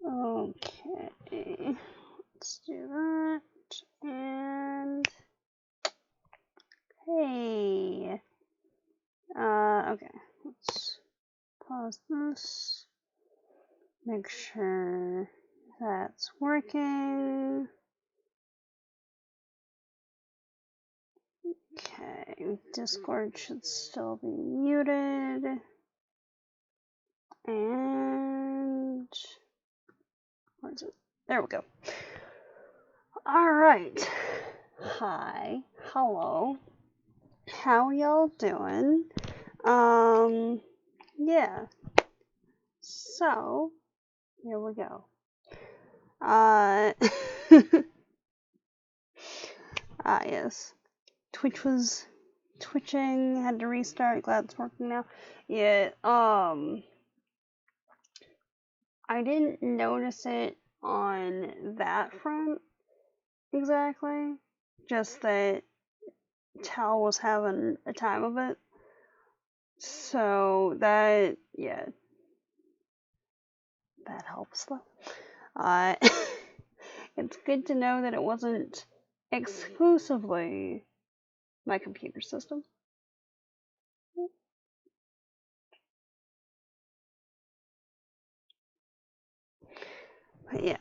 Okay, let's do that. And hey, okay, let's pause this. Make sure that's working. Okay, Discord should still be muted. And where is it? There we go. Alright. Hi. Hello. How y'all doing? Yeah. So, here we go. Yes. Twitch was twitching, had to restart, glad it's working now. Yeah, I didn't notice it on that front exactly. Just that Tal was having a time of it. So that, yeah. That helps though. It's good to know that it wasn't exclusively my computer system. But yeah.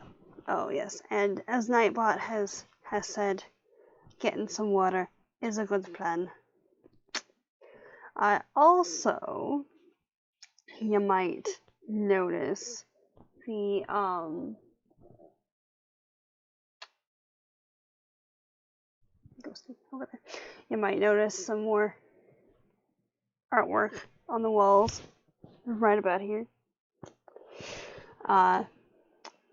Oh yes. And as Nightbot has said, getting some water is a good plan. Also, you might notice the over there. You might notice some more artwork on the walls right about here.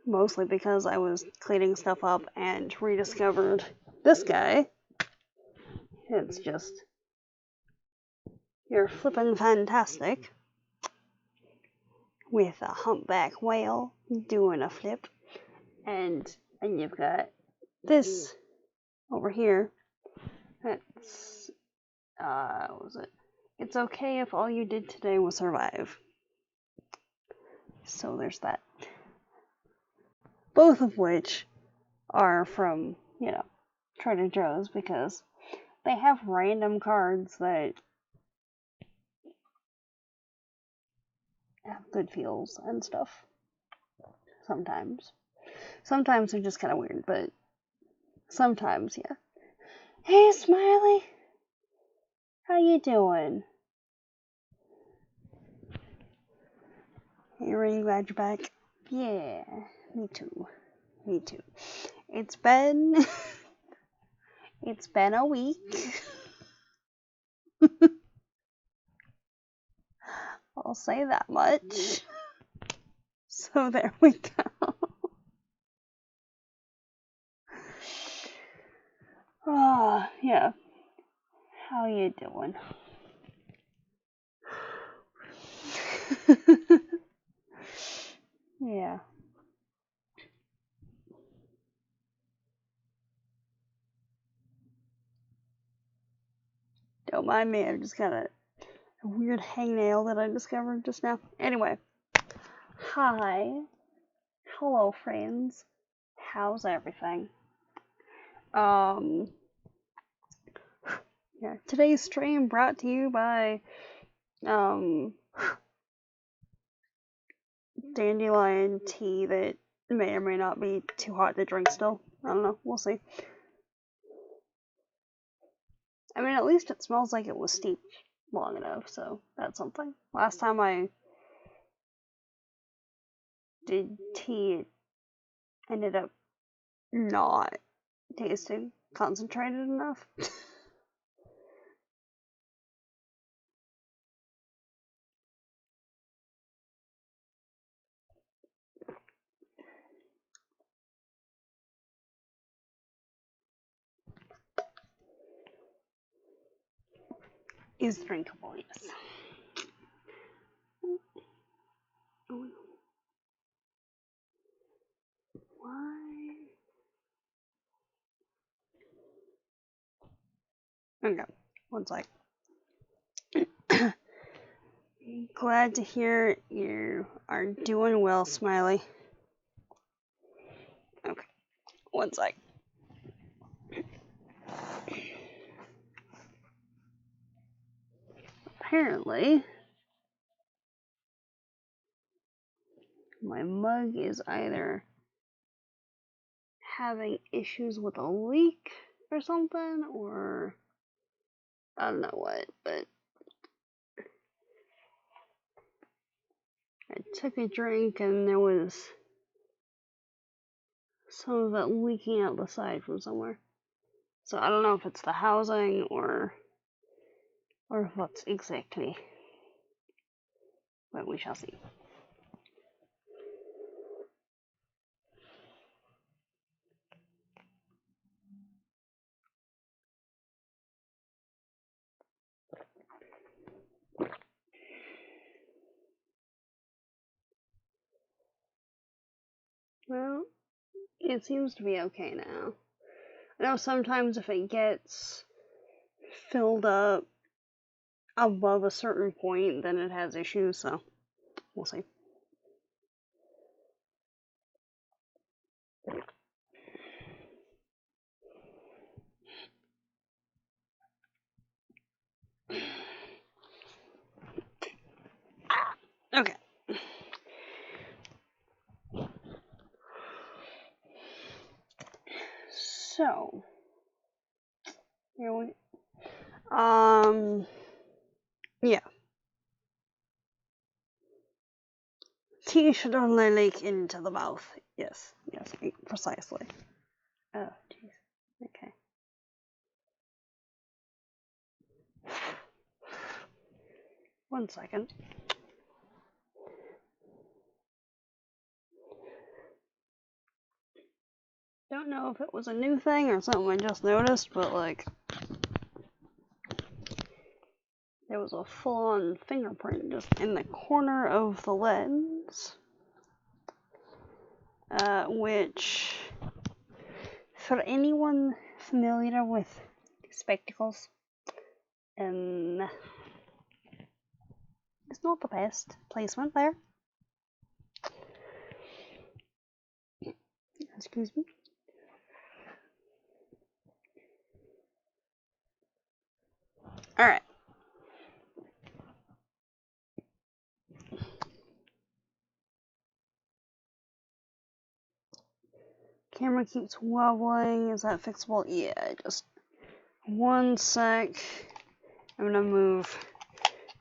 Mostly because I was cleaning stuff up and rediscovered this guy. It's just, you're flippin' fantastic. With a humpback whale doing a flip. And you've got this over here. That's, what was it? It's okay if all you did today was survive. So there's that. Both of which are from, Trader Joe's, because they have random cards that have good feels and stuff. Sometimes. Sometimes they're just kind of weird, but sometimes, yeah. Hey, Smiley! How you doing? Hey, really glad you're back. Yeah, me too. Me too. It's been a week. I'll say that much. So there we go. Oh, yeah. How you doing? Yeah. Don't mind me, I've just got a weird hangnail that I discovered just now. Anyway. Hi. Hello, friends. How's everything? Yeah, today's stream brought to you by, dandelion tea that may or may not be too hot to drink still. I don't know, we'll see. I mean, at least it smells like it was steeped long enough, so that's something. Last time I did tea, it ended up not tasting concentrated enough. Is drinkable, yes. Oh, why? Okay, one sec. Glad to hear you are doing well, Smiley. One sec. Apparently, my mug is either having issues with a leak or something, or I don't know what, but I took a drink and there was some of it leaking out the side from somewhere. So I don't know if it's the housing or what exactly, but we shall see. Well, it seems to be okay now. I know sometimes if it gets filled up above a certain point, then it has issues, so we'll see. Okay. So, here we yeah. Tea should only leak into the mouth. Yes, precisely. Oh, jeez. Okay. One second. Don't know if it was a new thing or something I just noticed, but like, there was a full-on fingerprint just in the corner of the lens, which, for anyone familiar with spectacles, it's not the best placement there. Excuse me. Alright. Camera keeps wobbling. Is that fixable? Yeah, just one sec. I'm gonna move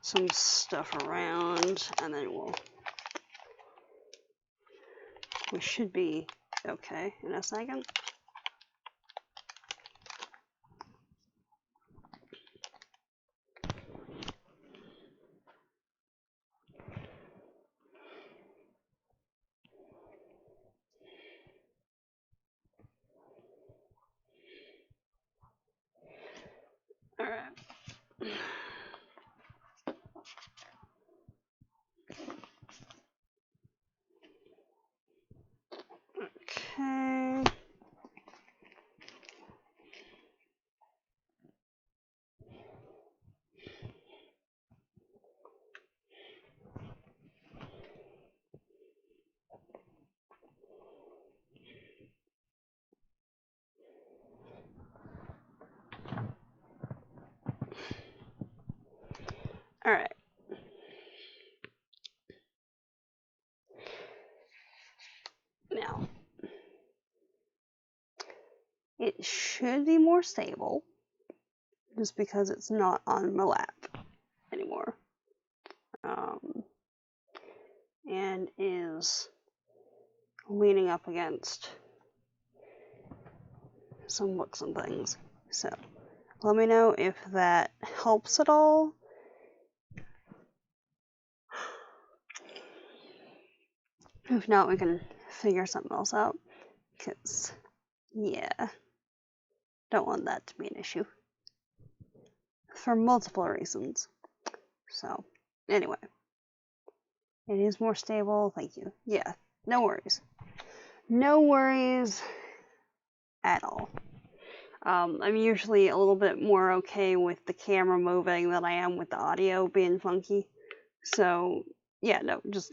some stuff around and then we should be okay in a second. Alright. Okay. Alright. Now, it should be more stable just because it's not on my lap anymore. And is leaning up against some books and things. So, let me know if that helps at all. If not, we can figure something else out. Because, yeah, don't want that to be an issue. For multiple reasons. So, anyway. It is more stable, thank you. Yeah, no worries. No worries at all. I'm usually a little bit more okay with the camera moving than I am with the audio being funky. So, yeah, no, just,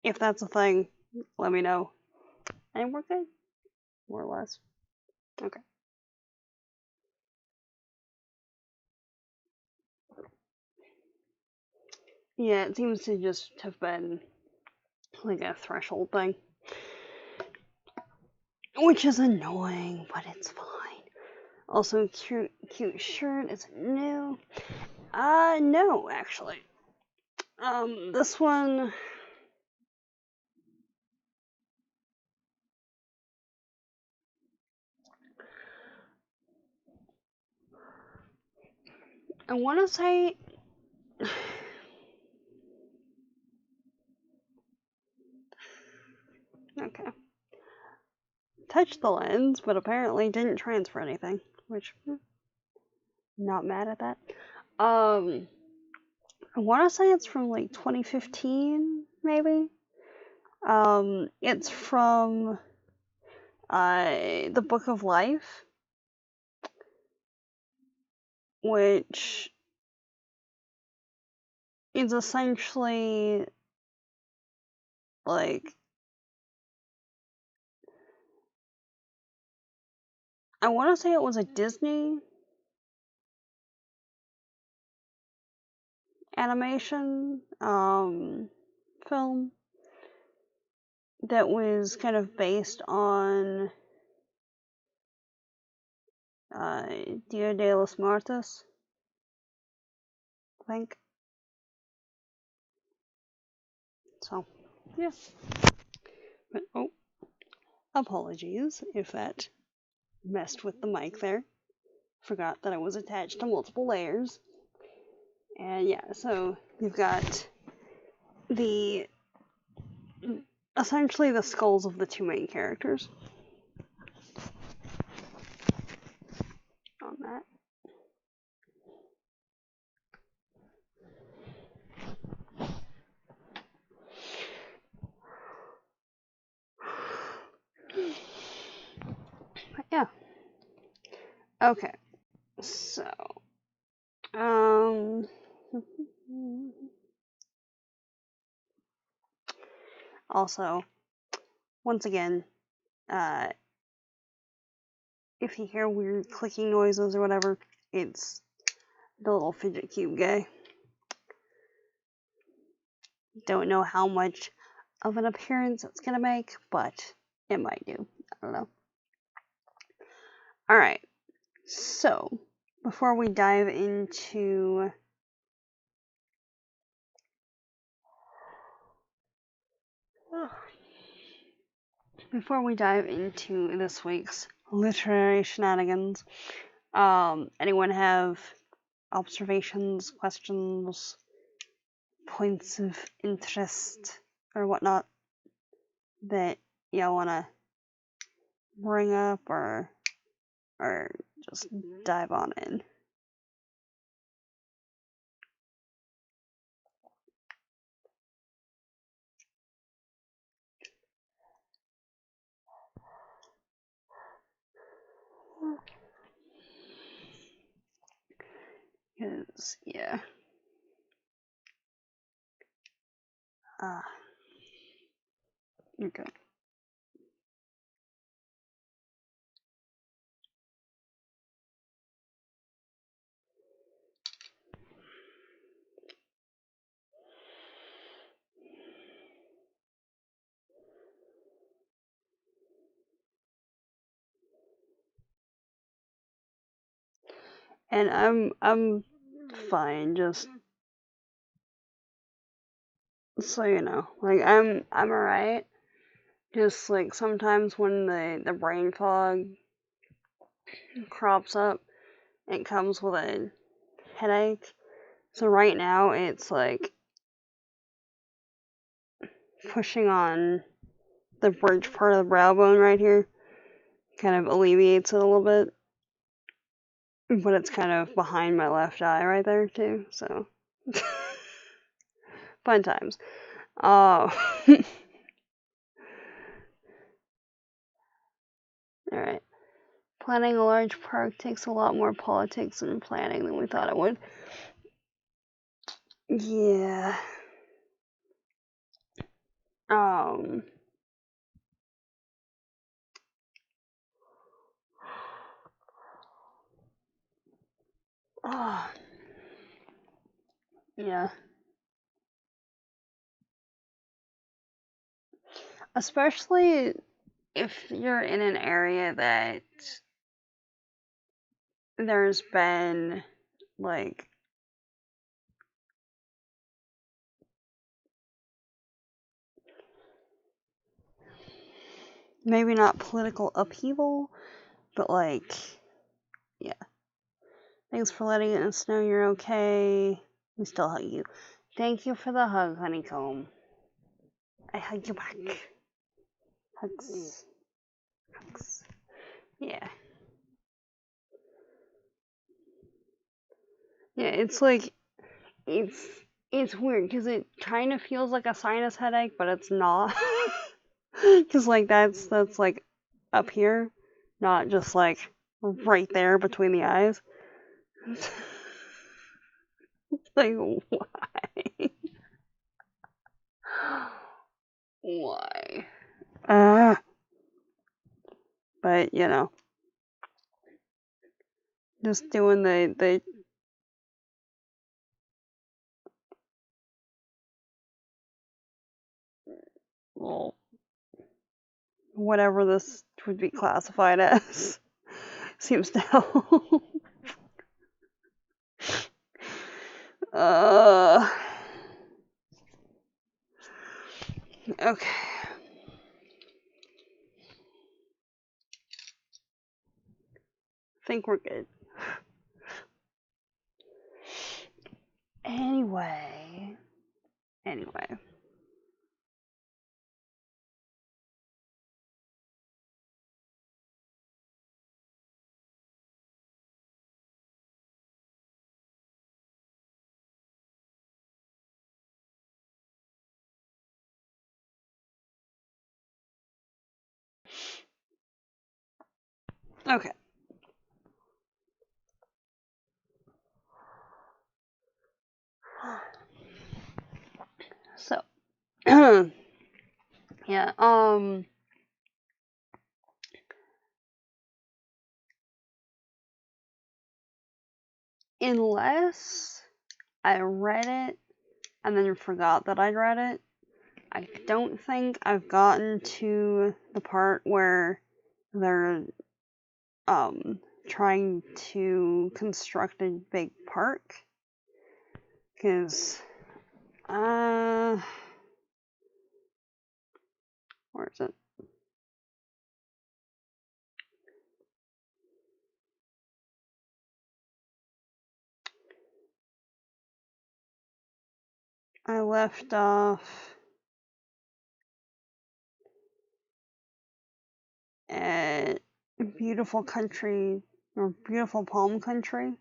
if that's a thing, let me know. And we're good, more or less. Okay. Yeah, it seems to just have been like a threshold thing. Which is annoying, but it's fine. Also, cute shirt. Is it new? No, actually. This one. I want to say. Okay. Touched the lens, but apparently didn't transfer anything, which not mad at that. I want to say it's from like 2015, maybe. It's from the Book of Life, which is essentially like, I want to say it was a Disney animation film that was kind of based on Dia de los Muertos, I think. So, yeah. But, oh, apologies if that messed with the mic there. Forgot that it was attached to multiple layers. And yeah, so you've got essentially the skulls of the two main characters on that. But yeah. Okay. So, also, once again, if you hear weird clicking noises or whatever, it's the little fidget cube guy. Don't know how much of an appearance it's gonna make, but it might do. I don't know. Alright, so before we dive into this week's literary shenanigans, anyone have observations, questions, points of interest, or whatnot that y'all wanna bring up or just dive on in? Because, yeah. Okay. And I'm fine, just so you know. Like I'm alright. Just like sometimes when the brain fog crops up, it comes with a headache. So right now it's like pushing on the bridge part of the brow bone right here. Kind of alleviates it a little bit. But it's kind of behind my left eye right there too, so fun times. Alright. Planning a large park takes a lot more politics and planning than we thought it would. Yeah. Oh, yeah. Especially if you're in an area that there's been, like, maybe not political upheaval, but, like, yeah. Thanks for letting us know you're okay. We still hug you. Thank you for the hug, honeycomb. I hug you back. Hugs. Hugs. Yeah. Yeah, it's like, it's weird because it kind of feels like a sinus headache, but it's not. Because, like, that's like up here, not just like right there between the eyes. Like, why? Why? But, you know, just doing the well, whatever this would be classified as seems to help. Okay. I think we're good. Anyway. Okay. So, yeah, unless I read it and then forgot that I'd read it, I don't think I've gotten to the part where they're trying to construct a big park, because where is it? I left off at beautiful country, or beautiful palm country,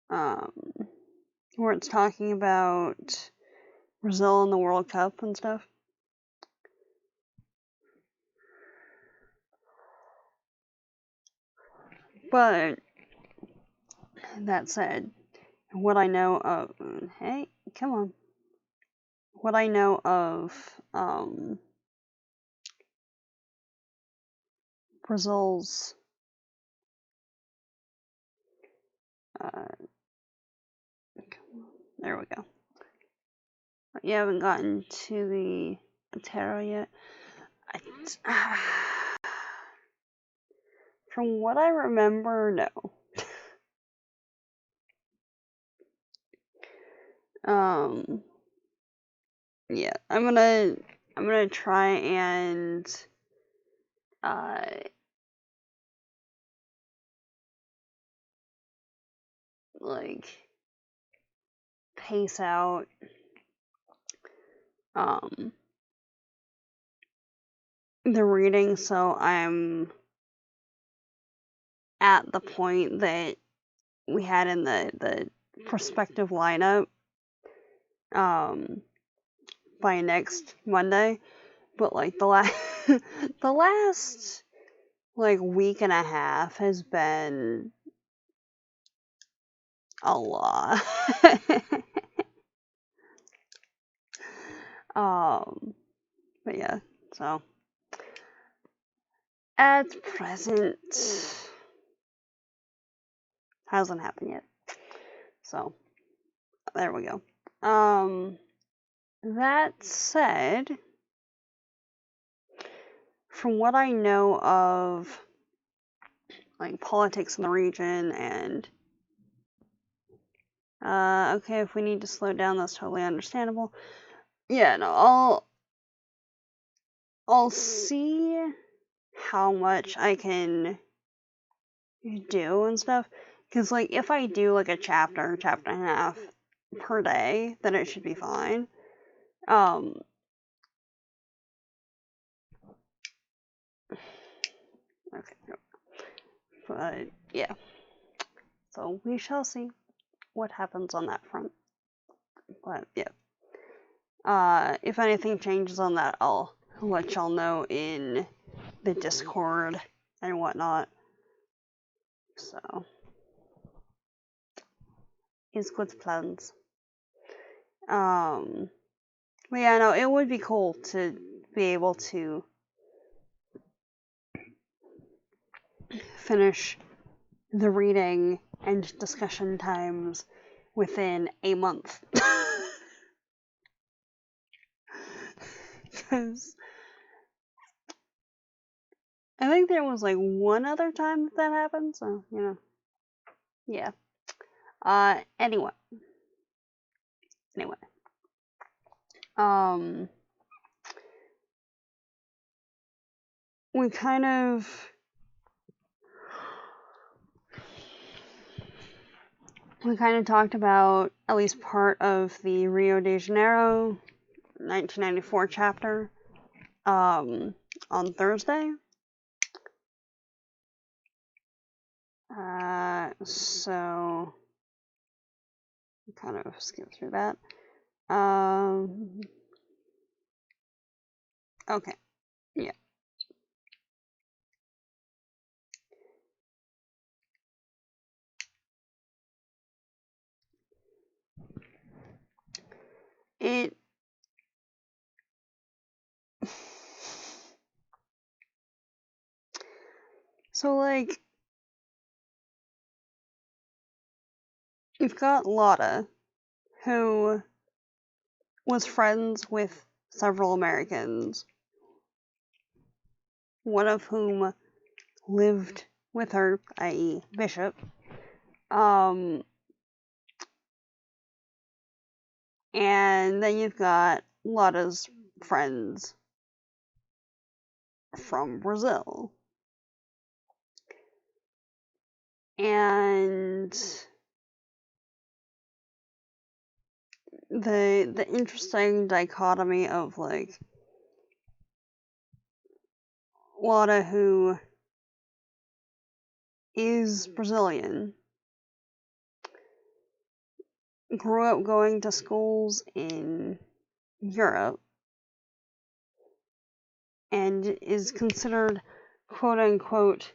where it's talking about Brazil in the World Cup and stuff. But that said, what I know of, hey, come on, what I know of Brazil's there we go. You haven't gotten to the tarot yet. From what I remember, no. Yeah, I'm gonna try and like pace out the reading so I'm at the point that we had in the prospective lineup by next Monday. But like the last the last like week and a half has been a lot. But yeah, so at present hasn't happened yet. So, there we go. That said, from what I know of, like, politics in the region and, okay, if we need to slow down, that's totally understandable. Yeah, no, I'll see how much I can do and stuff. Because, like, if I do, like, a chapter and a half per day, then it should be fine. Okay. But, yeah. So, we shall see what happens on that front. But, yeah. If anything changes on that, I'll let y'all know in the Discord and whatnot. So, it's good plans. But yeah, no, it would be cool to be able to finish the reading and discussion times within a month. Because I think there was like one other time that happened, so, you know. Yeah. Anyway. We kind of talked about at least part of the Rio de Janeiro 1994 chapter on Thursday. So kind of skip through that. Okay. Yeah. So, like, you've got Lotta, who was friends with several Americans, one of whom lived with her, i.e. Bishop. And then you've got Lotta's friends from Brazil. And the interesting dichotomy of, like, Lotta, who is Brazilian, grew up going to schools in Europe, and is considered, quote-unquote,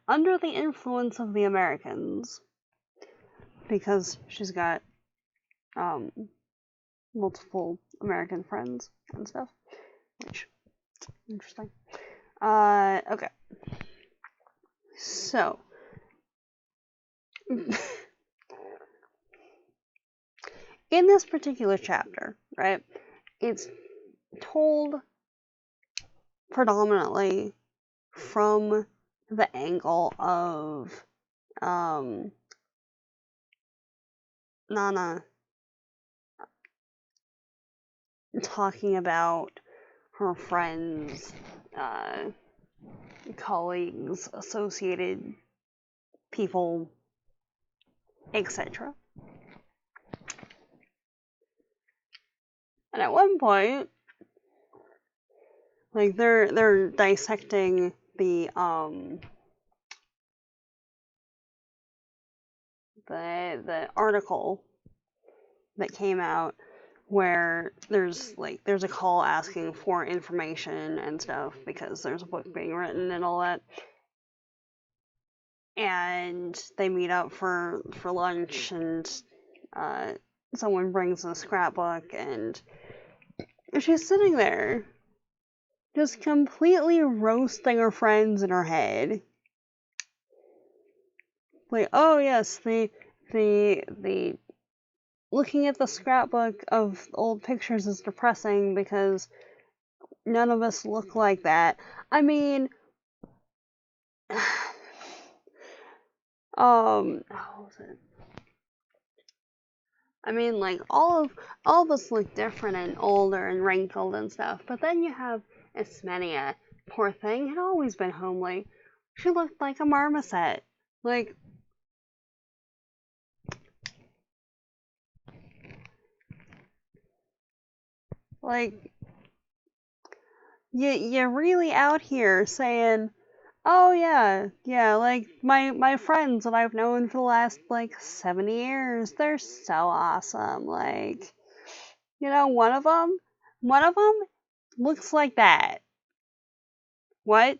under the influence of the Americans, because she's got multiple American friends and stuff, which, interesting. Okay. So, in this particular chapter, right, it's told predominantly from the angle of Nana talking about her friends, colleagues, associated people, etc. And at one point, like, they're dissecting the article that came out where there's a call asking for information and stuff because there's a book being written and all that. And they meet up for lunch, and someone brings a scrapbook, and she's sitting there just completely roasting her friends in her head. like, oh yes, the looking at the scrapbook of old pictures is depressing because none of us look like that. I mean, how was it? I mean, like all of us look different and older and wrinkled and stuff. But then you have Ismenia. Poor thing, had always been homely. She looked like a marmoset. Like, like you're really out here saying, oh yeah, like my friends that I've known for the last like 70 years, they're so awesome. Like, one of them looks like that. What?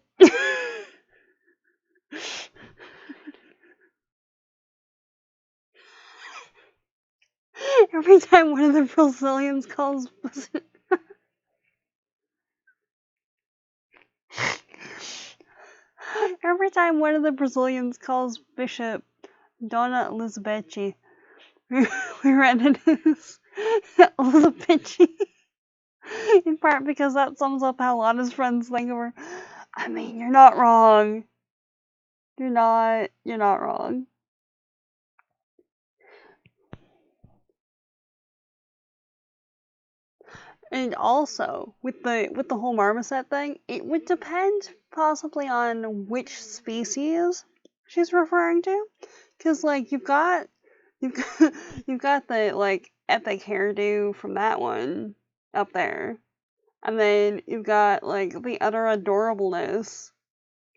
Every time one of the Brazilians calls every time one of the Brazilians calls Bishop Dona Elizabeth, we read it as Elizabeth, in part because that sums up how Lotta's friends think of her. I mean, you're not wrong. You're not wrong. And also, with the whole marmoset thing, it would depend possibly on which species she's referring to. Cause like you've got you've got the like epic hairdo from that one up there. And then you've got like the utter adorableness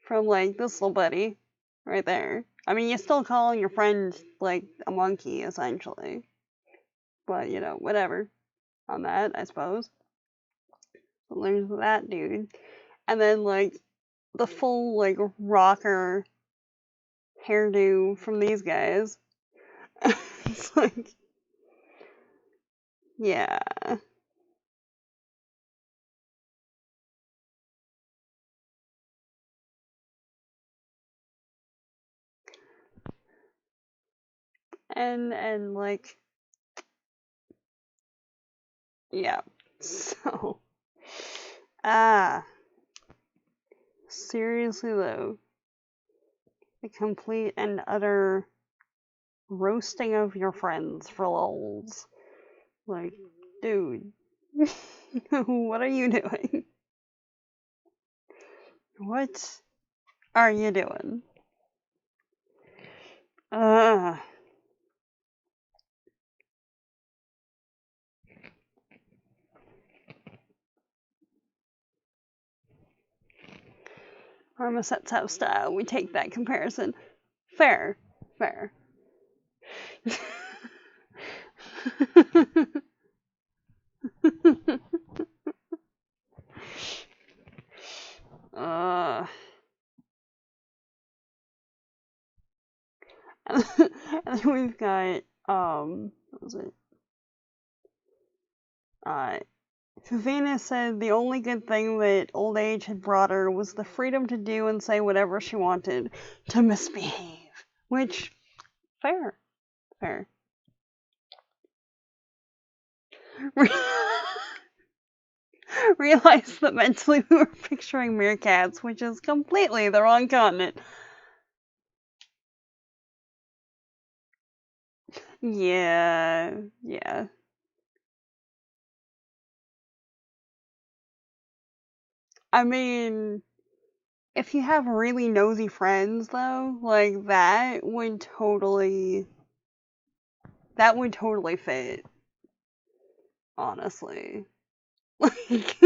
from like this little buddy right there. I mean, you're still calling your friend like a monkey essentially. But whatever on that, I suppose. So there's that dude. And then like the full like rocker hairdo from these guys. It's like, yeah. And like, yeah. So seriously though, the complete and utter roasting of your friends for lols. Like, dude, what are you doing? What are you doing? Marmoset's house style. We take that comparison. Fair. Fair. uh, and then we've got what was it? Venus said the only good thing that old age had brought her was the freedom to do and say whatever she wanted, to misbehave. Which, fair. Fair. Realized that mentally we were picturing meerkats, which is completely the wrong continent. Yeah, yeah. I mean, if you have really nosy friends, though, like that would totally fit. Honestly, like,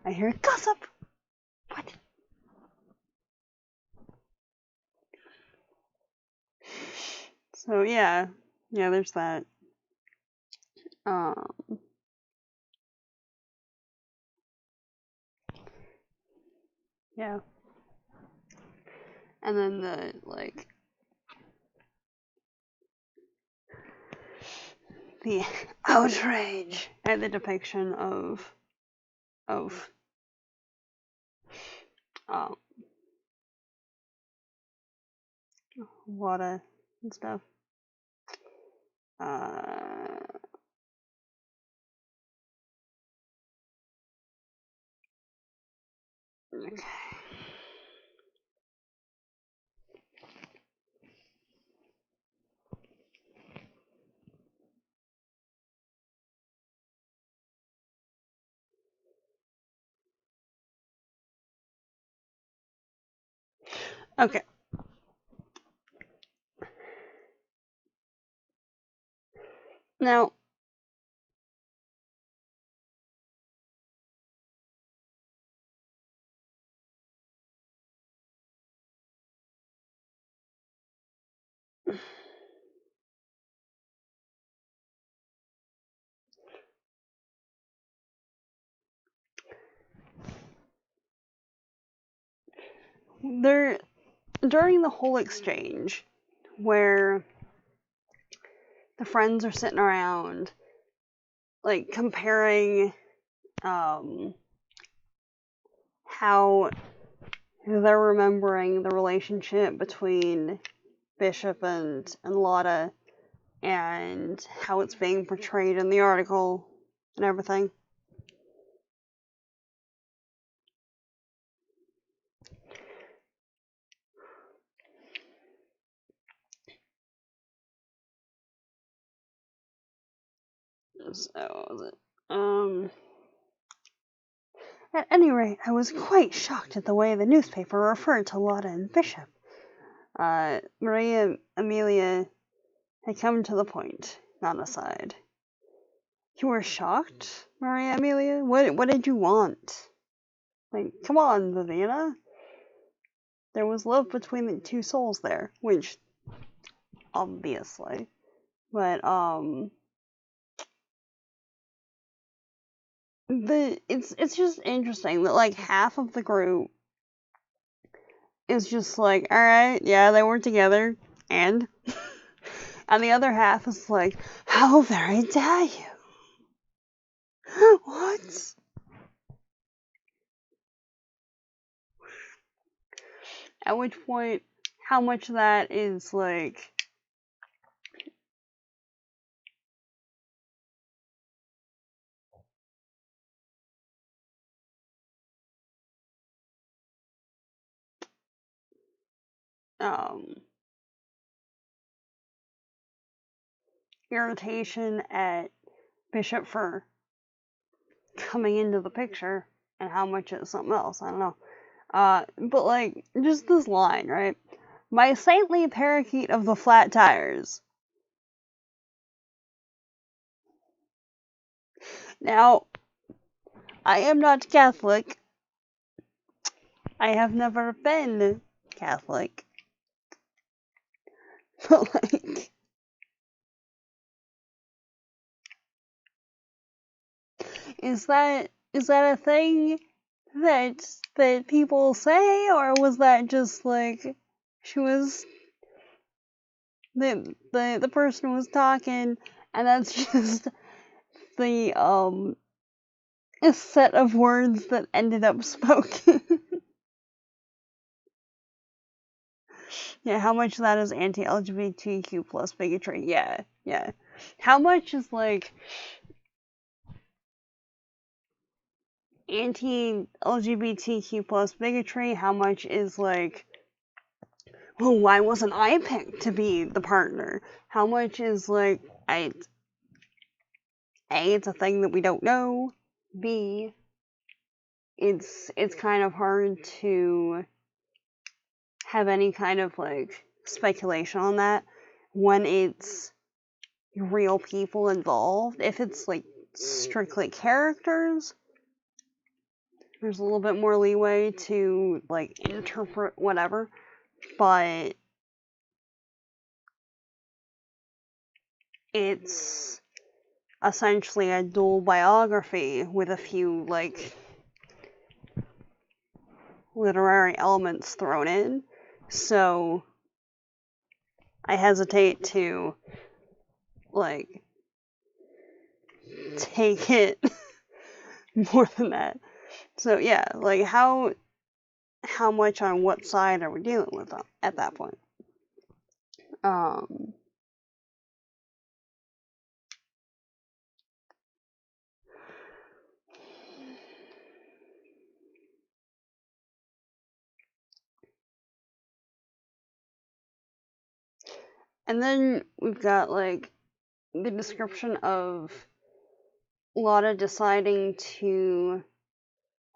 I hear gossip. What? So yeah, there's that. Um, yeah, and then the outrage at the depiction of um Lota and stuff. Okay. Okay. Now, during the whole exchange where the friends are sitting around, like, comparing how they're remembering the relationship between Bishop and Lotta and how it's being portrayed in the article and everything. So, was it? At any rate, I was quite shocked at the way the newspaper referred to Lotta and Bishop. Maria Amelia had come to the point, not aside. You were shocked, Maria Amelia? What did you want? Like, come on, Viviana. There was love between the two souls there, which, obviously. But, it's just interesting that, like, half of the group is just like, alright, yeah, they were together, and? And the other half is like, how very dare you? What? At which point, how much of that is, like, irritation at Bishop for coming into the picture, and how much is something else, I don't know. But, like, just this line, right? My saintly parakeet of the flat tires. Now, I am not Catholic. I have never been Catholic. But, like, is that a thing that people say, or was that just, like, she was the person was talking, and that's just the a set of words that ended up spoken? Yeah, how much of that is anti-LGBTQ plus bigotry? Yeah. How much is, like, anti-LGBTQ plus bigotry? How much is, like, well, why wasn't I picked to be the partner? How much is, like, A, it's a thing that we don't know. B, it's kind of hard to have any kind of, like, speculation on that when it's real people involved. If it's, like, strictly characters, there's a little bit more leeway to, like, interpret whatever. But it's essentially a dual biography with a few, like, literary elements thrown in. So I hesitate to, like, take it more than that. So yeah, like, how much on what side are we dealing with at that point? Um, and then we've got, like, the description of Lota deciding to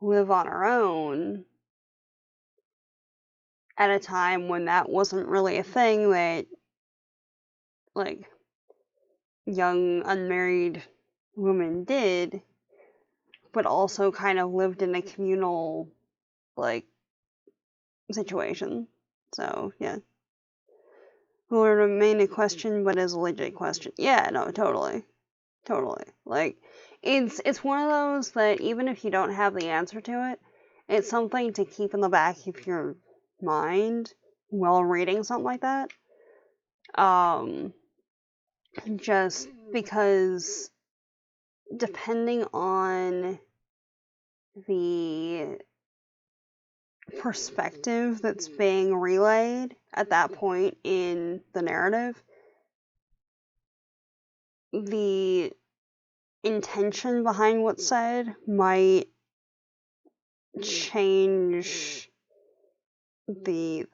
live on her own at a time when that wasn't really a thing that, like, young unmarried women did, but also kind of lived in a communal, like, situation. So, yeah. Will remain a question, but is a legit question. Yeah, no, totally. Totally. Like, it's one of those that even if you don't have the answer to it, it's something to keep in the back of your mind while reading something like that. Just because depending on the perspective that's being relayed at that point in the narrative, the intention behind what's said might change the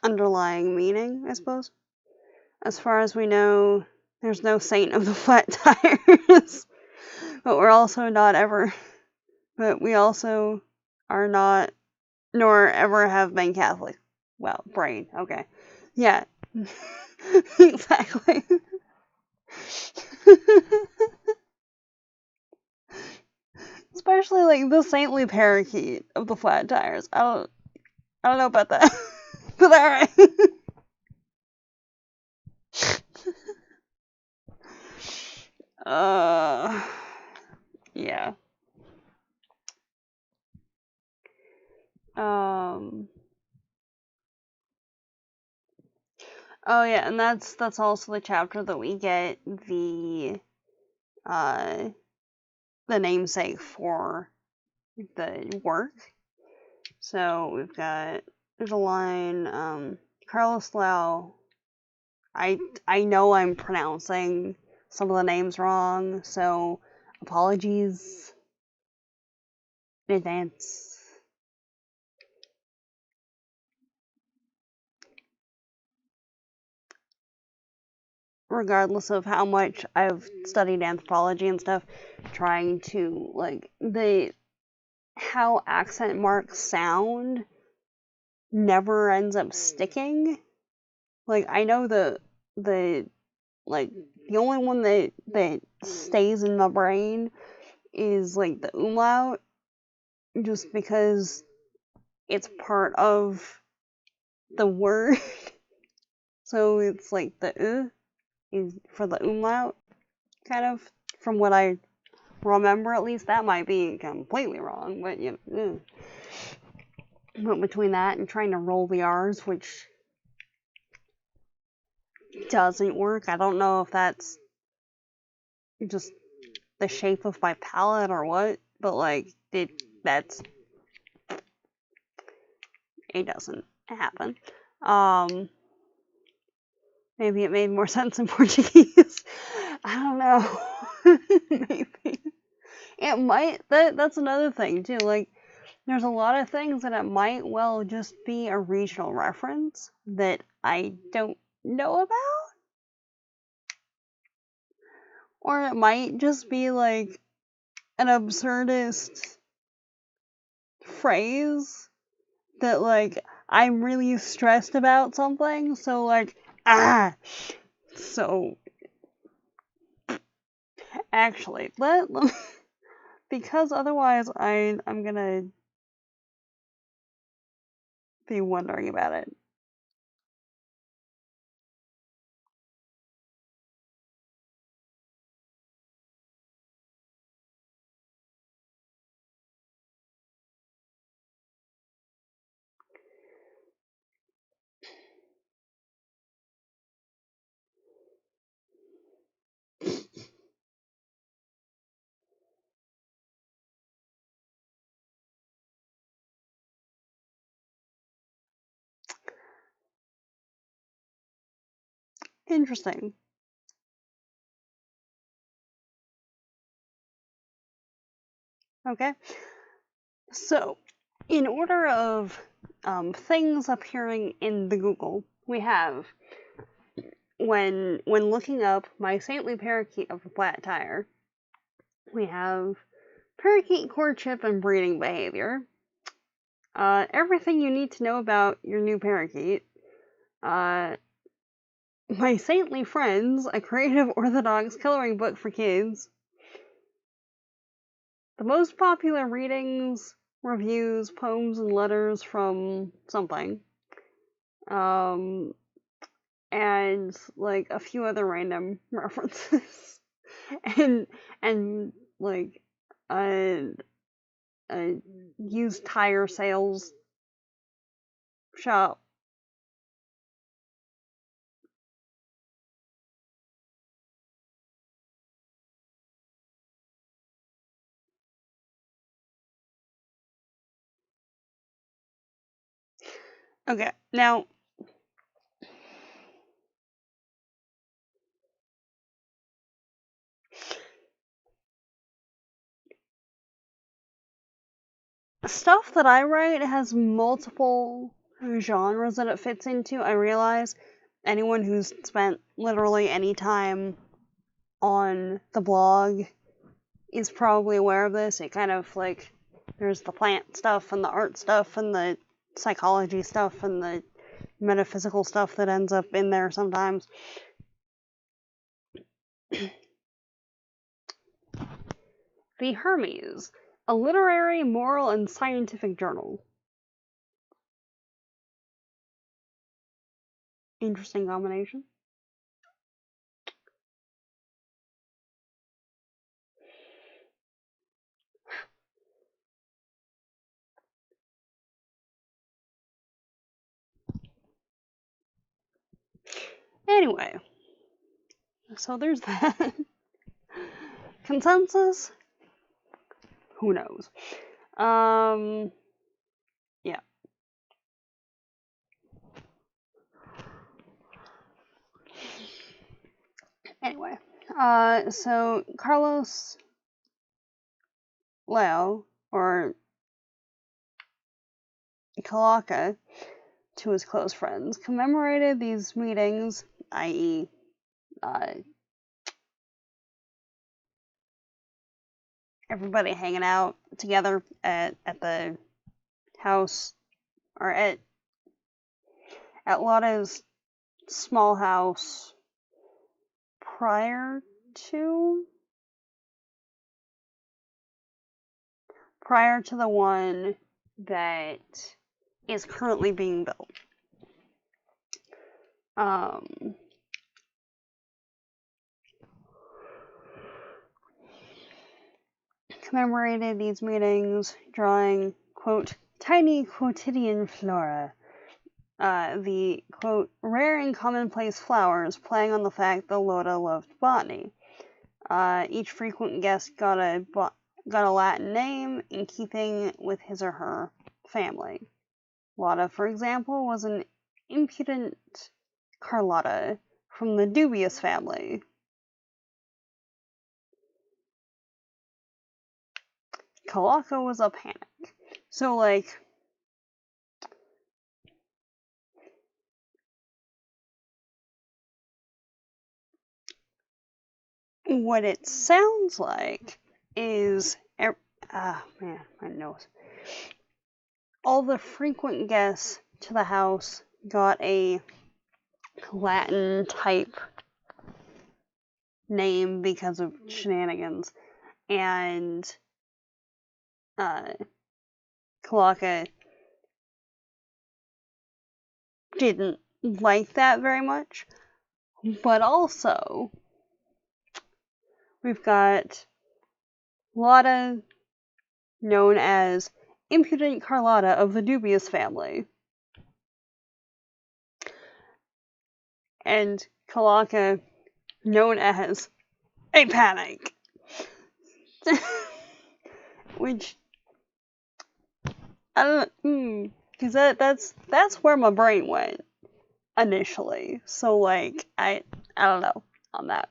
underlying meaning, I suppose. As far as we know, there's no saint of the flat tires, but we're also not ever. But we also are not, nor ever have been Catholic. Well, brain, okay. Yeah. Exactly. Especially, like, the saintly parakeet of the flat tires. I don't know about that. But alright. Yeah. Oh yeah, and that's also the chapter that we get uh the namesake for the work. So we've got, there's a line, Carlos Lau. I know I'm pronouncing some of the names wrong, so apologies in advance. Regardless of how much I've studied anthropology and stuff, trying to, like, how accent marks sound never ends up sticking. Like, I know the like, the only one that stays in my brain is, like, the umlaut, just because it's part of the word. So it's like the is for the umlaut, kind of, from what I remember at least. That might be completely wrong, but you know. But between that and trying to roll the R's, which doesn't work, I don't know if that's just the shape of my palate or what, but like it doesn't happen. Maybe it made more sense in Portuguese. I don't know. Maybe it might. That's another thing too. Like, there's a lot of things that it might well just be a regional reference that I don't know about, or it might just be like an absurdist phrase that, like, I'm really stressed about something, so like, so actually let because otherwise I'm gonna be wondering about it. Interesting. Okay. So, in order of things appearing in the Google, we have when looking up my saintly parakeet of a flat tire, we have parakeet courtship and breeding behavior. Everything you need to know about your new parakeet. My Saintly Friends, a creative orthodox coloring book for kids. The most popular readings, reviews, poems, and letters from something. And like a few other random references. and like a used tire sales shop. Okay, now stuff that I write has multiple genres that it fits into. I realize anyone who's spent literally any time on the blog is probably aware of this. It kind of like there's the plant stuff and the art stuff and the psychology stuff and the metaphysical stuff that ends up in there sometimes. The Hermes, a literary, moral, and scientific journal. Interesting combination. Anyway, so there's that. Consensus? Who knows? Yeah. Anyway, so Carlos Leo, or Calaca, to his close friends, commemorated these meetings, i.e., everybody hanging out together at the house, or at Lotta's small house prior to the one that is currently being built. Commemorated these meetings, drawing, quote, tiny quotidian flora, the, quote, rare and commonplace flowers, playing on the fact that Lota loved botany. Each frequent guest got a Latin name in keeping with his or her family. Lotta, for example, was an impudent Carlotta from the dubious family. Calaca was a panic. So, like, what it sounds like is, man, my nose. All the frequent guests to the house got a Latin type name because of shenanigans, and Calaca didn't like that very much. But also, we've got Lotta, known as Impudent Carlotta of the dubious family, and Calaca, known as a panic. Which, I don't, because that's where my brain went initially. So, like, I I don't know on that.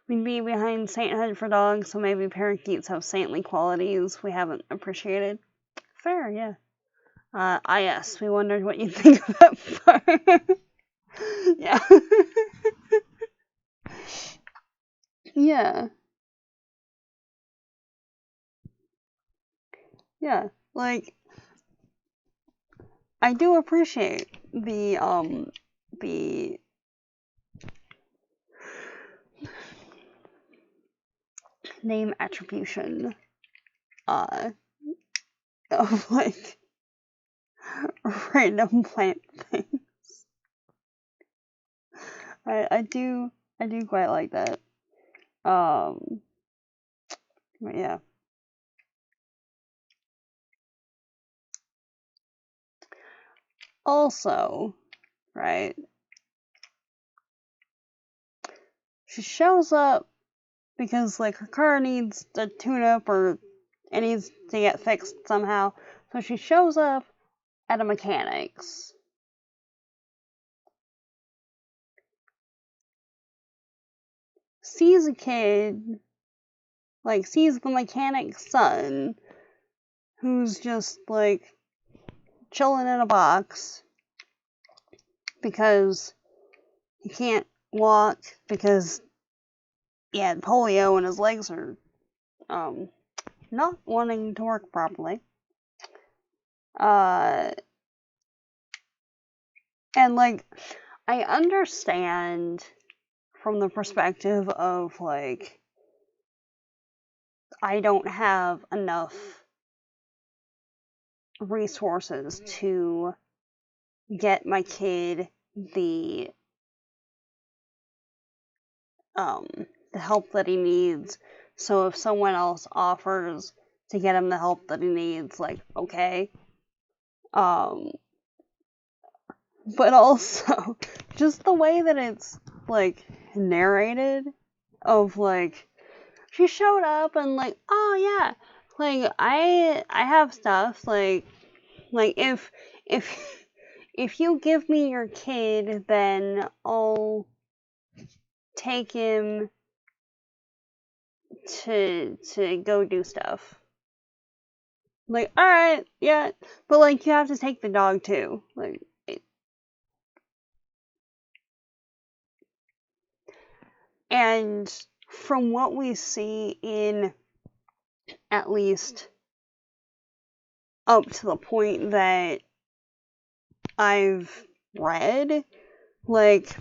We'd be behind sainthood for dogs, so maybe parakeets have saintly qualities we haven't appreciated. Fair, yeah. Yes, we wondered what you'd think of that part. Yeah. Yeah. Yeah. Like, I do appreciate the name attribution, of, like, random plant things. I do quite like that. But yeah. Also, right, she shows up because, like, her car needs a tune-up or it needs to get fixed somehow. So she shows up at a mechanic's. Sees a kid, like, sees the mechanic's son, who's just, like, chilling in a box because he can't walk because he had polio and his legs are, not wanting to work properly. And, like, I understand from the perspective of, like, I don't have enough resources to get my kid the help that he needs. So if someone else offers to get him the help that he needs, like, okay. But also, just the way that it's, like, narrated, of, like, she showed up and, like, oh yeah, like, I have stuff, like, if you give me your kid, then I'll take him to go do stuff. Like, alright, yeah, but, like, you have to take the dog too. Like, and from what we see in, at least up to the point that I've read, like,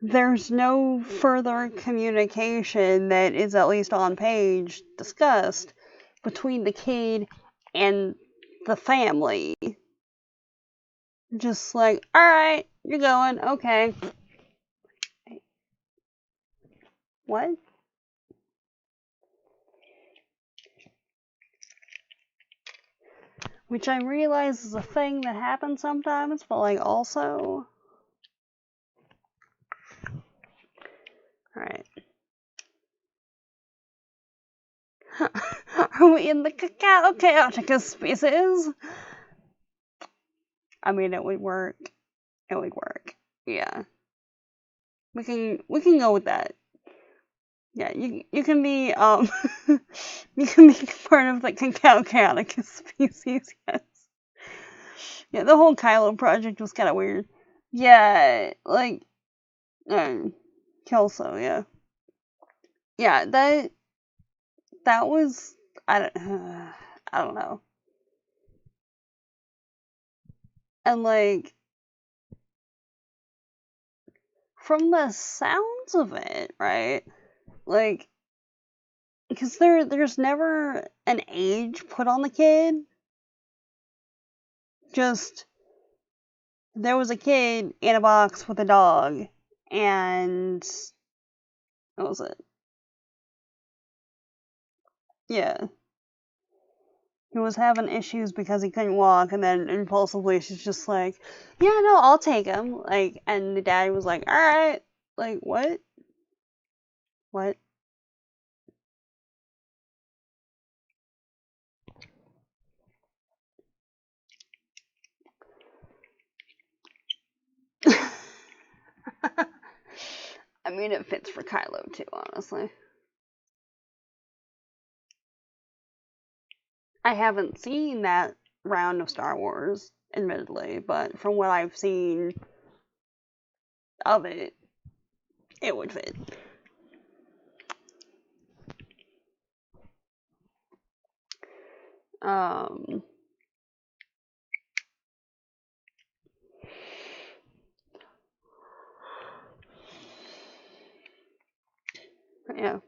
there's no further communication that is at least on page discussed between the kid and the family. Just like, alright, you're going, okay. What? Which I realize is a thing that happens sometimes, but, like, also... Alright. Are we in the cacao chaotica species? I mean, it would work. It would work. Yeah. We can go with that. Yeah, you can be you can be part of the cacao chaotica species, yes. Yeah, the whole Kylo project was kinda weird. Yeah, like Kelso, yeah. Yeah, that was I don't know. And, like, from the sounds of it, right? Like, because there's never an age put on the kid. Just, there was a kid in a box with a dog, and what was it? Yeah. He was having issues because he couldn't walk, and then impulsively she's just like, yeah, no, I'll take him. Like, and the dad was like, alright. Like, what? What? mean, it fits for Kylo too, honestly. I haven't seen that round of Star Wars, admittedly, but from what I've seen of it, it would fit. Yeah.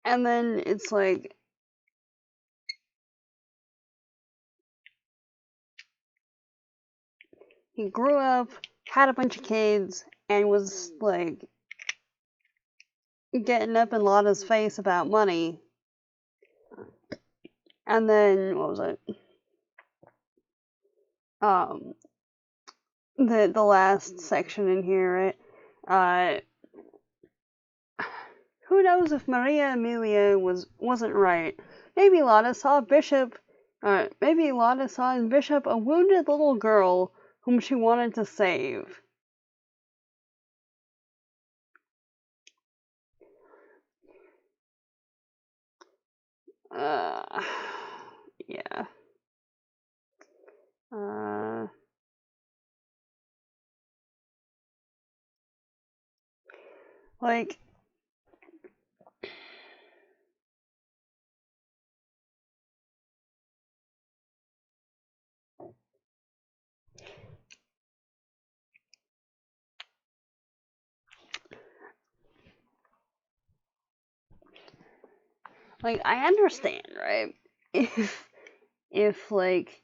And then it's like, he grew up, had a bunch of kids, and was like getting up in Lotta's face about money. And then, what was it? The last section in here, right? Who knows if Maria Amelia wasn't right? Maybe Lotta saw in Bishop a wounded little girl whom she wanted to save. Yeah. Like, I understand, right? If like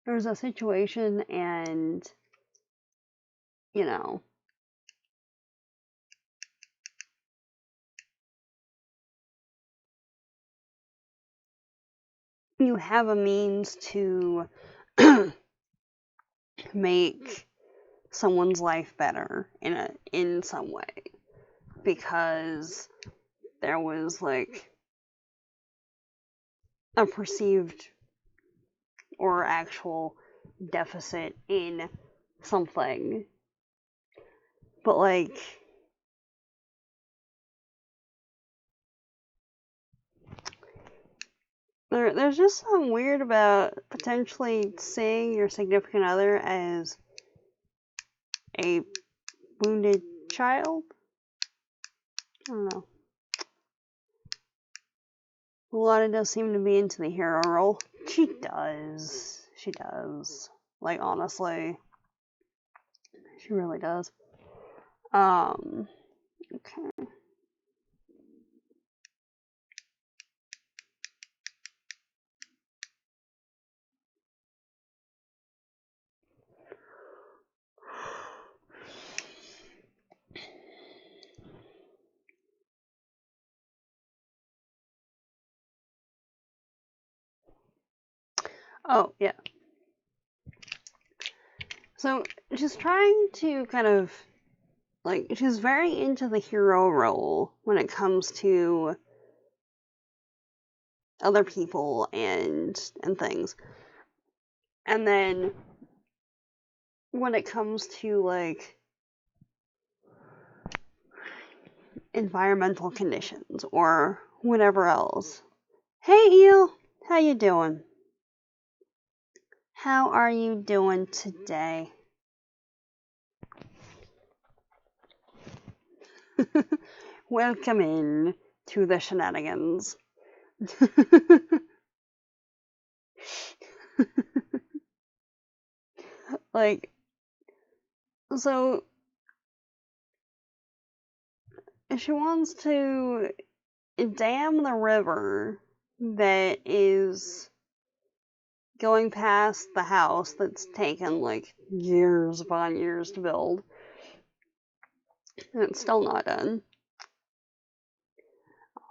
there's a situation and you know you have a means to make someone's life better in some way, because there was like a perceived or actual deficit in something. But like, there's just something weird about potentially seeing your significant other as a wounded child. I don't know. Lotta does seem to be into the hero role. She does. She does. Like, honestly. She really does. Okay. Oh, yeah. So, she's trying to kind of, like, she's very into the hero role when it comes to other people and things. And then, when it comes to, like, environmental conditions or whatever else. Hey, Eel! How you doing? How are you doing today? Welcome in to the shenanigans. Like, so she wants to dam the river that is going past the house that's taken like years upon years to build. And it's still not done.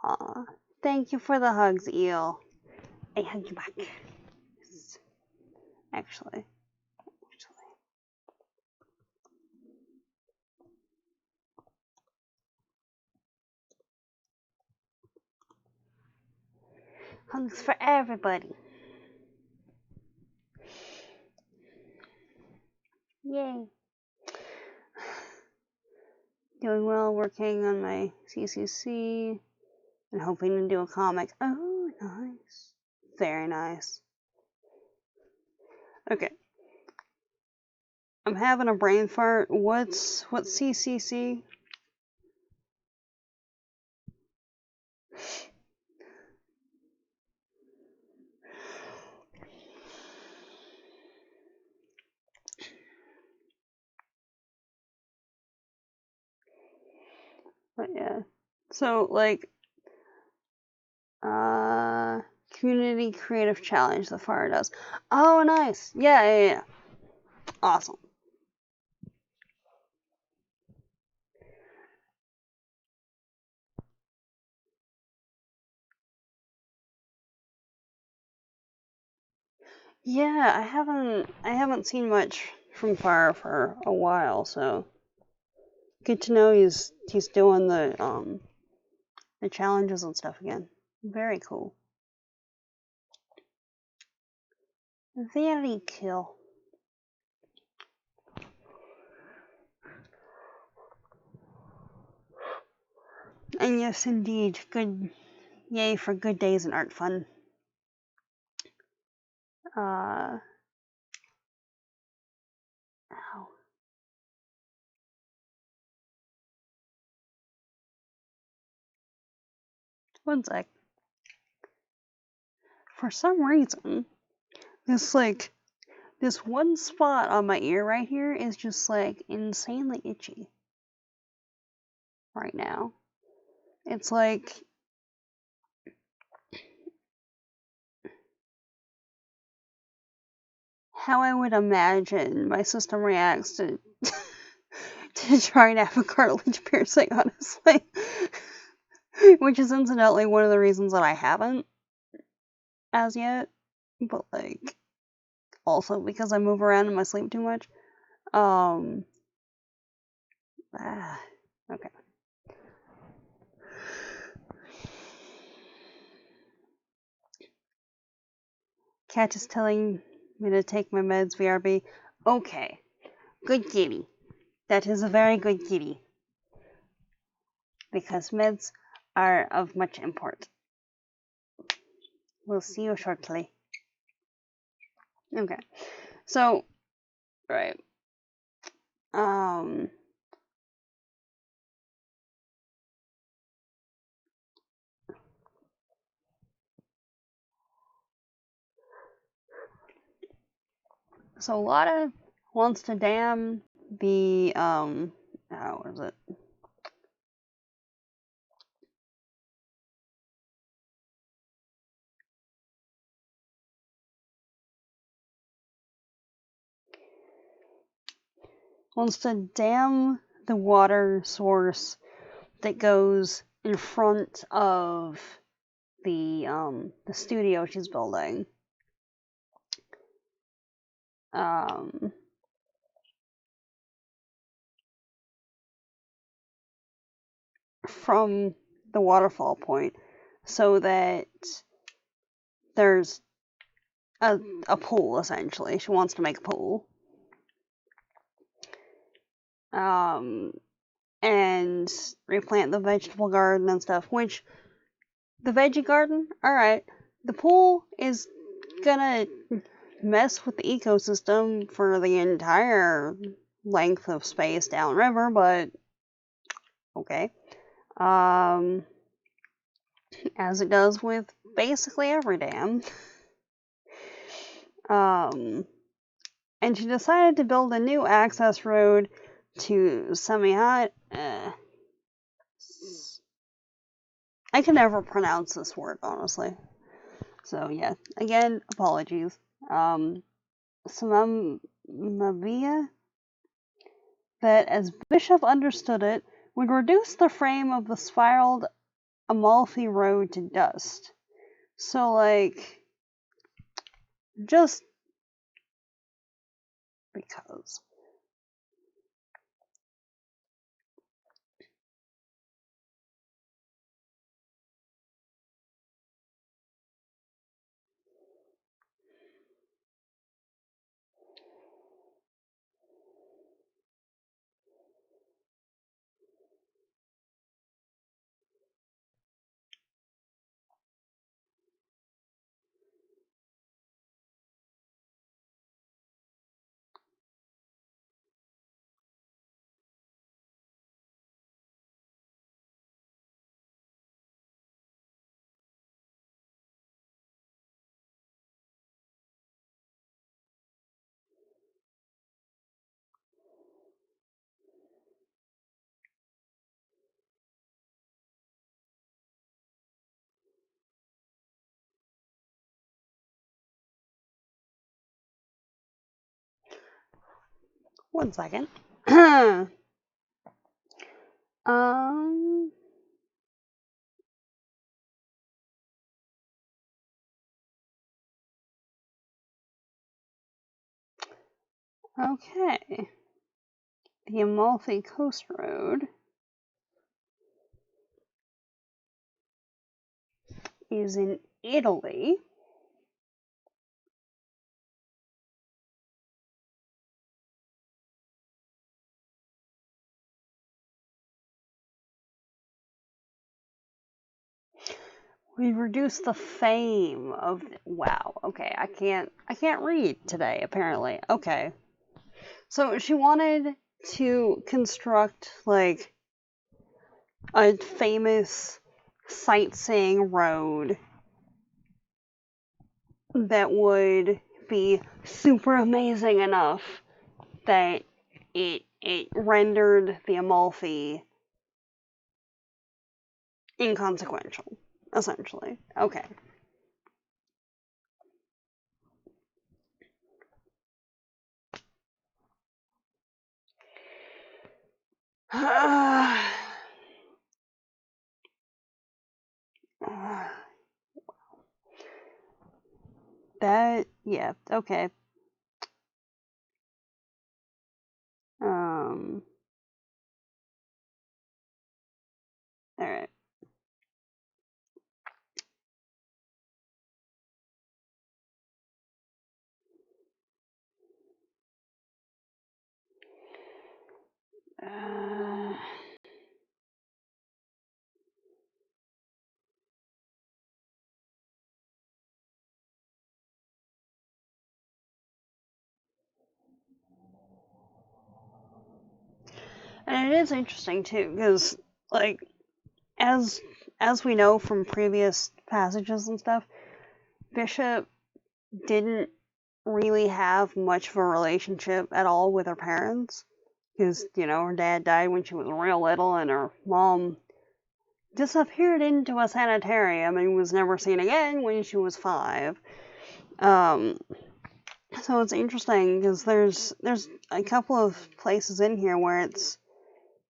Aw, thank you for the hugs, Eel. I hug you back. Actually. Hugs for everybody. Yay. Doing well, working on my CCC, and hoping to do a comic. Oh, nice. Very nice. Okay. I'm having a brain fart. What's CCC? But yeah. So, like, community creative challenge the FAR does. Oh, nice. Yeah. Awesome. Yeah, I haven't seen much from FAR for a while, so good to know he's doing the challenges and stuff again. Very cool. Very cool. And yes, indeed, good. Yay for good days and art fun. Ow. One sec. For some reason, this one spot on my ear right here is just like insanely itchy right now. It's like how I would imagine my system reacts to to try to have a cartilage piercing, honestly. Which is incidentally one of the reasons that I haven't as yet. But like also because I move around in my sleep too much. Okay. Cat is telling me to take my meds, VRB. Okay. Good kitty. That is a very good kitty. Because meds are of much import. We'll see you shortly. Okay. So, right. So Lota wants to dam the, what is it? Wants to dam the water source that goes in front of the studio she's building. From the waterfall point, so that there's a pool, essentially. She wants to make a pool. And replant the vegetable garden and stuff, which the veggie garden, alright. The pool is gonna mess with the ecosystem for the entire length of space downriver, but okay. As it does with basically every dam. And she decided to build a new access road to Semihat. I can never pronounce this word, honestly. So, yeah. Again, apologies. Samamavia, that, as Bishop understood it, would reduce the frame of the spiraled Amalfi Road to dust. So, like, just because. 1 second. Okay. The Amalfi Coast Road is in Italy. We've reduced the fame of wow. Okay, I can't read today apparently. Okay. So she wanted to construct like a famous sightseeing road that would be super amazing enough that it rendered the Amalfi inconsequential, essentially. Okay. That, yeah, okay. Alright. And it is interesting too, because like as we know from previous passages and stuff, Bishop didn't really have much of a relationship at all with her parents, because her dad died when she was real little, and her mom disappeared into a sanitarium and was never seen again when she was 5. So it's interesting because there's a couple of places in here where it's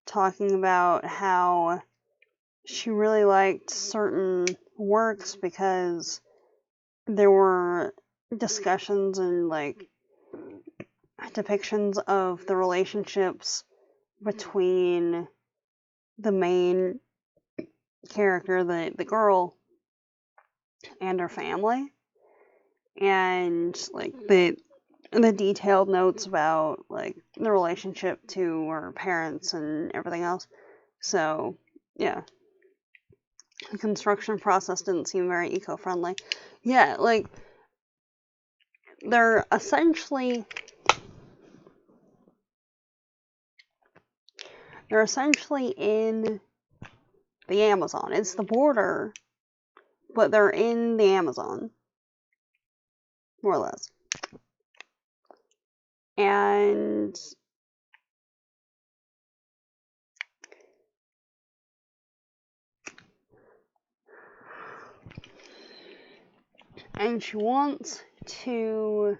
talking about how she really liked certain works because there were discussions and like depictions of the relationships between the main character, the girl, and her family, and like the detailed notes about like the relationship to her parents and everything else. So yeah, the construction process didn't seem very eco-friendly. Yeah, like they're essentially in the Amazon. It's the border, but they're in the Amazon, more or less. And she wants to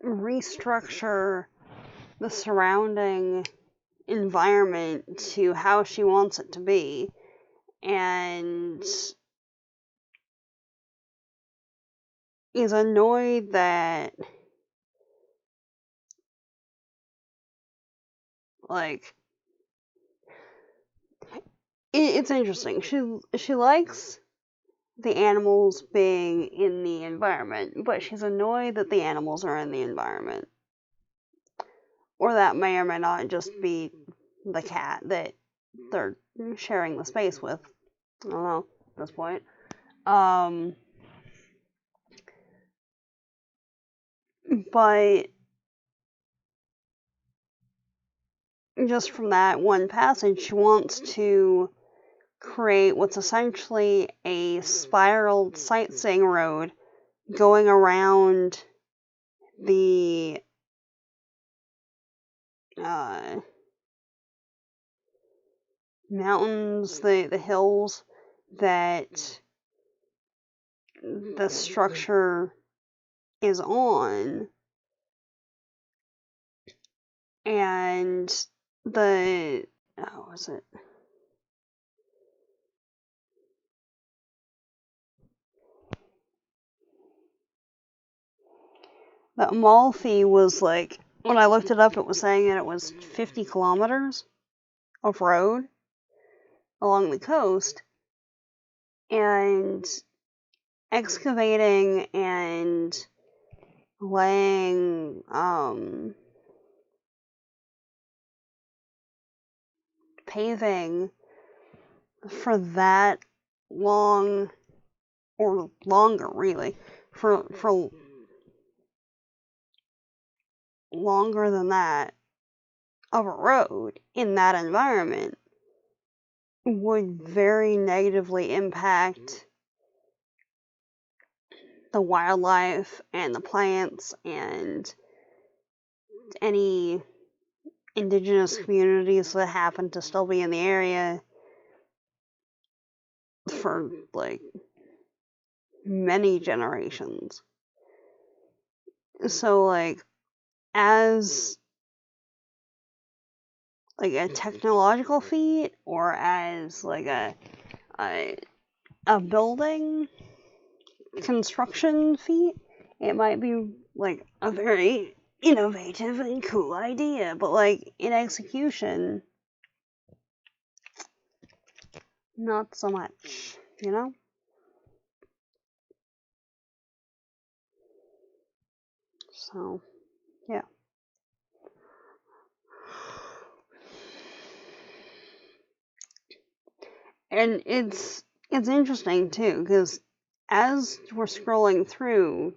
restructure the surrounding environment to how she wants it to be, and is annoyed that like it's interesting. She likes the animals being in the environment, but she's annoyed that the animals are in the environment. Or that may or may not just be the cat that they're sharing the space with. I don't know at this point. But just from that one passage, she wants to create what's essentially a spiraled sightseeing road going around the mountains, the hills that the structure is on, and the the Amalfi was like, when I looked it up, it was saying that it was 50 kilometers of road along the coast, and excavating and laying paving for that long, or longer really, for longer than that of a road in that environment would very negatively impact the wildlife and the plants and any indigenous communities that happen to still be in the area for like many generations. So like, as like a technological feat, or as like a building construction feat, it might be like a very innovative and cool idea, but like in execution, not so much, you know? So, yeah. And it's interesting too, because as we're scrolling through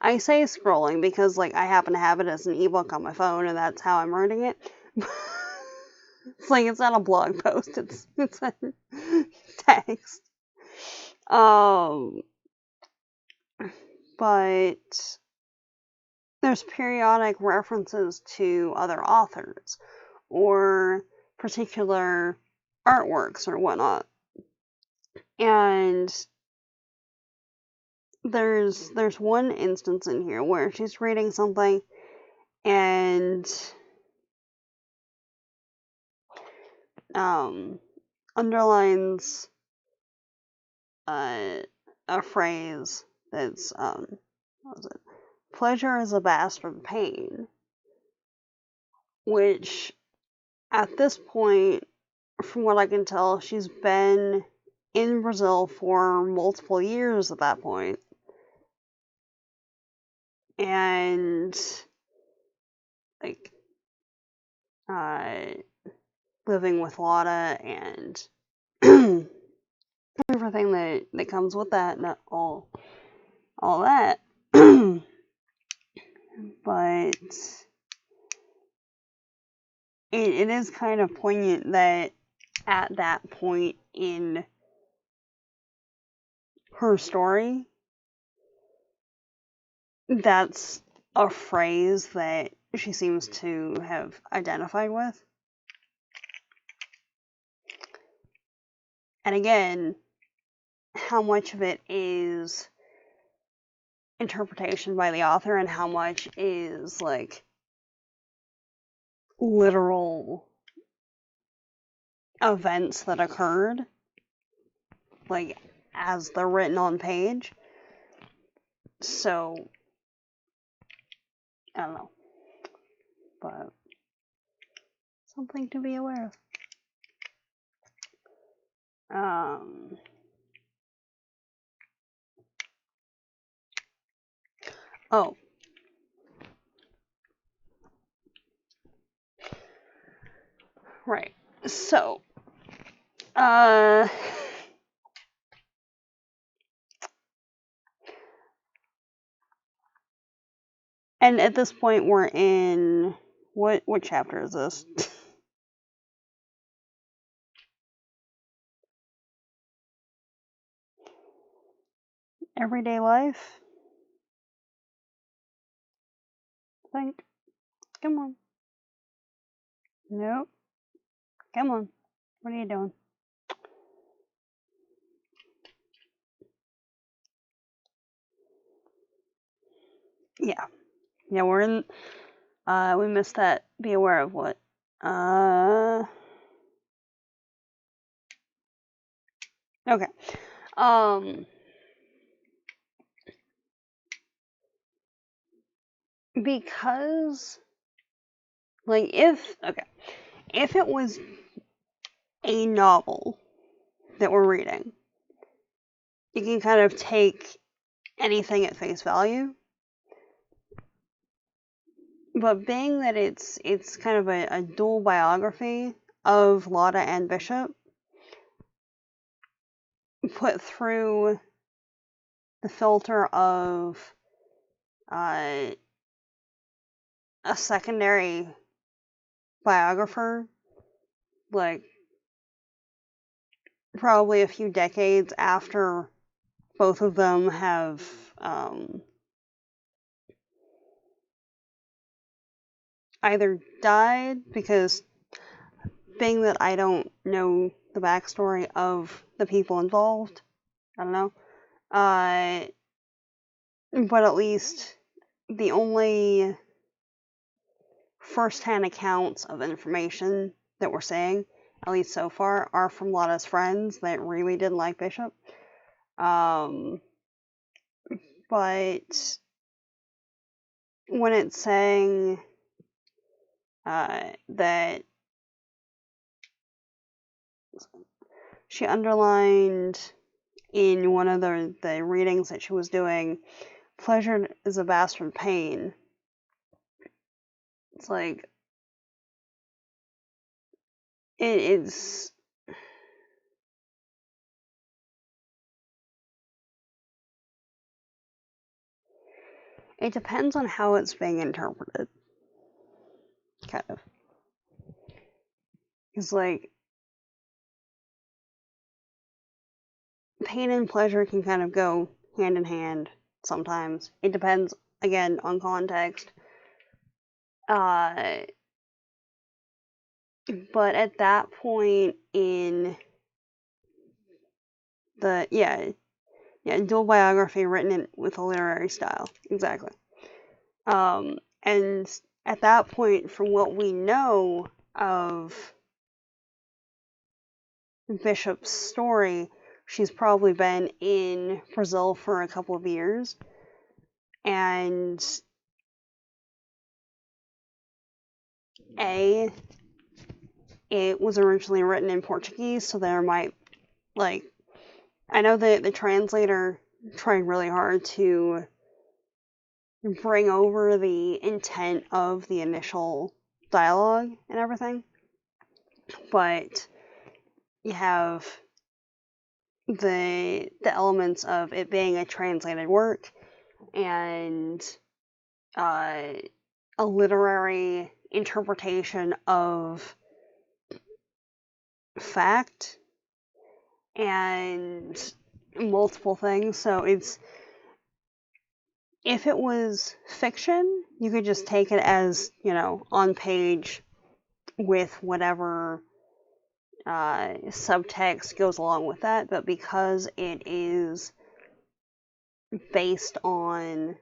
I say scrolling because like I happen to have it as an ebook on my phone, and that's how I'm reading it. It's like, it's not a blog post, it's a text. But there's periodic references to other authors or particular artworks or whatnot. And there's one instance in here where she's reading something and underlines a phrase that's what was it? Pleasure is a bastard pain, which at this point, from what I can tell, she's been in Brazil for multiple years at that point. And like living with Lota and everything that comes with that, and all that. But it is kind of poignant that at that point in her story, that's a phrase that she seems to have identified with. And again, how much of it is interpretation by the author and how much is like literal events that occurred, like as they're written on page. So I don't know, but something to be aware of. Oh, right. So, and at this point we're in what chapter is this? everyday life. Think. Come on. Nope. Come on. What are you doing? Yeah. Yeah, we're in. We missed that. Be aware of what? Okay. Because, like, if it was a novel that we're reading, you can kind of take anything at face value. But being that it's kind of a dual biography of Lota and Bishop, put through the filter of a secondary biographer, like probably a few decades after both of them have either died, because being that I don't know the backstory of the people involved, I don't know, but at least the only first-hand accounts of information that we're seeing, at least so far, are from Lotta's friends that really didn't like Bishop. But when it's saying that she underlined in one of the readings that she was doing, pleasure is a bastard pain. It's like, it's it depends on how it's being interpreted, kind of. It's like, pain and pleasure can kind of go hand in hand sometimes. It depends, again, on context. But at that point in the, dual biography written with a literary style, exactly. And at that point, from what we know of Bishop's story, she's probably been in Brazil for a couple of years, and it was originally written in Portuguese, so there might, like, I know that the translator tried really hard to bring over the intent of the initial dialogue and everything, but you have the elements of it being a translated work and a literary interpretation of fact and multiple things. So it's, if it was fiction, you could just take it as, on page with whatever subtext goes along with that. But because it is based on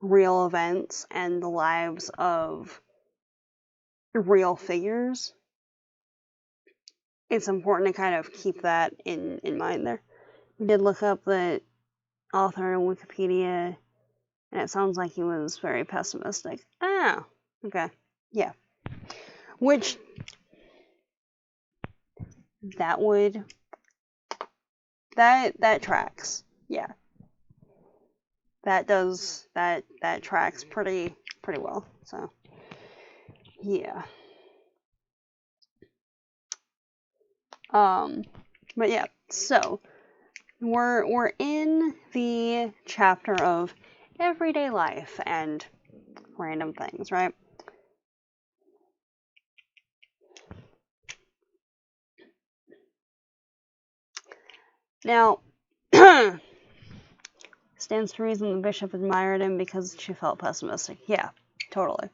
real events and the lives of real figures, it's important to kind of keep that in mind there. We did look up the author on Wikipedia, and it sounds like he was very pessimistic. Oh, okay. Yeah. Which, that tracks. Yeah. That tracks pretty well. So, yeah. But yeah, so we're in the chapter of everyday life and random things, right? Now, Stands to reason the bishop admired him because she felt pessimistic. Yeah, totally.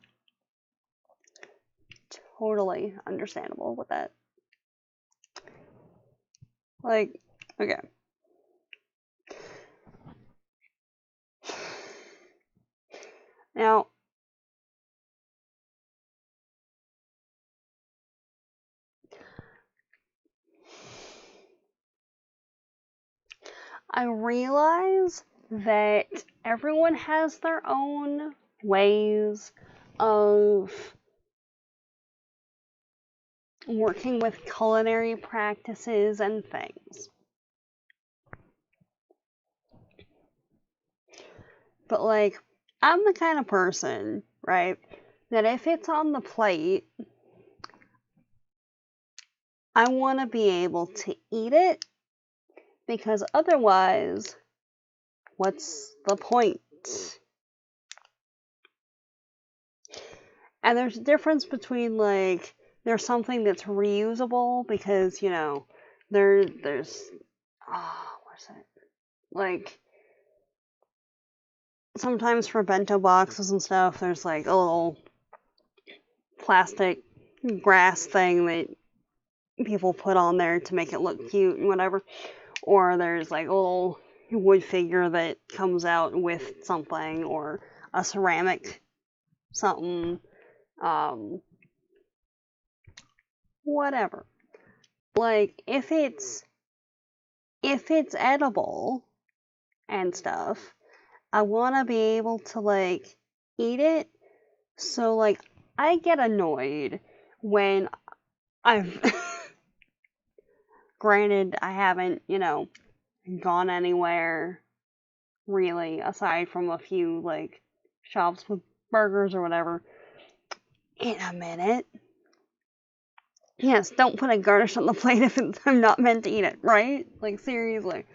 Totally understandable with that. Like, okay. Now, I realize that everyone has their own ways of working with culinary practices and things. But, like, I'm the kind of person, right, that if it's on the plate, I want to be able to eat it, because otherwise, what's the point? And there's a difference between, like, there's something that's reusable, because, you know, there's, what's it? Like, sometimes for bento boxes and stuff, there's, like, a little plastic grass thing that people put on there to make it look cute and whatever. Or there's, like, a little wood figure that comes out with something, or a ceramic something, whatever. Like, if it's edible and stuff, I want to be able to, like, eat it. So, like, I get annoyed when I've granted, I haven't, you know, gone anywhere really, aside from a few, like, shops with burgers or whatever, in a minute. Yes, don't put a garnish on the plate if I'm not meant to eat it, right? Like, seriously.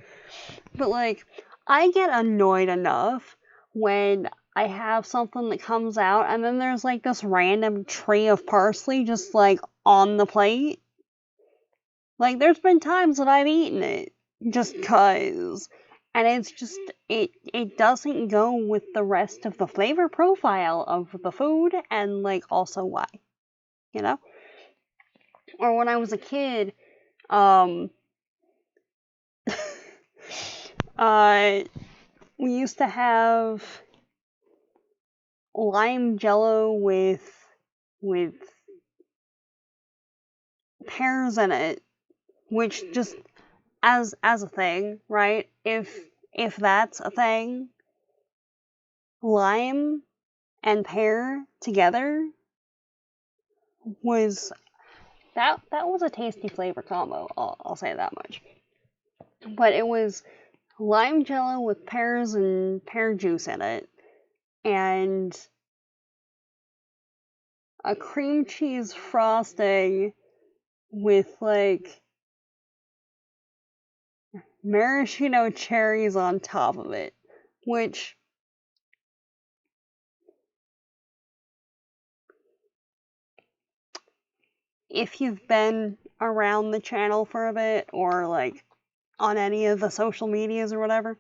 But, like, I get annoyed enough when I have something that comes out and then there's, like, this random tree of parsley just, like, on the plate. Like, there's been times that I've eaten it just 'cause. And it's just, it doesn't go with the rest of the flavor profile of the food, and, like, also why, you know? Or when I was a kid, we used to have lime jello with pears in it, which just, as a thing, right? If that's a thing, lime and pear together was that was a tasty flavor combo. I'll say that much. But it was lime jello with pears and pear juice in it, and a cream cheese frosting with, like, maraschino cherries on top of it, which, if you've been around the channel for a bit, or, like, on any of the social medias or whatever,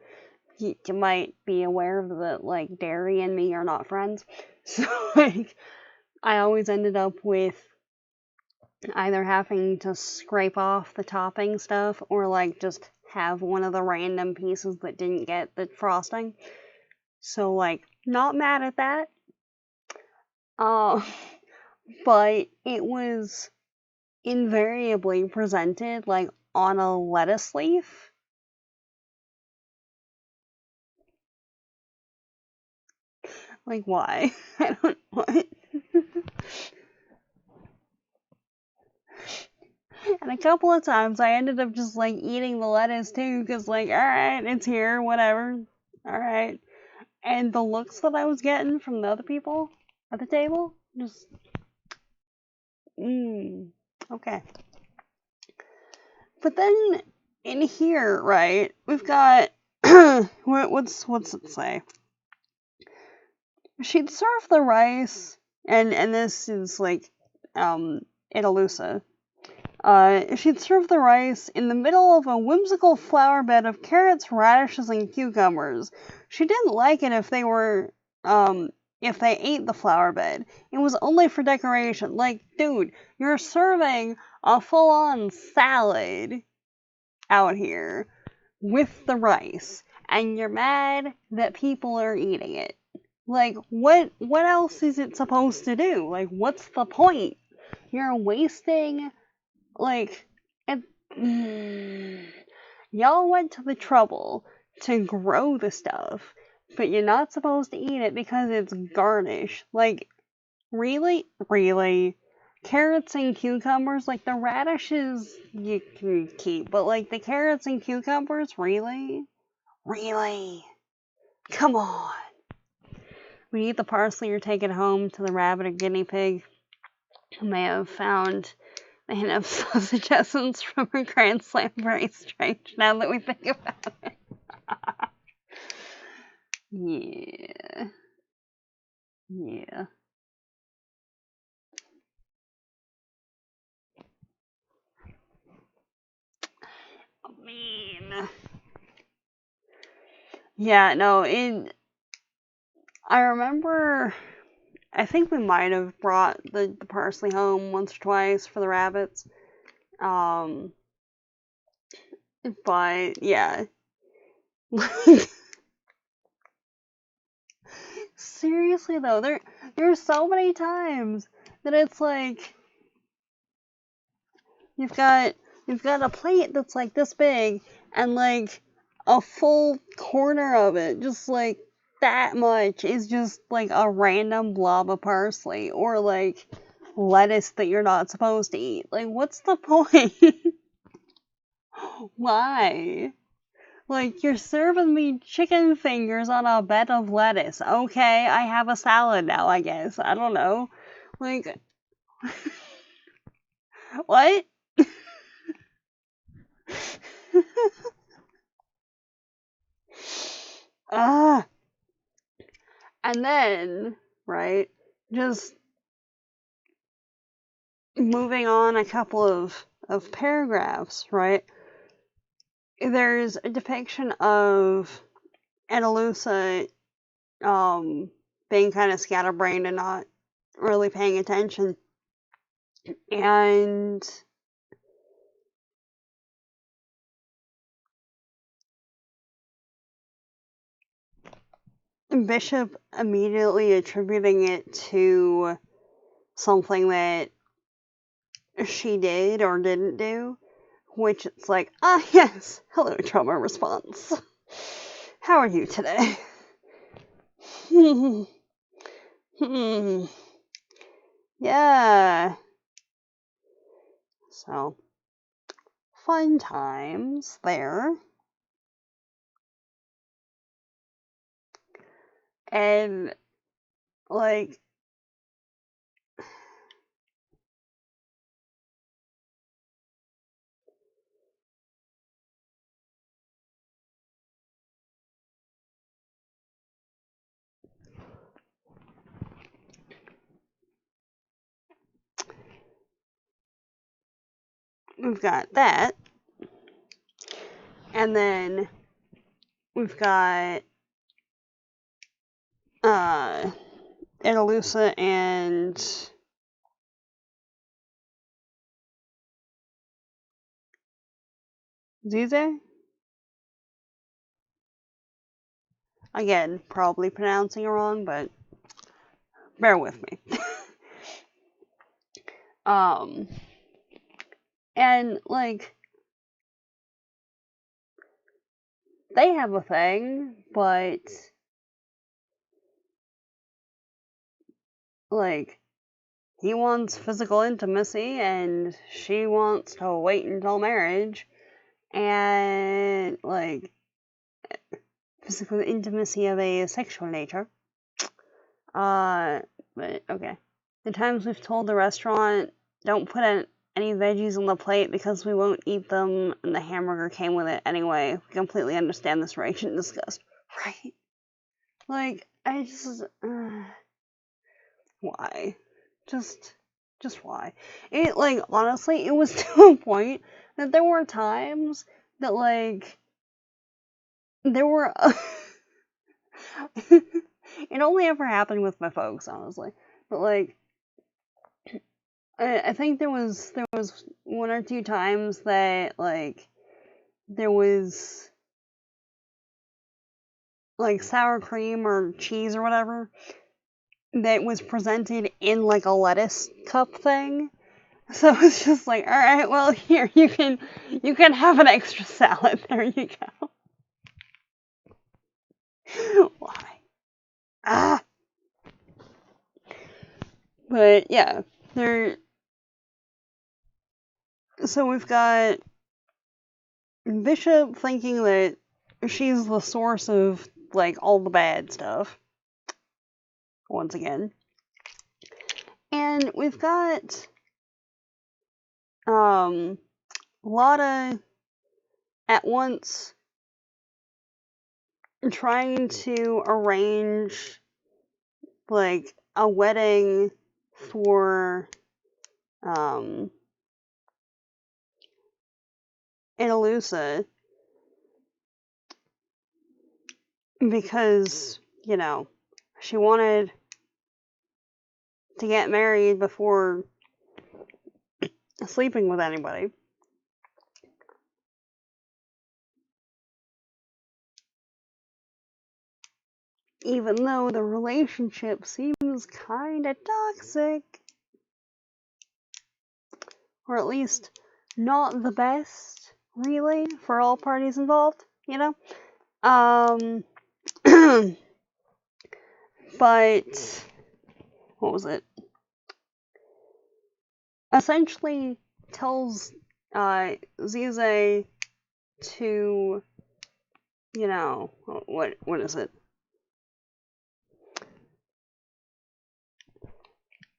you might be aware that, like, dairy and me are not friends. So, like, I always ended up with either having to scrape off the topping stuff, or, like, just have one of the random pieces that didn't get the frosting. So, like, not mad at that. But it was invariably presented, like, on a lettuce leaf. Like, why? I don't know. And a couple of times I ended up just, like, eating the lettuce too, because, like, alright, it's here, whatever. Alright. And the looks that I was getting from the other people at the table, just, okay. But then, in here, right, we've got, what's it say? She'd serve the rice, and this is, like, Italusa. She'd serve the rice in the middle of a whimsical flower bed of carrots, radishes, and cucumbers. She didn't like it if they ate the flower bed. It was only for decoration. Like, dude, you're serving a full-on salad out here with the rice, and you're mad that people are eating it. Like, what else is it supposed to do? Like, what's the point? You're wasting, like, it, y'all went to the trouble to grow the stuff, but you're not supposed to eat it because it's garnish. Like, really? Really? Carrots and cucumbers? Like, the radishes you can keep, but, like, the carrots and cucumbers? Really? Really? Come on. When you eat the parsley, you're taking it home to the rabbit or guinea pig. You may have found the hint of sausage essence from her grand slam very strange now that we think about it. Yeah. Yeah. I mean. Yeah, no, I remember, I think we might have brought the parsley home once or twice for the rabbits. But, yeah. Seriously though, there's so many times that it's like you've got a plate that's like this big and like a full corner of it, just like that much is just like a random blob of parsley or like lettuce that you're not supposed to eat. Like, what's the point? Why? Like, you're serving me chicken fingers on a bed of lettuce. Okay, I have a salad now, I guess. I don't know. Like, what? Ah. And then, right, just moving on a couple of paragraphs, right? There's a depiction of Andalusa being kind of scatterbrained and not really paying attention. And Bishop immediately attributing it to something that she did or didn't do, which it's like, yes, hello, trauma response. How are you today? Yeah. So, fun times there. And, like, we've got that. And then we've got Andalusa and Zize. Again, probably pronouncing it wrong, but bear with me. And like they have a thing, but like he wants physical intimacy and she wants to wait until marriage, and like physical intimacy of a sexual nature. But okay. The times we've told the restaurant, don't put any veggies on the plate because we won't eat them, and the hamburger came with it anyway. We completely understand this rage and disgust. Right? Like, I just... why? Just Just why? It, like, honestly, it was to a point that there were times that, like, there were... It only ever happened with my folks, honestly. But, like, I think there was one or two times that, like, there was, like, sour cream or cheese or whatever that was presented in, like, a lettuce cup thing. So it's just like, alright, well, here, you can have an extra salad. There you go. Why? Ah! But, yeah, so we've got Bishop thinking that she's the source of, like, all the bad stuff. Once again. And we've got, Lota at once trying to arrange, like, a wedding for, Analusa, because, you know, she wanted to get married before sleeping with anybody. Even though the relationship seems kinda toxic. Or at least not the best, really, for all parties involved, you know? But, what was it? Essentially tells, Zize to, you know, what is it?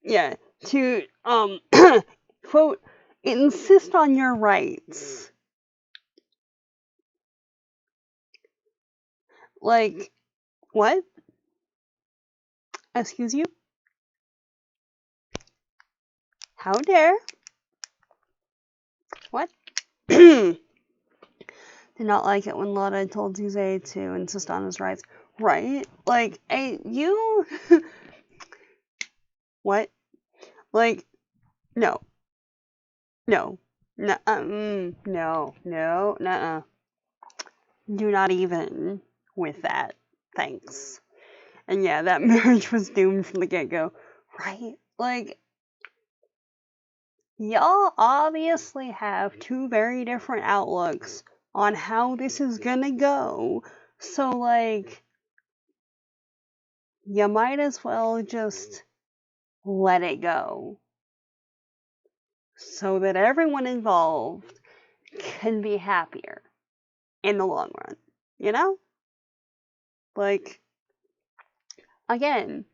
Yeah, to, quote, insist on your rights. Like, what? Excuse you? How dare? What? Did not like it when Lota told Zize to insist on his rights. Right? Like, you... What? Like, no. No. No, nuh-uh. Do not even with that. Thanks. And yeah, that marriage was doomed from the get-go. Right? Like, y'all obviously have two very different outlooks on how this is gonna go. So, like, you might as well just let it go. So that everyone involved can be happier in the long run. You know? Like, again,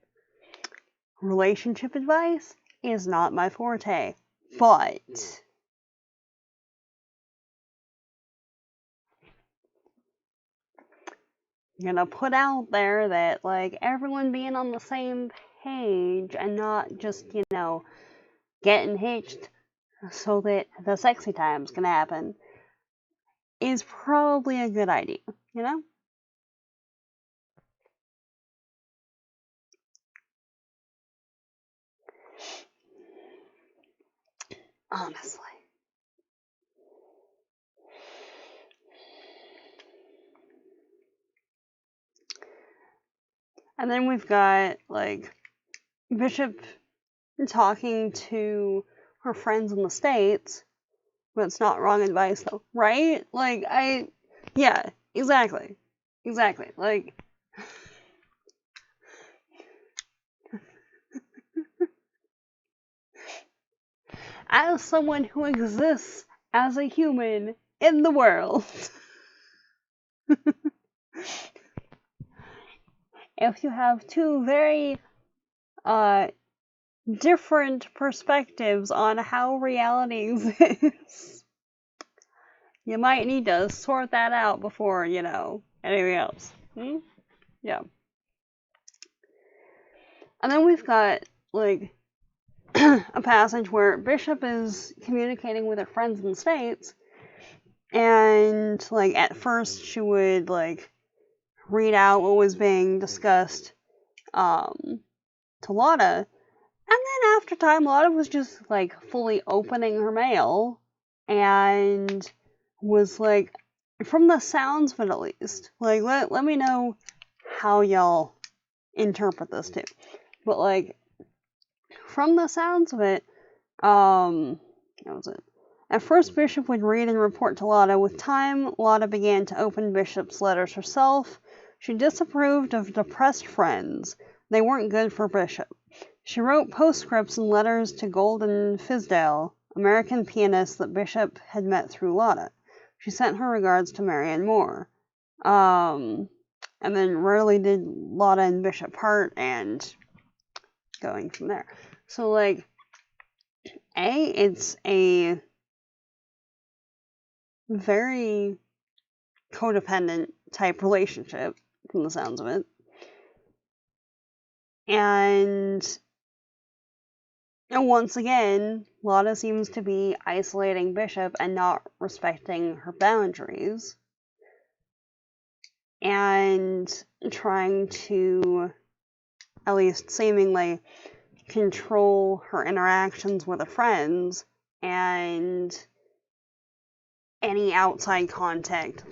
relationship advice is not my forte, but I'm gonna put out there that, like, everyone being on the same page and not just, you know, getting hitched so that the sexy times can happen is probably a good idea, you know? Honestly. And then we've got, like, Bishop talking to her friends in the States, but it's not wrong advice, though, right? Like, yeah, exactly. Exactly. Like, as someone who exists as a human in the world, if you have two very different perspectives on how reality exists, you might need to sort that out before, you know, anything else. Yeah. And then we've got, like, a passage where Bishop is communicating with her friends in the States, and, like, at first she would, like, read out what was being discussed, to Lota, and then after time, Lota was just, like, fully opening her mail, and was, like, from the sounds of it at least, like, let me know how y'all interpret this too, but, like, from the sounds of it, what was it? At first, Bishop would read and report to Lota. With time, Lota began to open Bishop's letters herself. She disapproved of depressed friends. They weren't good for Bishop. She wrote postscripts and letters to Golden Fisdale, American pianist that Bishop had met through Lota. She sent her regards to Marianne Moore. And then rarely did Lota and Bishop part, and going from there. So, like, it's a very codependent type relationship, from the sounds of it. And once again, Lota seems to be isolating Bishop and not respecting her boundaries. And trying to, at least seemingly, control her interactions with her friends and any outside contact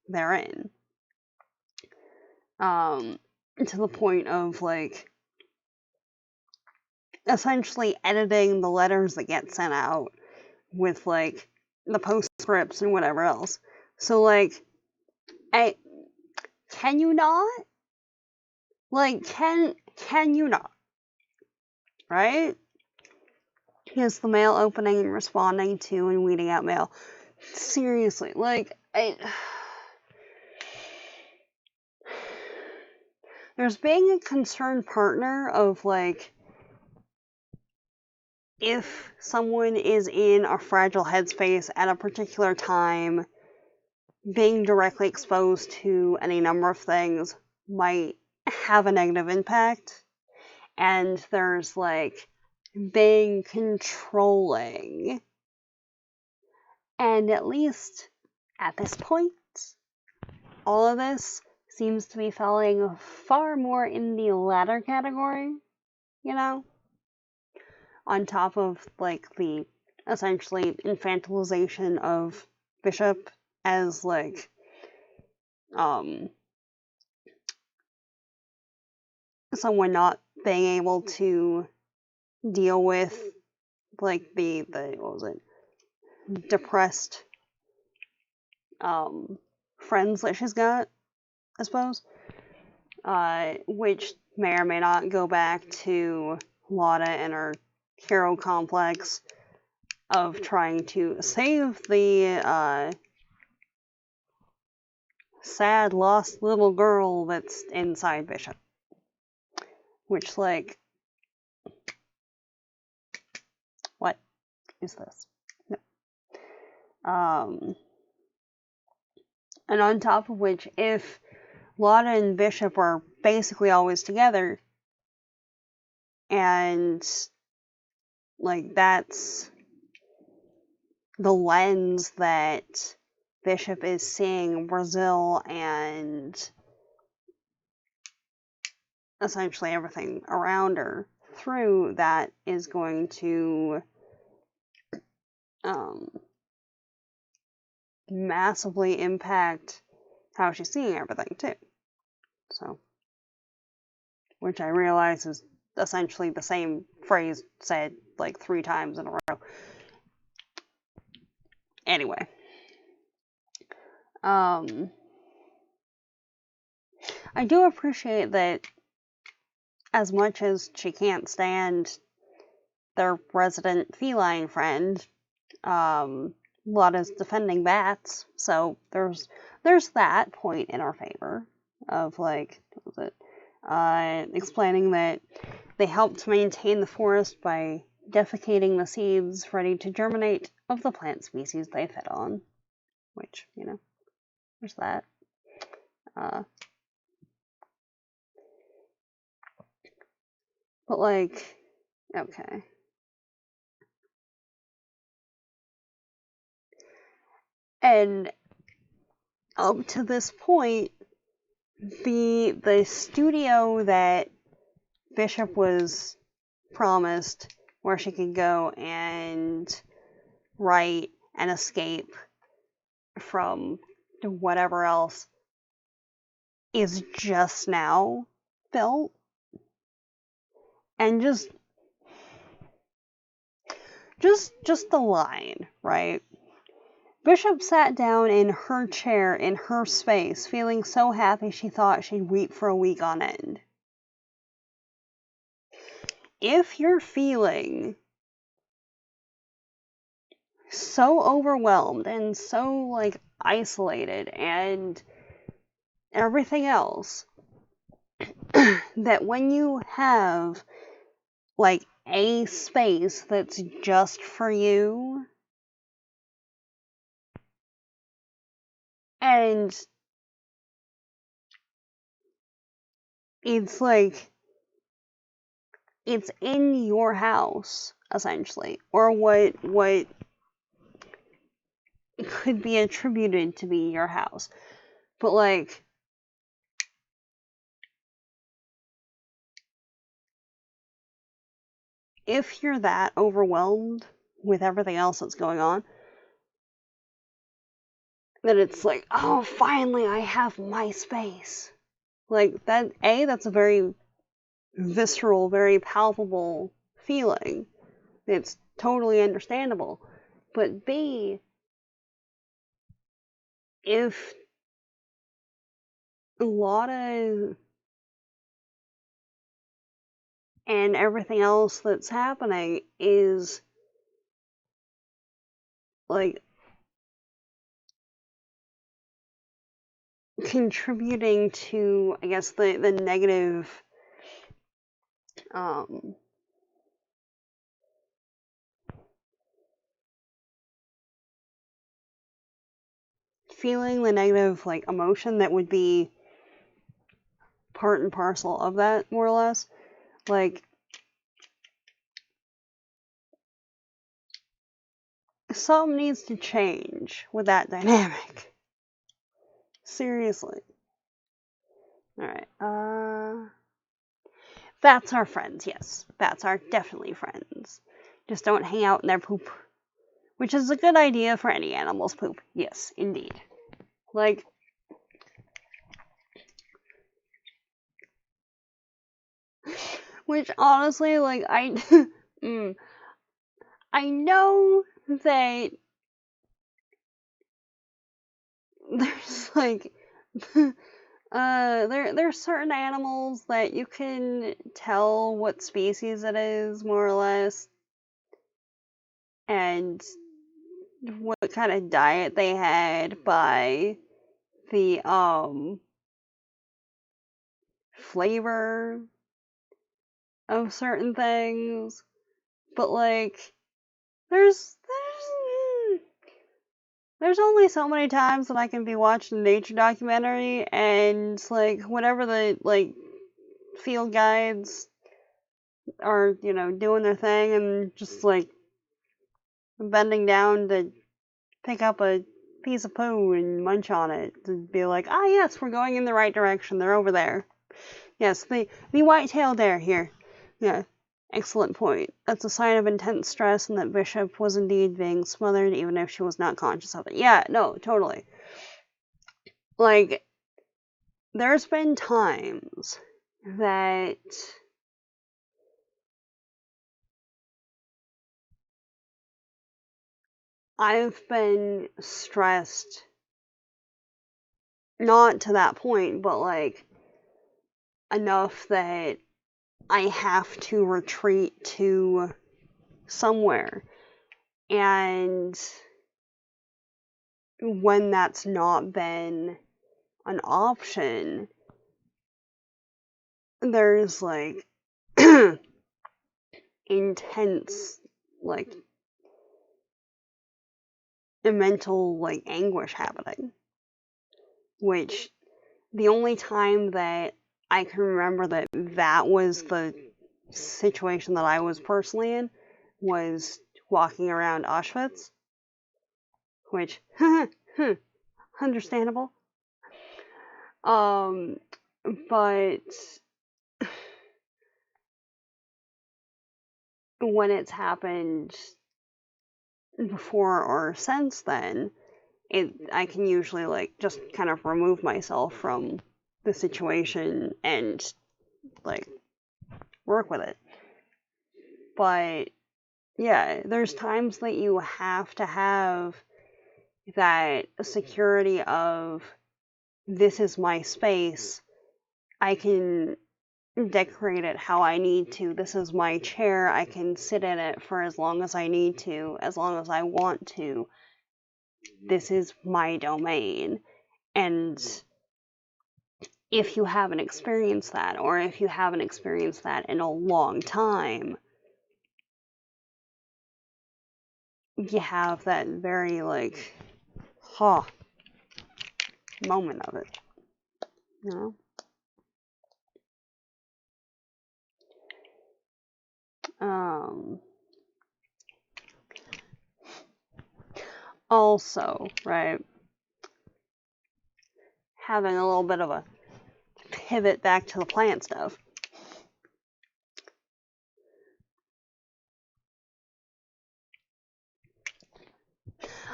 therein. To the point of, like, essentially editing the letters that get sent out with, like, the postscripts and whatever else. So, like, can you not? Like, can you not? Right? Here's the mail opening and responding to and weeding out mail. Seriously, like, there's being a concerned partner of, like, if someone is in a fragile headspace at a particular time, being directly exposed to any number of things might have a negative impact. And there's, like, being controlling. And at least at this point, all of this seems to be falling far more in the latter category, you know? On top of, like, the essentially infantilization of Bishop as, like, someone not being able to deal with, like, the what was it, depressed friends that she's got, I suppose, which may or may not go back to Lota and her hero complex of trying to save the sad lost little girl that's inside Bishop, which, like, what is this? No. And on top of which, if Lota and Bishop are basically always together, and, like, that's the lens that Bishop is seeing Brazil and essentially everything around her through, that is going to massively impact how she's seeing everything too. So, which I realize is essentially the same phrase said like 3 times in a row. Anyway, I do appreciate that as much as she can't stand their resident feline friend, Lotta's defending bats, so there's that point in our favor of, like, what was it? Explaining that they help to maintain the forest by defecating the seeds ready to germinate of the plant species they fed on. Which, you know, there's that. But, like, okay. And up to this point, the studio that Bishop was promised, where she could go and write and escape from whatever else, is just now built. And just the line, right? Bishop sat down in her chair in her space, feeling so happy she thought she'd weep for a week on end. If you're feeling so overwhelmed and so, like, isolated and everything else, that when you have, like, a space that's just for you, and it's like, it's in your house, essentially, or what could be attributed to be your house. But, like, if you're that overwhelmed with everything else that's going on, then it's like, oh, finally I have my space. Like, that's a very visceral, very palpable feeling. It's totally understandable. But B, if Lota and everything else that's happening is, like, contributing to, I guess, the negative feeling, the negative, like, emotion that would be part and parcel of that, more or less. Like, something needs to change with that dynamic. Seriously. Alright, bats are friends, yes. Bats are definitely friends. Just don't hang out in their poop. Which is a good idea for any animal's poop. Yes, indeed. Like, which honestly, like, I know that there's, like, there's certain animals that you can tell what species it is, more or less, and what kind of diet they had by the flavor of certain things. But, like, there's only so many times that I can be watching a nature documentary, and, like, whenever the, like, field guides are, doing their thing and just, like, bending down to pick up a piece of poo and munch on it, to be like, ah, yes, we're going in the right direction, they're over there. Yes, the white-tailed deer here. Yeah, excellent point. That's a sign of intense stress, and that Bishop was indeed being smothered, even if she was not conscious of it. Yeah, no, totally. Like, there's been times that I've been stressed, not to that point, but, like, enough that I have to retreat to somewhere. And when that's not been an option, there's, like, intense, like, mental, like, anguish happening. Which, the only time that I can remember that was the situation that I was personally in was walking around Auschwitz, which, understandable. But when it's happened before or since then, I can usually like just kind of remove myself from the situation and like work with it. But yeah, there's times that you have to have that security of, this is my space. I can decorate it how I need to. This is my chair. I can sit in it for as long as I need to, as long as I want to. This is my domain. And if you haven't experienced that, or if you haven't experienced that in a long time, you have that very, like, moment of it. You know? Also, right, having a little bit of a pivot back to the plant stuff.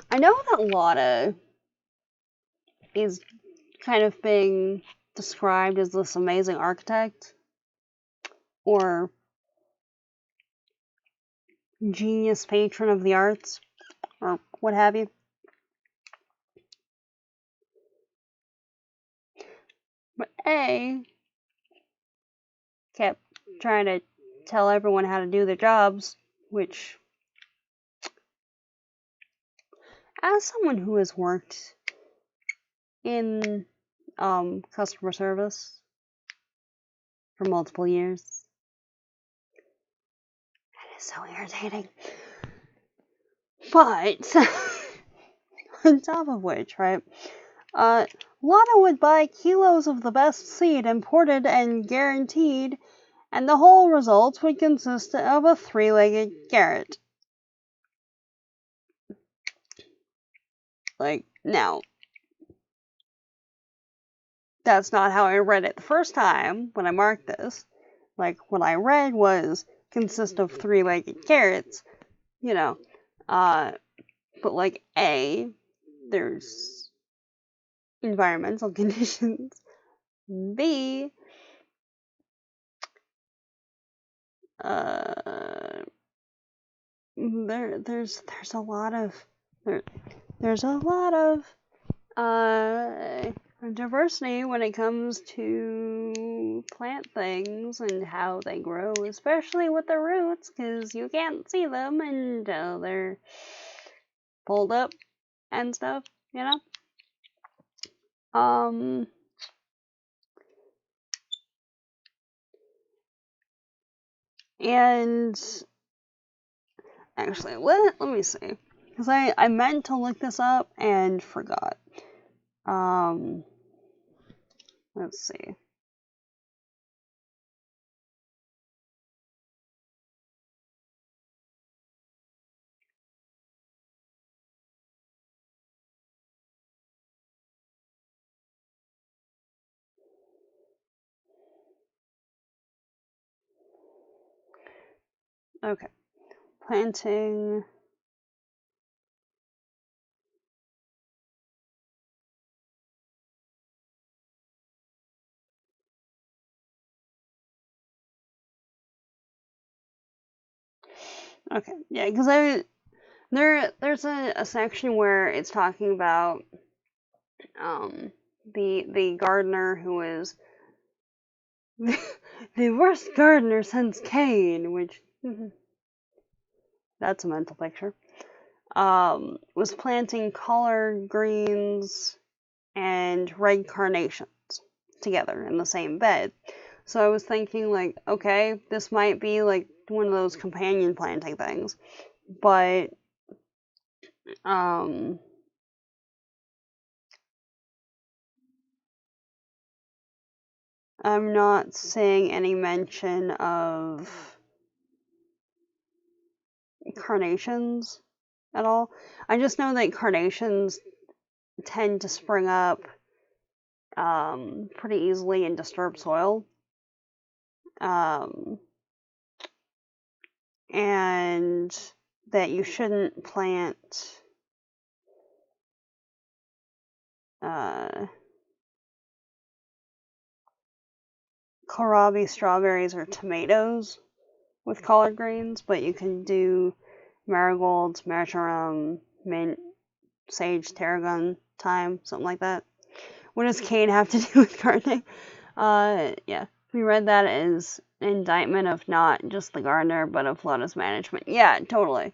I know that Lota is kind of being described as this amazing architect, or genius patron of the arts, or what have you. But A kept trying to tell everyone how to do their jobs, which, as someone who has worked in customer service for multiple years, that is so irritating. But on top of which, right, Lana would buy kilos of the best seed, imported and guaranteed, and the whole result would consist of a 3-legged carrot. Like, now, that's not how I read it the first time when I marked this. Like, what I read was consist of 3-legged carrots, you know. But like, A, there's environmental conditions. B, there's a lot of diversity when it comes to plant things and how they grow, especially with the roots, because you can't see them until they're pulled up and stuff, you know? And actually, let me see, because I meant to look this up and forgot. Let's see. Okay. Planting. Okay, yeah, because there's a section where it's talking about the gardener who is the worst gardener since Cain, which that's a mental picture. Was planting collard greens and red carnations together in the same bed. So I was thinking, like, okay, this might be like one of those companion planting things, but I'm not seeing any mention of carnations at all. I just know that carnations tend to spring up pretty easily in disturbed soil. And that you shouldn't plant kohlrabi strawberries or tomatoes with collard greens, but you can do marigolds, marjoram, mint, sage, tarragon, thyme, something like that. What does cane have to do with gardening? Yeah, we read that as an indictment of not just the gardener, but of Lota's management. Yeah, totally.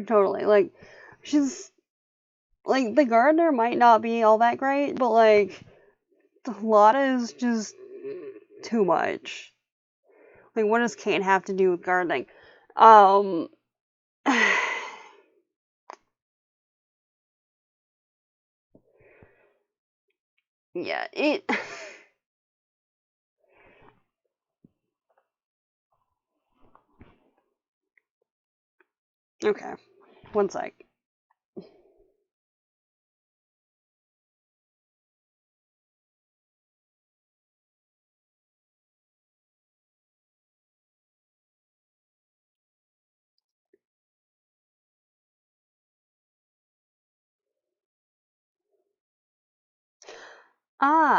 Totally. Like, she's, like, the gardener might not be all that great, but, like, Lota is just too much. Like, what does cane have to do with gardening? Yeah, it... Okay, one sec.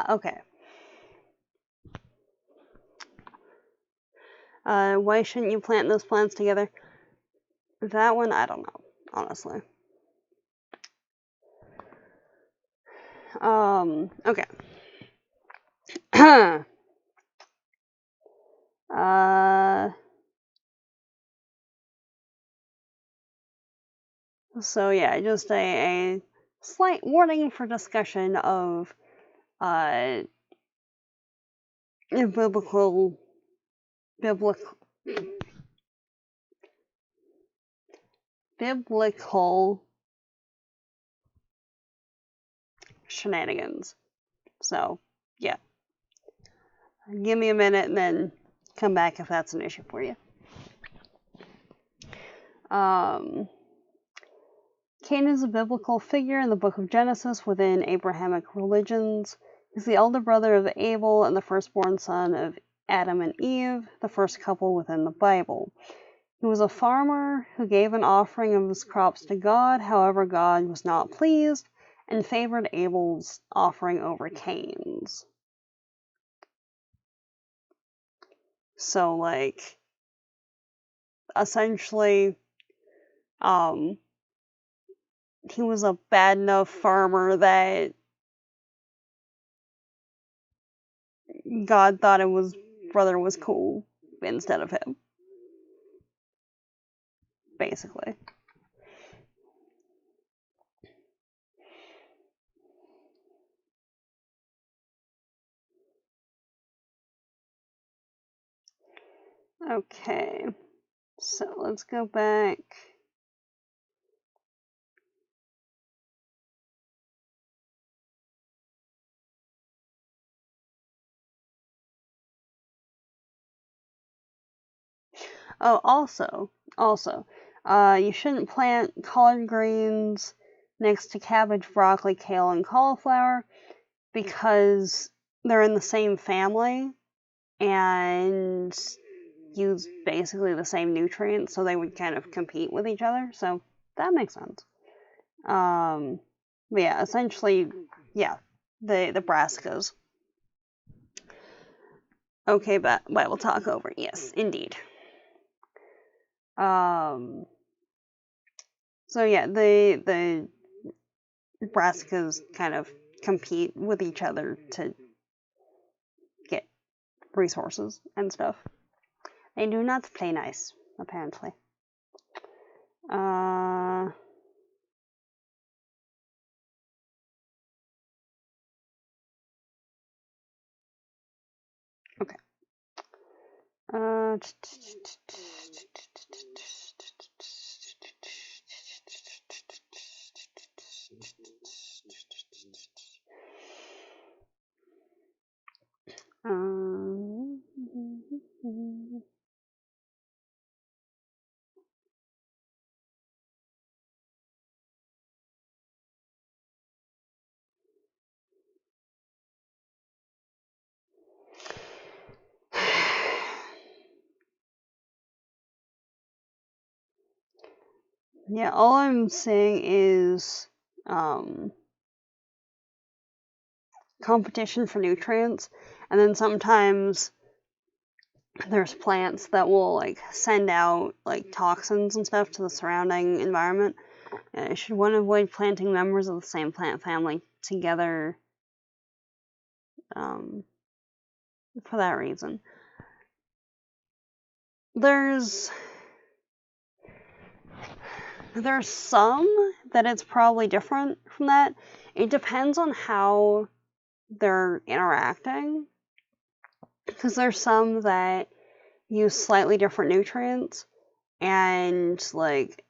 Okay. Why shouldn't you plant those plants together? That one, I don't know, honestly. Okay. So yeah, just a slight warning for discussion of, biblical shenanigans. So, yeah. Give me a minute and then come back if that's an issue for you. Cain is a biblical figure in the book of Genesis within Abrahamic religions. He's the elder brother of Abel and the firstborn son of Adam and Eve, the first couple within the Bible. He was a farmer who gave an offering of his crops to God. However, God was not pleased and favored Abel's offering over Cain's. So, like, essentially, he was a bad enough farmer that God thought his brother was cool instead of him. Basically. Okay, so let's go back. Oh, also, you shouldn't plant collard greens next to cabbage, broccoli, kale, and cauliflower because they're in the same family and use basically the same nutrients, so they would kind of compete with each other. So that makes sense. But yeah, essentially, yeah, the brassicas. Okay, but Bible talk over. Yes, indeed. So yeah, the brassicas kind of compete with each other to get resources and stuff. They do not play nice, apparently. Okay. Um, yeah, all I'm saying is competition for nutrients, and then sometimes there's plants that will like send out like toxins and stuff to the surrounding environment. Should one avoid planting members of the same plant family together for that reason? There's some that it's probably different from that. It depends on how they're interacting, because there's some that use slightly different nutrients, and like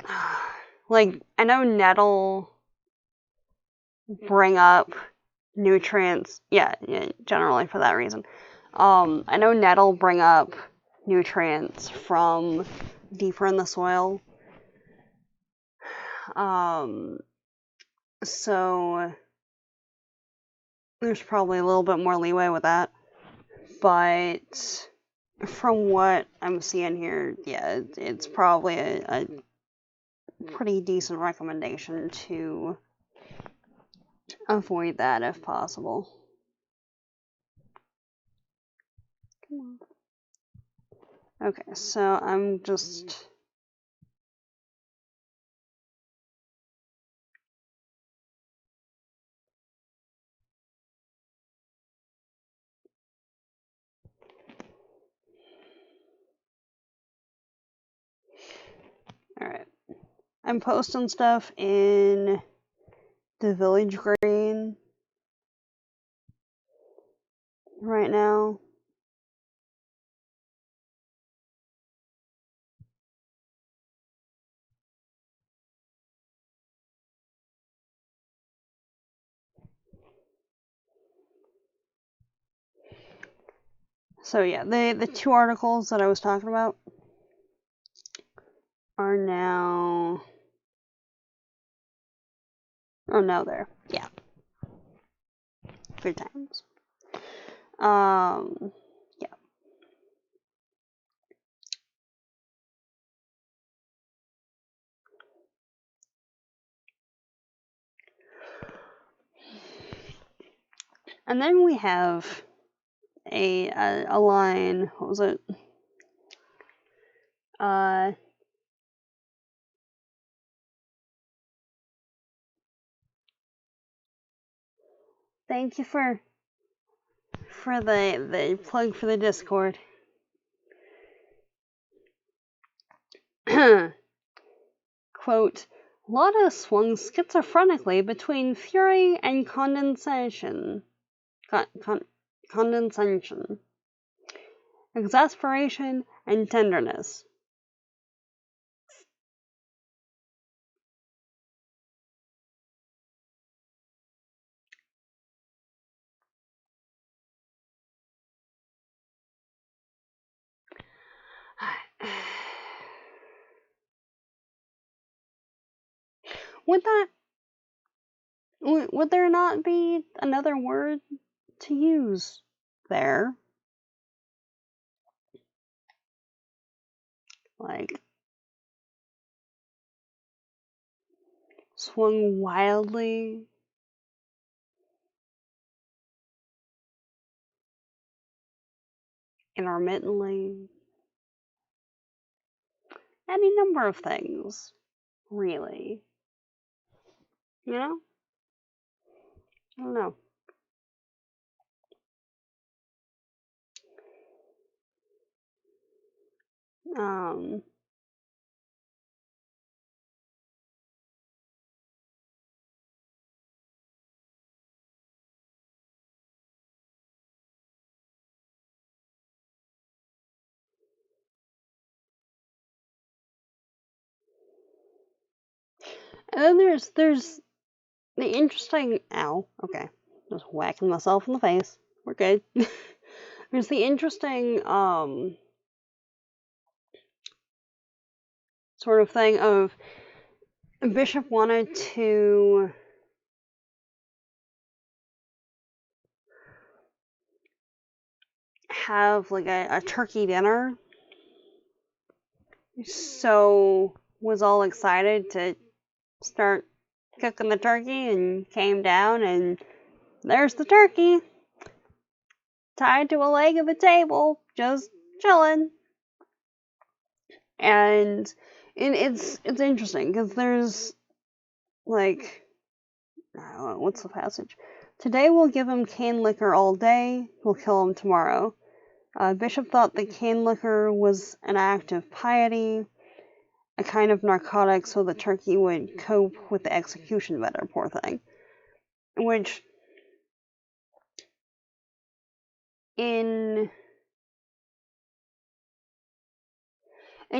I know nettle bring up nutrients, yeah, generally for that reason. I know nettle bring up nutrients from deeper in the soil. So there's probably a little bit more leeway with that. But from what I'm seeing here, yeah, it's probably a pretty decent recommendation to avoid that if possible. Come on. Okay, so I'm just... Alright. I'm posting stuff in the Village Green right now. So yeah, the two articles that I was talking about are now... Oh, no, there. Yeah. Good times. Yeah. And then we have a line, what was it? Thank you for the plug for the Discord. Quote, Lota swung schizophrenically between fury and condescension. Condescension. Exasperation and tenderness. Would there not be another word to use there? Like, swung wildly, intermittently, any number of things, really. You know? I don't know. And then there's the interesting... Ow, okay. Just whacking myself in the face. We're okay. There's the interesting sort of thing of Bishop wanted to have like a turkey dinner, so was all excited to start cooking the turkey and came down and there's the turkey tied to a leg of the table, just chilling. And it's interesting because there's like, what's the passage? Today we'll give him cane liquor all day, we'll kill him tomorrow. Bishop thought the cane liquor was an act of piety, a kind of narcotic so the turkey would cope with the execution better, poor thing. Which, it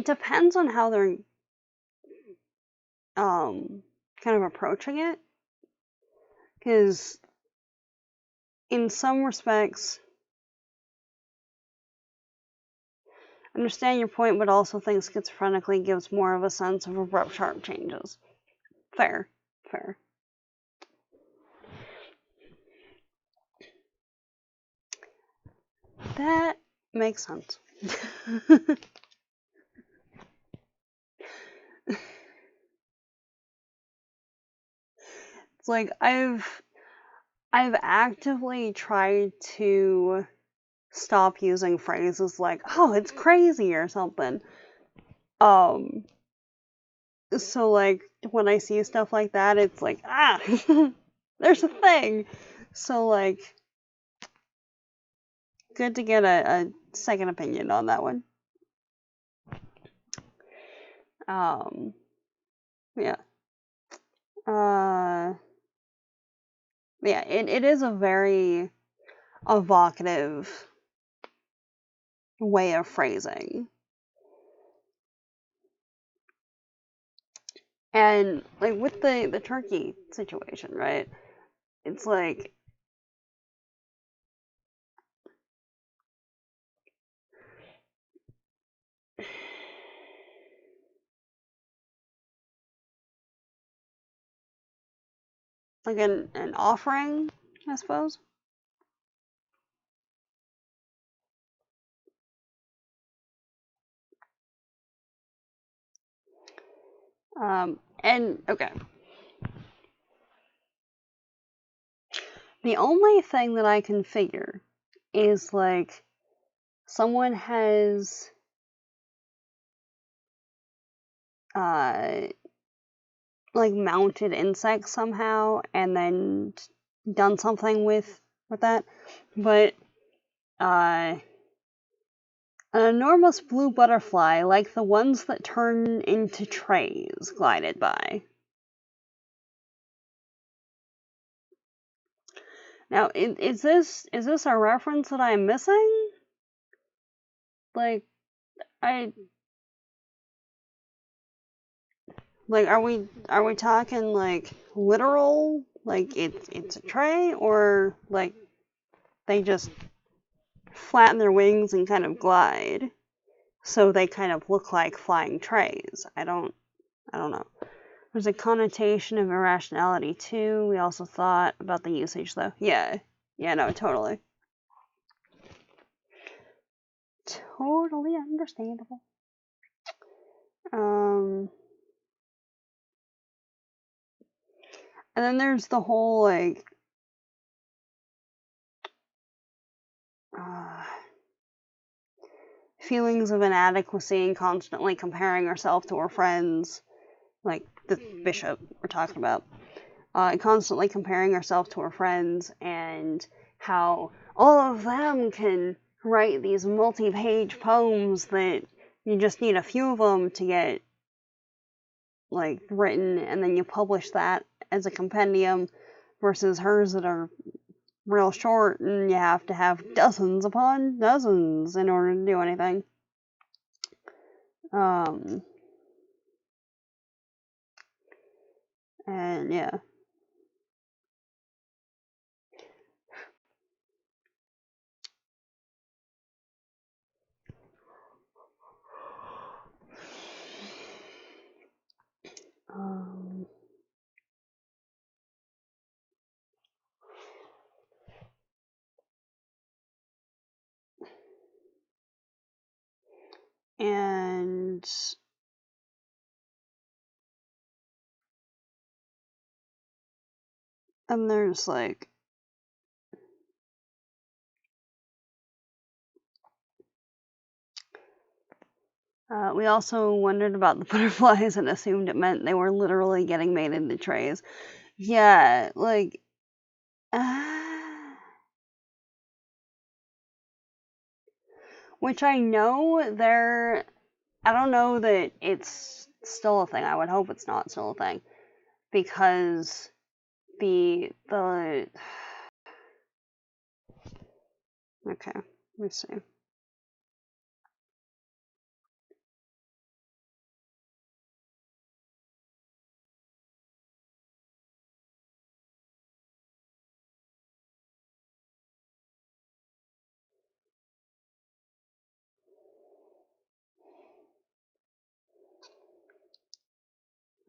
depends on how they're kind of approaching it, because in some respects, I understand your point, but also think schizophrenically gives more of a sense of abrupt, sharp changes. Fair. That makes sense. It's like I've actively tried to stop using phrases like, oh, it's crazy or something. So like when I see stuff like that, it's like, there's a thing. So like, good to get a second opinion on that one. Yeah. Yeah, it is a very evocative way of phrasing. And like with the turkey situation, right? It's like an offering, I suppose. And okay. The only thing that I can figure is like someone has like mounted insects somehow and then done something with that. But an enormous blue butterfly, like the ones that turn into trays, glided by. Now, is this a reference that I'm missing? Like, are we talking like literal, like it's a tray, or like they just flatten their wings and kind of glide, so they kind of look like flying trays? I don't know. There's a connotation of irrationality too. We also thought about the usage though. Yeah, no, totally. Totally understandable. And then there's the whole like feelings of inadequacy and constantly comparing herself to her friends, like the bishop we're talking about, constantly comparing herself to her friends and how all of them can write these multi-page poems that you just need a few of them to get like written, and then you publish that as a compendium, versus hers that are real short and you have to have dozens upon dozens in order to do anything. And yeah. And there's like we also wondered about the butterflies and assumed it meant they were literally getting made into trays. Yeah, like which I know I don't know that it's still a thing. I would hope it's not still a thing, because the okay, let me see.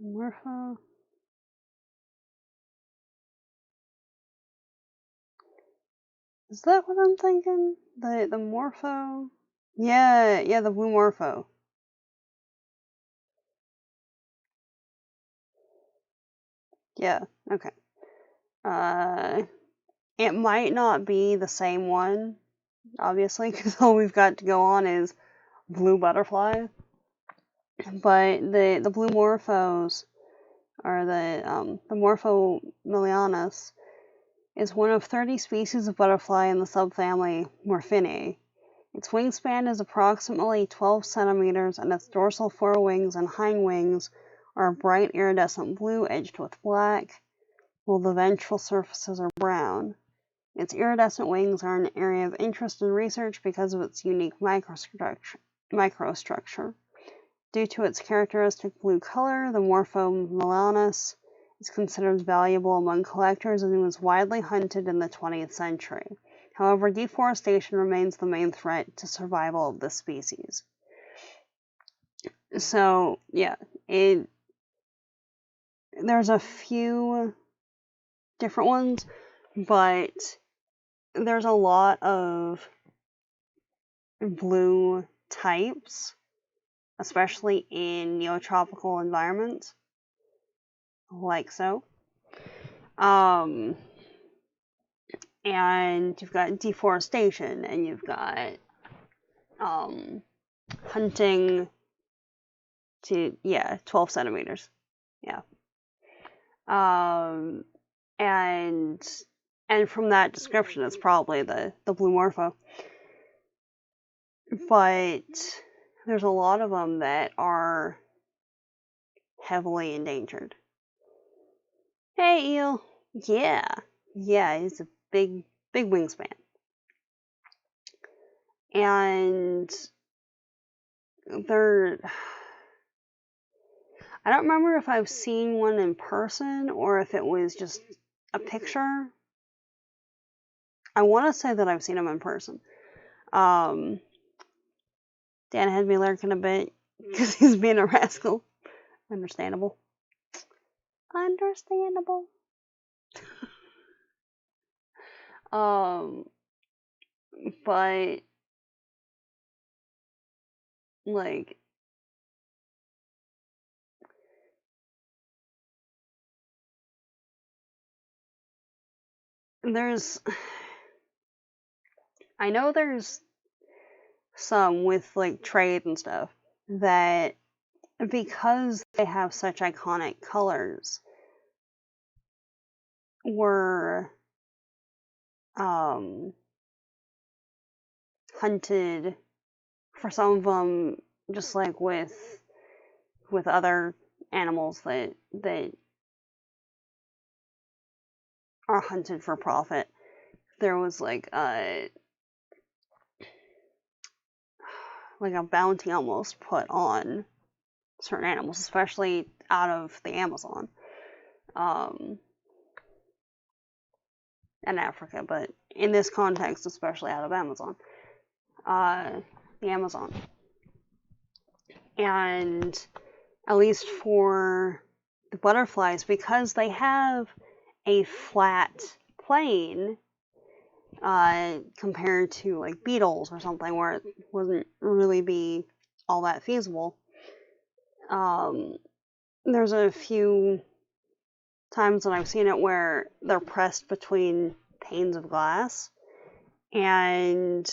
Morpho. Is that what I'm thinking? The Morpho? Yeah, the blue Morpho. Yeah, okay. It might not be the same one, obviously, because all we've got to go on is blue butterfly. But the blue Morphos, or the Morpho Milianus, is one of 30 species of butterfly in the subfamily Morphinae. Its wingspan is approximately 12 centimeters, and its dorsal forewings and hind wings are bright iridescent blue edged with black, while the ventral surfaces are brown. Its iridescent wings are an area of interest in research because of its unique microstructure. Due to its characteristic blue color, the Morpho Milianus is considered valuable among collectors and was widely hunted in the 20th century. However, deforestation remains the main threat to survival of this species. So, yeah, there's a few different ones, but there's a lot of blue types, especially in neotropical environments, like so. And you've got deforestation, and you've got hunting to 12 centimeters. Yeah. And from that description, it's probably the blue Morpho. But there's a lot of them that are heavily endangered. Hey, eel. Yeah, he's a big wingspan. And I don't remember if I've seen one in person or if it was just a picture. I want to say that I've seen them in person. Dan had me lurking a bit because he's being a rascal. Understandable. But like, I know there's some with like trade and stuff that, because they have such iconic colors, were hunted for some of them, just like with other animals that are hunted for profit. There was like a bounty almost put on certain animals, especially out of the Amazon, and Africa, but in this context, especially out of Amazon, the Amazon. And at least for the butterflies, because they have a flat plane, compared to like beetles or something, where it wouldn't really be all that feasible. There's a few times that I've seen it where they're pressed between panes of glass, and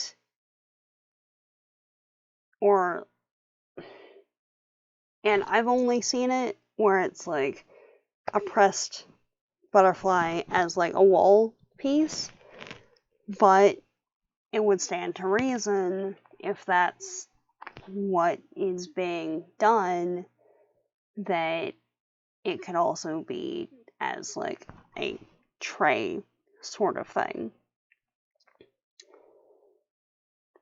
I've only seen it where it's like a pressed butterfly as like a wall piece, but it would stand to reason, if that's what is being done, that it could also be as like a tray sort of thing.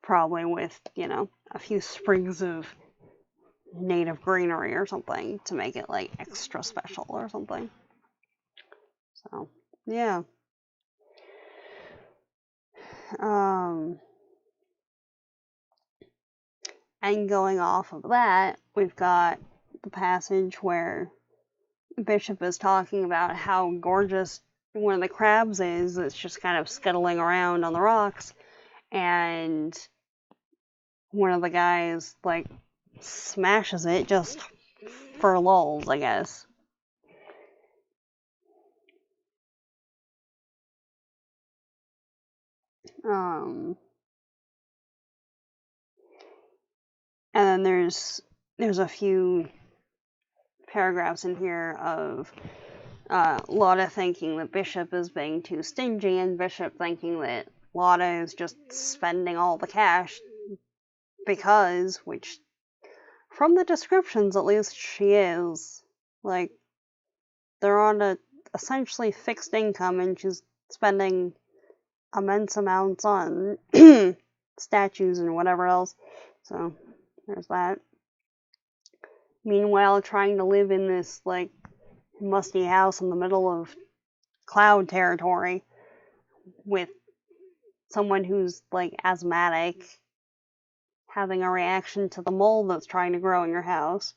Probably with, a few sprigs of native greenery or something to make it like extra special or something. So, yeah. And going off of that, we've got the passage where Bishop is talking about how gorgeous one of the crabs is. It's just kind of scuttling around on the rocks, and one of the guys like smashes it just for lulz, I guess. And then there's a few paragraphs in here of Lota thinking that Bishop is being too stingy, and Bishop thinking that Lota is just spending all the cash because, which, from the descriptions at least, she is. Like, they're on a essentially fixed income, and she's spending immense amounts on statues and whatever else. So, there's that. Meanwhile, trying to live in this, like, musty house in the middle of cloud territory with someone who's, like, asthmatic having a reaction to the mold that's trying to grow in your house.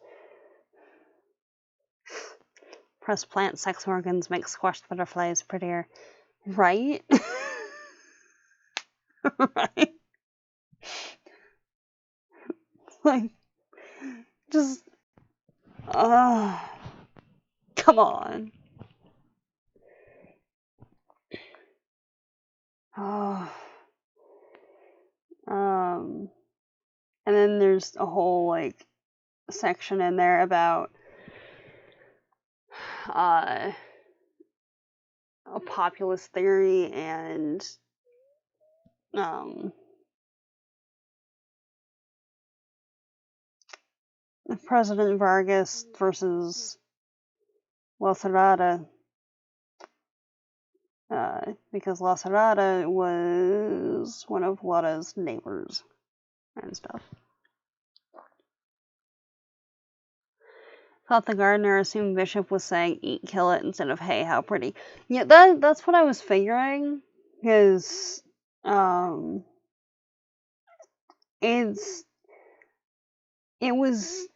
Press plant sex organs make squashed butterflies prettier. Right? Right? Like, just, come on. Oh. And then there's a whole, like, section in there about a populist theory and President Vargas versus La Cerrada, because La Cerrada was one of Lota's neighbors and stuff. Thought the gardener assumed Bishop was saying eat, kill it instead of hey, how pretty. Yeah, that's what I was figuring, because it was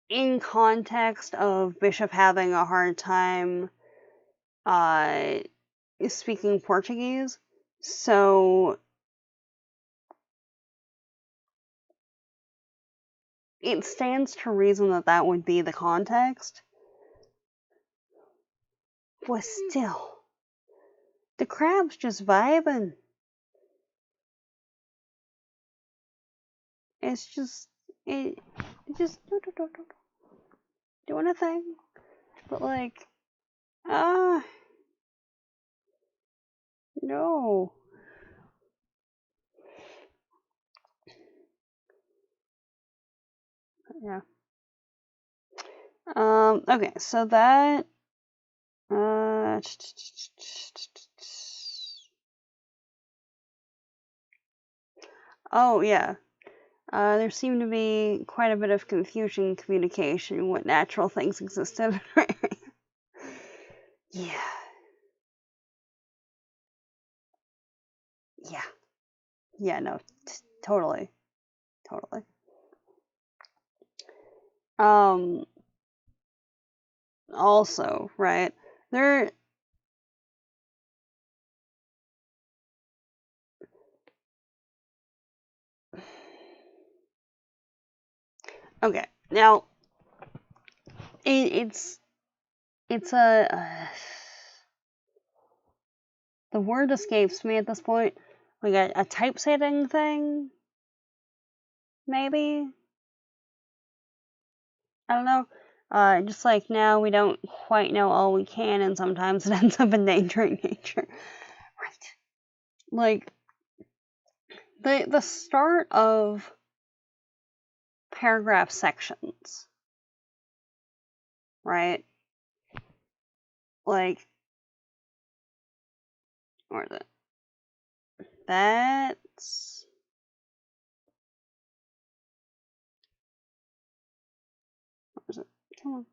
in context of Bishop having a hard time speaking Portuguese, so it stands to reason that that would be the context. But still, the crab's just vibing. It's just, it just doing a thing. But like, no. Yeah. Okay, so that, oh, yeah. There seemed to be quite a bit of confusion in communication what natural things existed. Yeah. Yeah. Yeah, no, totally. Totally. Also, right, there, Okay, now it's a the word escapes me at this point. Like a typesetting thing, maybe. I don't know. Just like now, we don't quite know all we can, and sometimes it ends up endangering nature. Right. Like the start of paragraph sections, right? Like, where is it? That's where is it? Come on.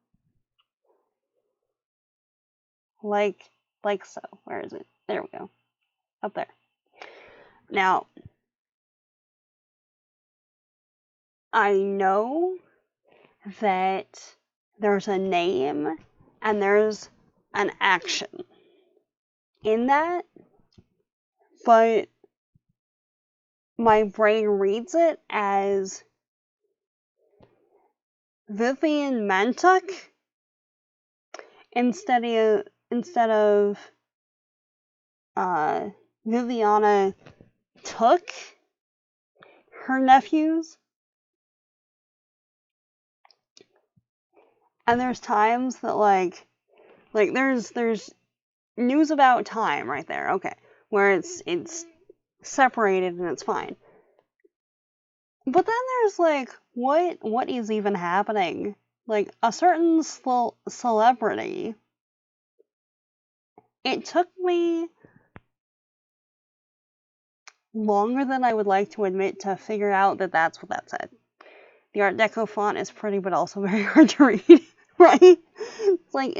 Like so. Where is it? There we go. Up there. Now, I know that there's a name and there's an action in that, but my brain reads it as Vivian Mantuck instead of Viviana took her nephews. And there's times that like there's news about time right there, okay, where it's separated and it's fine. But then there's like what is even happening? Like a certain celebrity. It took me longer than I would like to admit to figure out that that's what that said. The Art Deco font is pretty, but also very hard to read, right? It's like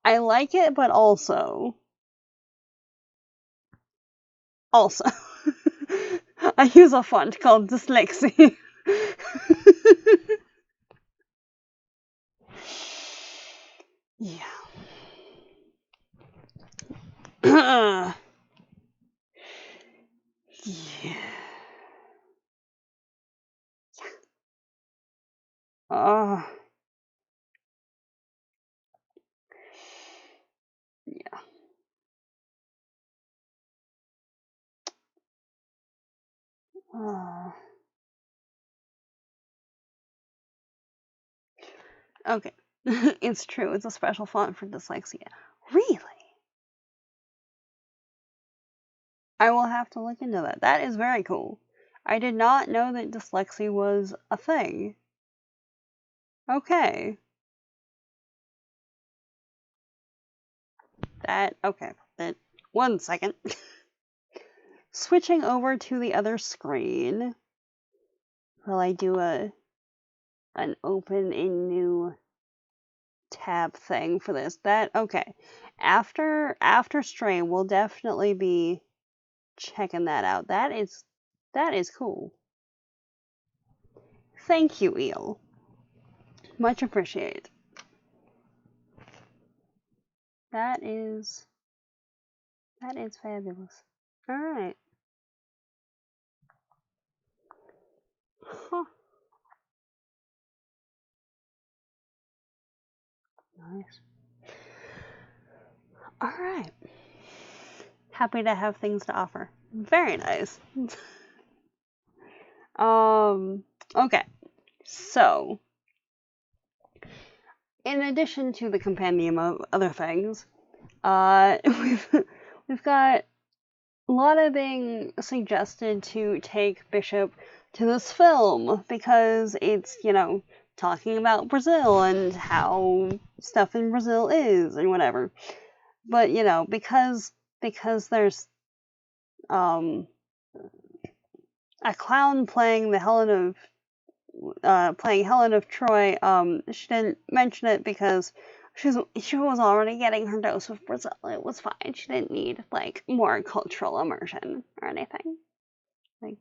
I like it, but also. I use a font called Dyslexia. Yeah. Yeah. Uh, yeah. Okay. It's true. It's a special font for dyslexia. Really? I will have to look into that. That is very cool. I did not know that dyslexia was a thing. Okay. Okay. That, 1 second. Switching over to the other screen while I do an open in new tab thing for this. Okay. After Stray, we'll definitely be checking that out. That is cool. Thank you, Eel. Much appreciated. That is fabulous. All right. Huh. Nice. All right. Happy to have things to offer. Very nice. Okay. So, in addition to the compendium of other things, we've got Lota being suggested to take Bishop to this film because it's, talking about Brazil and how stuff in Brazil is and whatever. But, because there's a clown playing Helen of Troy, she didn't mention it because she was already getting her dose of Brazil. It was fine. She didn't need like more cultural immersion or anything. Like,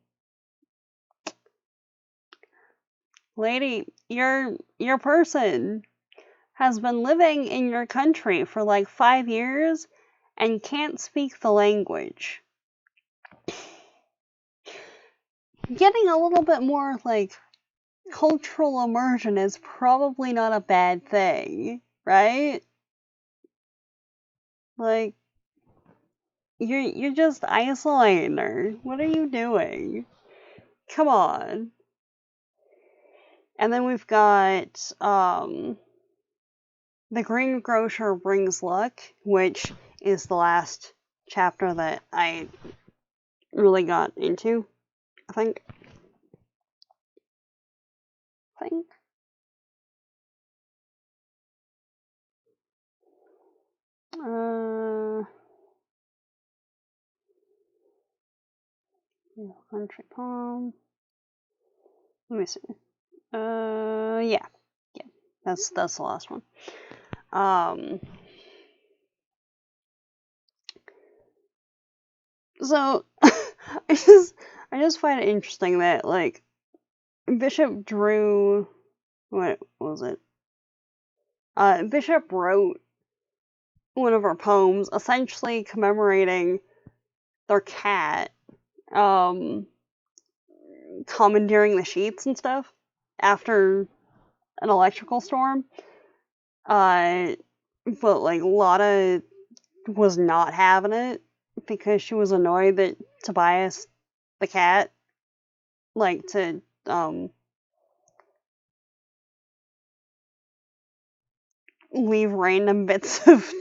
lady, your person has been living in your country for like 5 years and can't speak the language. Getting a little bit more like cultural immersion is probably not a bad thing, right? Like, you're just isolating her. What are you doing? Come on. And then we've got The Green Grocer Brings Luck, which is the last chapter that I really got into, I think. Country poem. Let me see. Yeah. That's the last one. So I just find it interesting that like Bishop drew what was it? Bishop wrote one of her poems essentially commemorating their cat, commandeering the sheets and stuff after an electrical storm. But like Lotta was not having it because she was annoyed that Tobias, the cat, liked to leave random bits of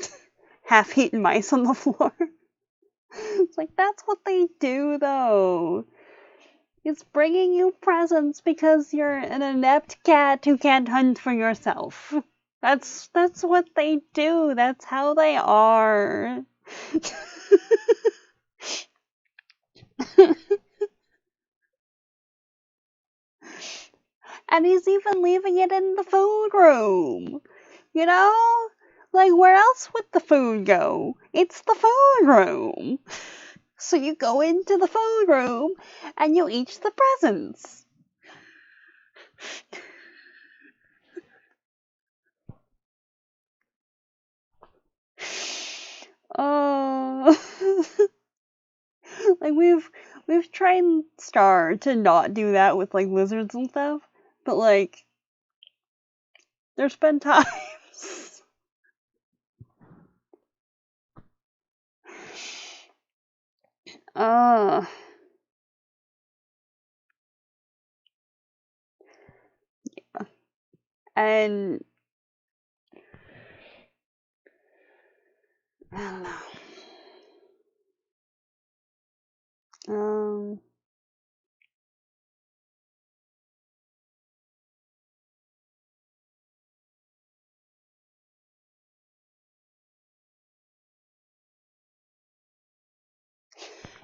half-eaten mice on the floor. It's like, that's what they do, though. It's bringing you presents because you're an inept cat who can't hunt for yourself. That's what they do. That's how they are. And he's even leaving it in the food room. You know? Like, where else would the food go? It's the food room. So you go into the food room and you eat the presents. Oh. Like, we've trained Star to not do that with, like, lizards and stuff. But, like, there's been times. Yeah. And I don't know.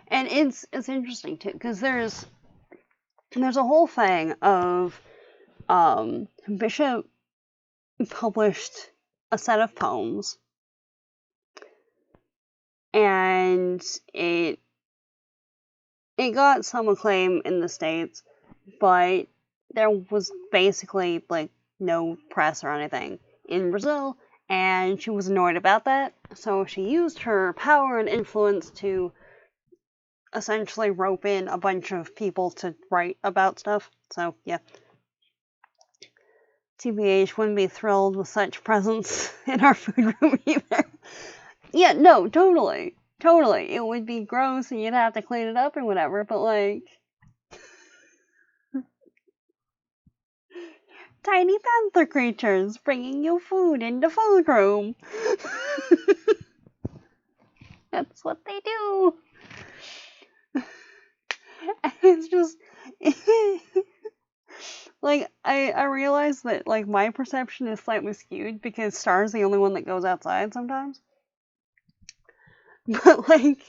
And it's interesting too, because there's a whole thing of Bishop published a set of poems, and it got some acclaim in the States, but there was basically like no press or anything in Brazil, and she was annoyed about that, so she used her power and influence to essentially rope in a bunch of people to write about stuff. So yeah, TBH wouldn't be thrilled with such presence in our food room either. Yeah, no, totally. It would be gross and you'd have to clean it up and whatever, but like, tiny panther creatures bringing you food in the food room. That's what they do. It's just like I realize that like my perception is slightly skewed because Star's the only one that goes outside sometimes. But like,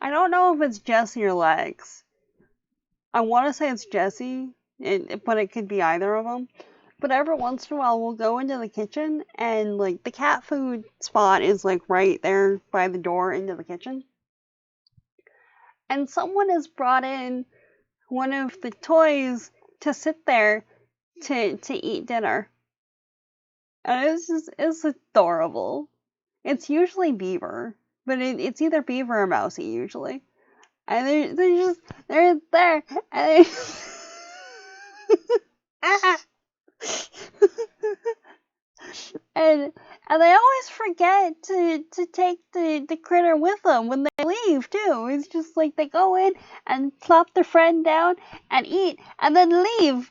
I don't know if it's Jesse or Lex. I want to say it's Jesse, but it could be either of them. But every once in a while, we'll go into the kitchen, and like the cat food spot is like right there by the door into the kitchen. And someone has brought in one of the toys to sit there to eat dinner. And it's adorable. It's usually Beaver, but it's either Beaver or Mousy usually. and they're there, and they ah! and they always forget to take the critter with them when they leave too. It's just like they go in and plop their friend down and eat, and then leave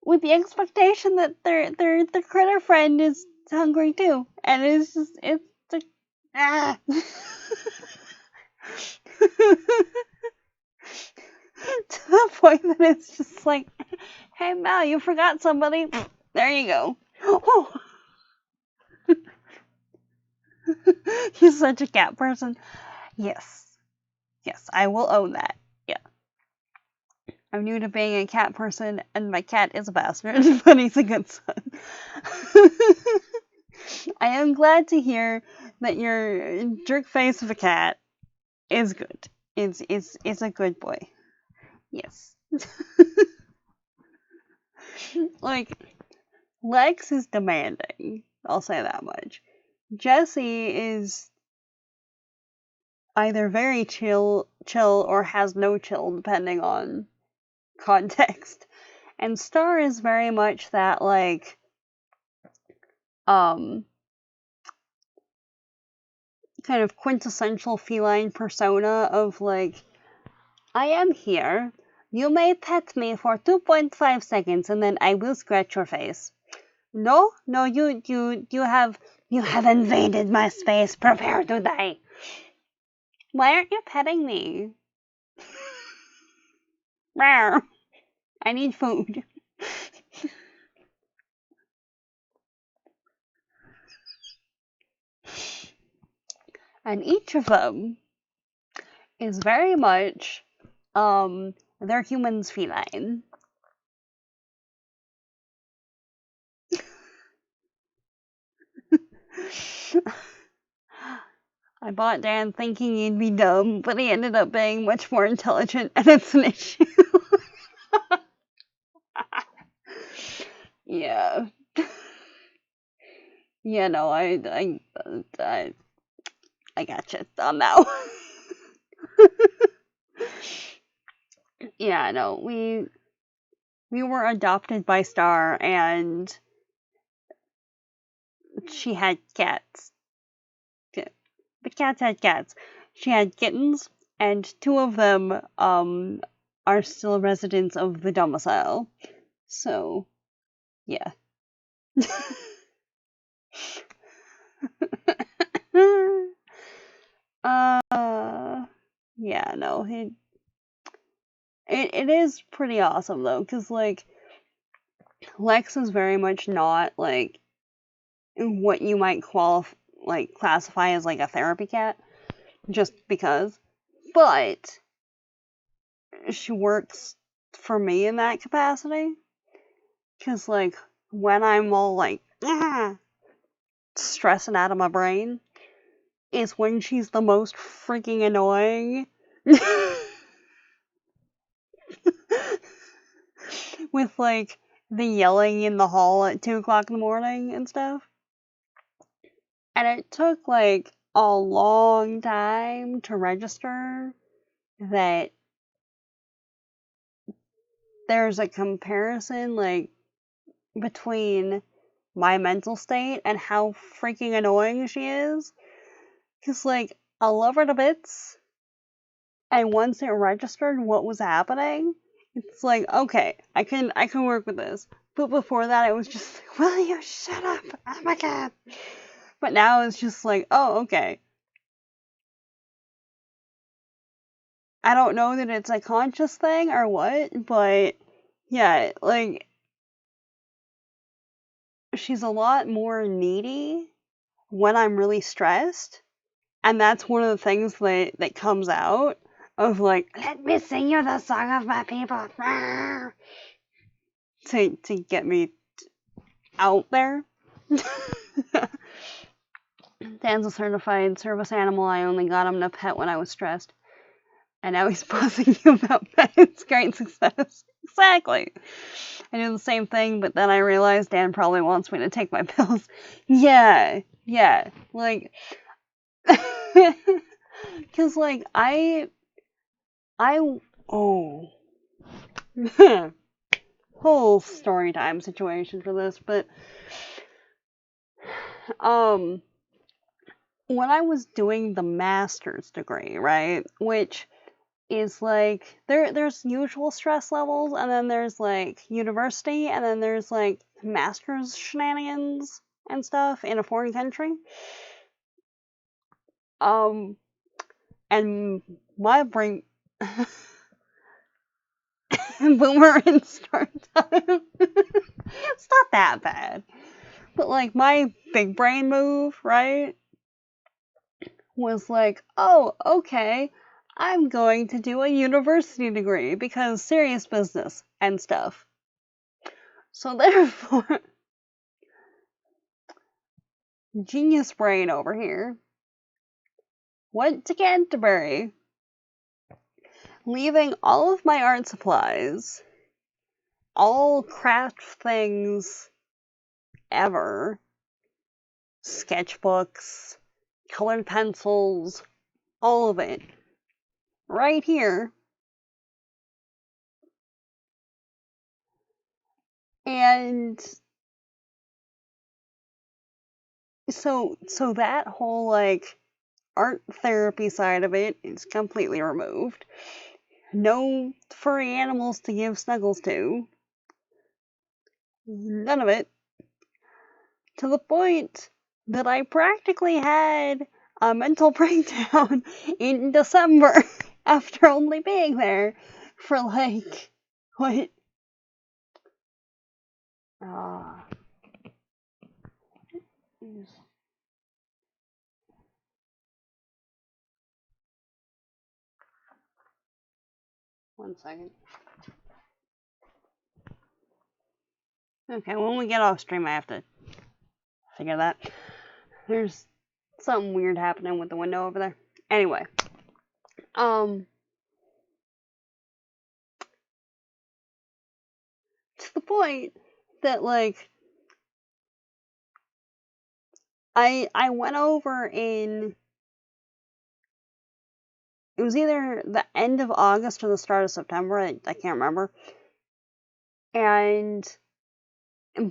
with the expectation that their critter friend is hungry too, and it's the ah. To the point that it's just like, hey Mal, you forgot somebody. There you go. Oh. He's such a cat person. Yes, I will own that. Yeah, I'm new to being a cat person, and my cat is a bastard, but he's a good son. I am glad to hear that your jerk face of a cat is good. It's a good boy. Yes. Like, Lex is demanding. I'll say that much. Jesse is either very chill, or has no chill, depending on context. And Star is very much that, like, kind of quintessential feline persona of, like, I am here. You may pet me for 2.5 seconds and then I will scratch your face. No, you have invaded my space. Prepare to die. Why aren't you petting me? Rawr. I need food. And each of them is very much, they're humans feline. I bought Dan thinking he'd be dumb, but he ended up being much more intelligent, and it's an issue. Yeah. Yeah, no, I gotcha on that one. Yeah, no, we were adopted by Star, and she had cats. The cats had cats. She had kittens, and 2 of them are still residents of the domicile. So, yeah. Yeah, no, it is pretty awesome though, because like Lex is very much not like what you might classify as like a therapy cat, just because. But she works for me in that capacity, because like when I'm all like stressing out of my brain, is when she's the most freaking annoying. With like the yelling in the hall at 2 o'clock in the morning and stuff. And it took like a long time to register that there's a comparison like between my mental state and how freaking annoying she is. Cause like I love her to bits, and once it registered what was happening, it's like, okay, I can work with this. But before that, it was just like, will you shut up? Oh my god. But now it's just like, oh, okay. I don't know that it's a conscious thing or what, but yeah, like, she's a lot more needy when I'm really stressed. And that's one of the things that comes out of like, let me sing you the song of my people. To get me out there. Dan's a certified service animal. I only got him to pet when I was stressed. And now he's buzzing you about pets. Great success. Exactly. I do the same thing, but then I realized Dan probably wants me to take my pills. Yeah. Like, Because, like, oh, whole story time situation for this, but, when I was doing the master's degree, right, which is like, there's usual stress levels, and then there's, like, university, and then there's, like, master's shenanigans and stuff in a foreign country. And my brain, boomer and start time. It's not that bad. But, like, my big brain move, right, was like, oh, okay, I'm going to do a university degree because serious business and stuff. So therefore, genius brain over here went to Canterbury, leaving all of my art supplies, all craft things ever, sketchbooks, colored pencils, all of it, right here. And so that whole, like, art therapy side of it is completely removed. No furry animals to give snuggles to. None of it. To the point that I practically had a mental breakdown in December after only being there for, like, what? One second. Okay, when we get off stream, I have to figure that. There's something weird happening with the window over there. Anyway, to the point that, like, I went over in, it was either the end of August or the start of September, I can't remember. And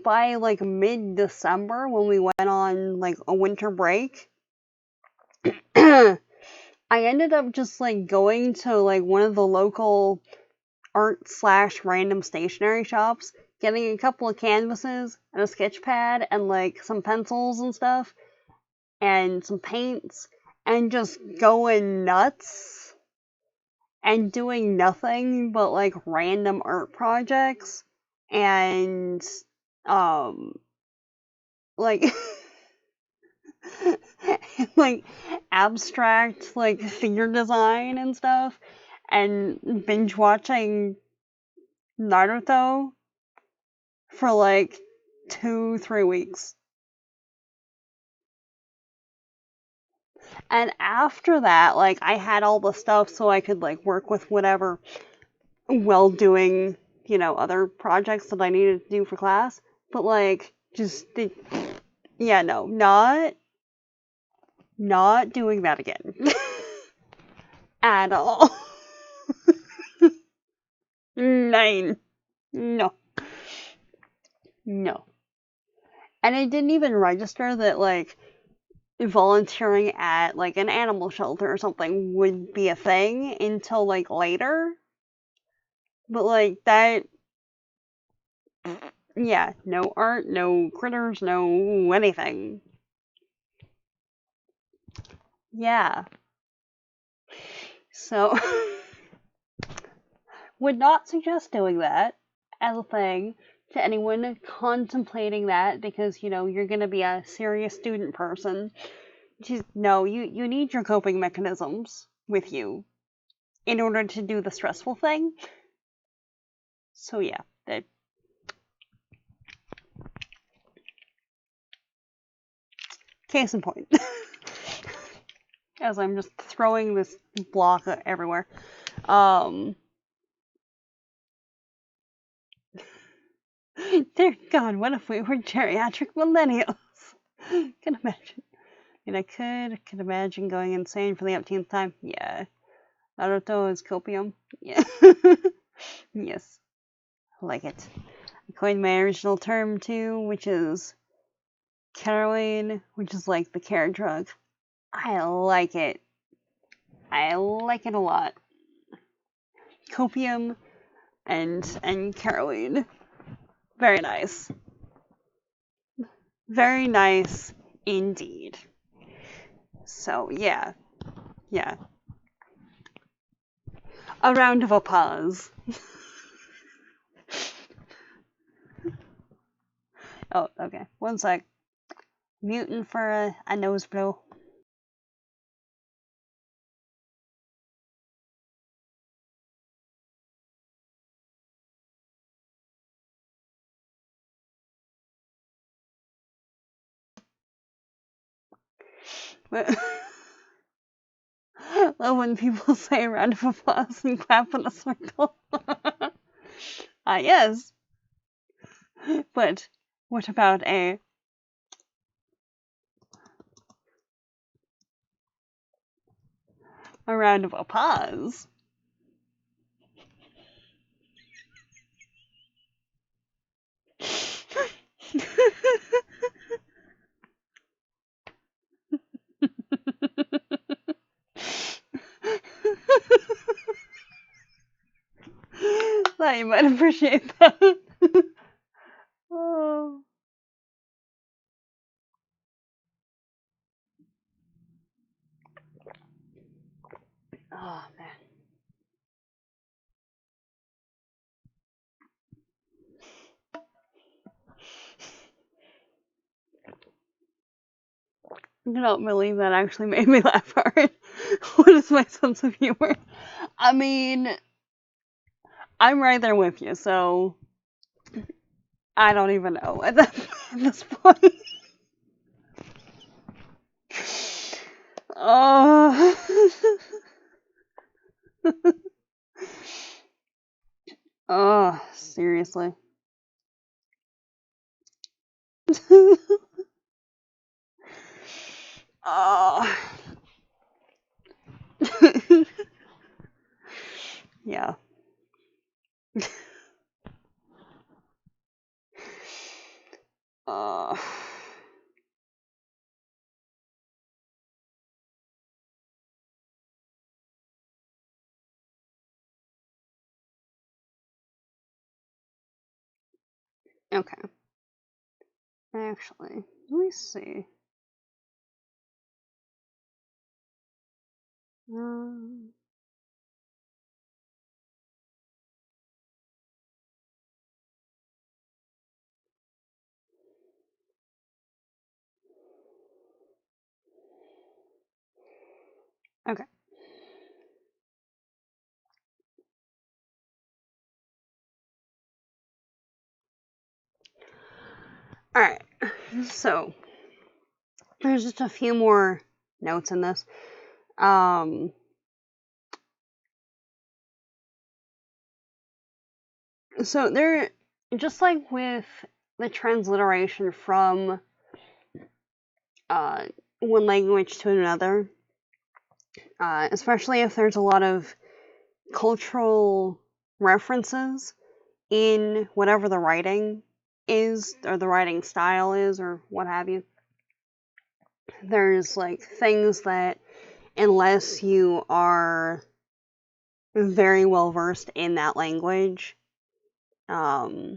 by, like, mid-December, when we went on, like, a winter break, I ended up just, like, going to, like, one of the local art/random stationery shops, getting a couple of canvases and a sketch pad and, like, some pencils and stuff and some paints, and just going nuts and doing nothing but, like, random art projects and like like abstract, like, figure design and stuff, and binge watching Naruto for, like, 2-3 weeks. And after that, like, I had all the stuff so I could, like, work with whatever while doing, you know, other projects that I needed to do for class. But, like, yeah, no, not doing that again. At all. 9. No. No. And I didn't even register that, like, volunteering at, like, an animal shelter or something would be a thing until, like, later. But, like, that, yeah, no art, no critters, no anything. Yeah. So, would not suggest doing that as a thing to anyone contemplating that, because, you know, you're gonna be a serious student person. Just, no, you need your coping mechanisms with you in order to do the stressful thing. So yeah, that. Case in point. As I'm just throwing this block everywhere. Dear God, what if we were geriatric millennials? Can imagine. And I could imagine going insane for the umpteenth time. Yeah. Naruto is copium. Yeah. Yes. I like it. I coined my original term too, which is caroine, which is like the care drug. I like it. I like it a lot. Copium and caroine. Very nice. Very nice indeed. So yeah. Yeah. A round of applause. Oh, okay. One sec. Muting for a nose blow. Love when people say a round of applause and clap in a circle. Yes. But what about a round of applause? Thought you might appreciate that. Oh. Oh, man. I cannot believe that actually made me laugh hard. What is my sense of humor? I mean, I'm right there with you, so I don't even know at this point. Oh. Oh, seriously. Oh. Yeah. Oh. Okay. Actually, let me see. Um, okay. Alright. So, there's just a few more notes in this. So there, just like with the transliteration from one language to another, especially if there's a lot of cultural references in whatever the writing is, or the writing style is, or what have you, there's like things that, unless you are very well versed in that language, yeah,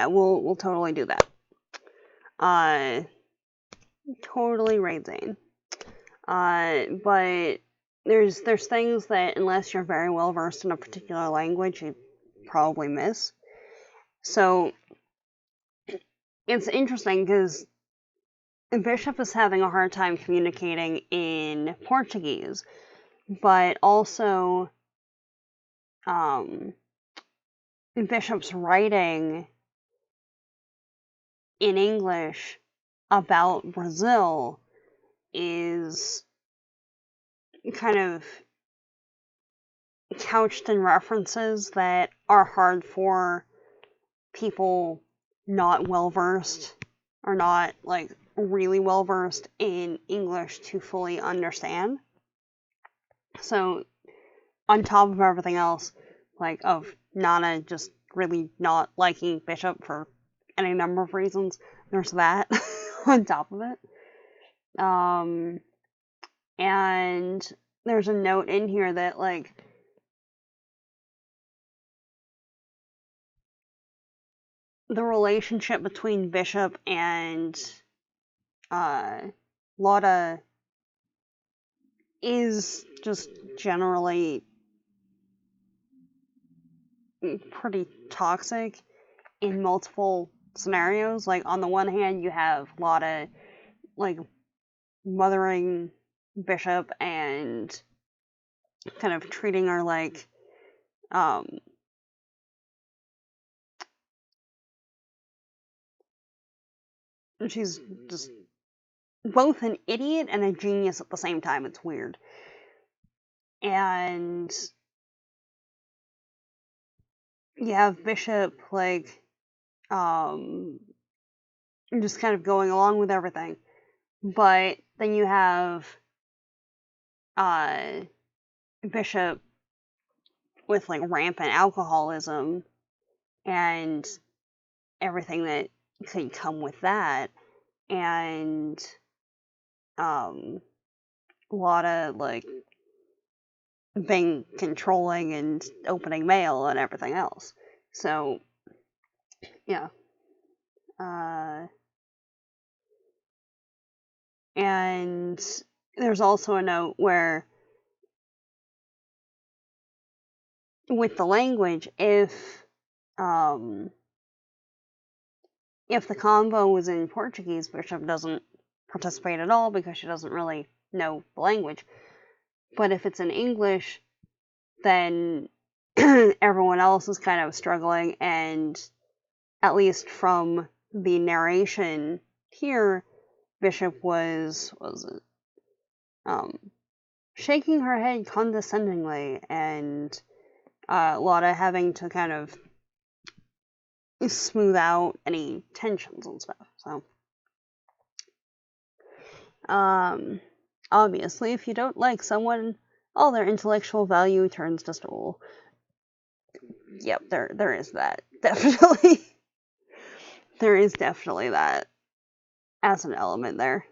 we'll totally do that. Totally right, Zane. But there's things that, unless you're very well versed in a particular language, you probably miss. So it's interesting because Bishop is having a hard time communicating in Portuguese, but also Bishop's writing in English about Brazil is kind of couched in references that are hard for people not well versed or not like really well versed in English to fully understand. So, on top of everything else, like, of Nana just really not liking Bishop for any number of reasons, there's that on top of it. And there's a note in here that, like, the relationship between Bishop and Lota is just generally pretty toxic in multiple scenarios. Like, on the one hand, you have Lota, like, mothering Bishop and kind of treating her like, she's just both an idiot and a genius at the same time. It's weird. And you have Bishop, like, just kind of going along with everything. But then you have Bishop with, like, rampant alcoholism and everything that could come with that. And a lot of, like, being controlling and opening mail and everything else. So, yeah. And there's also a note where, with the language, if the convo was in Portuguese, Bishop doesn't participate at all because she doesn't really know the language. But if it's in English, then everyone else is kind of struggling, and at least from the narration here, Bishop was shaking her head condescendingly, and Lotta having to kind of smooth out any tensions and stuff. So, obviously, if you don't like someone, all their intellectual value turns to stool. Yep, there is that. Definitely. There is definitely that as an element there.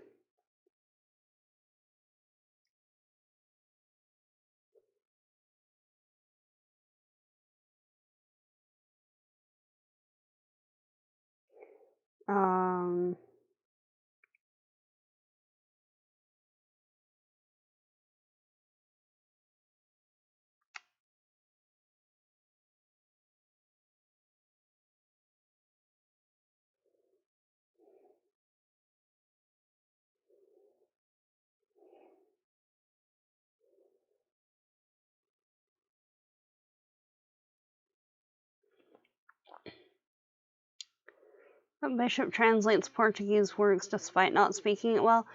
Bishop translates Portuguese works despite not speaking it well.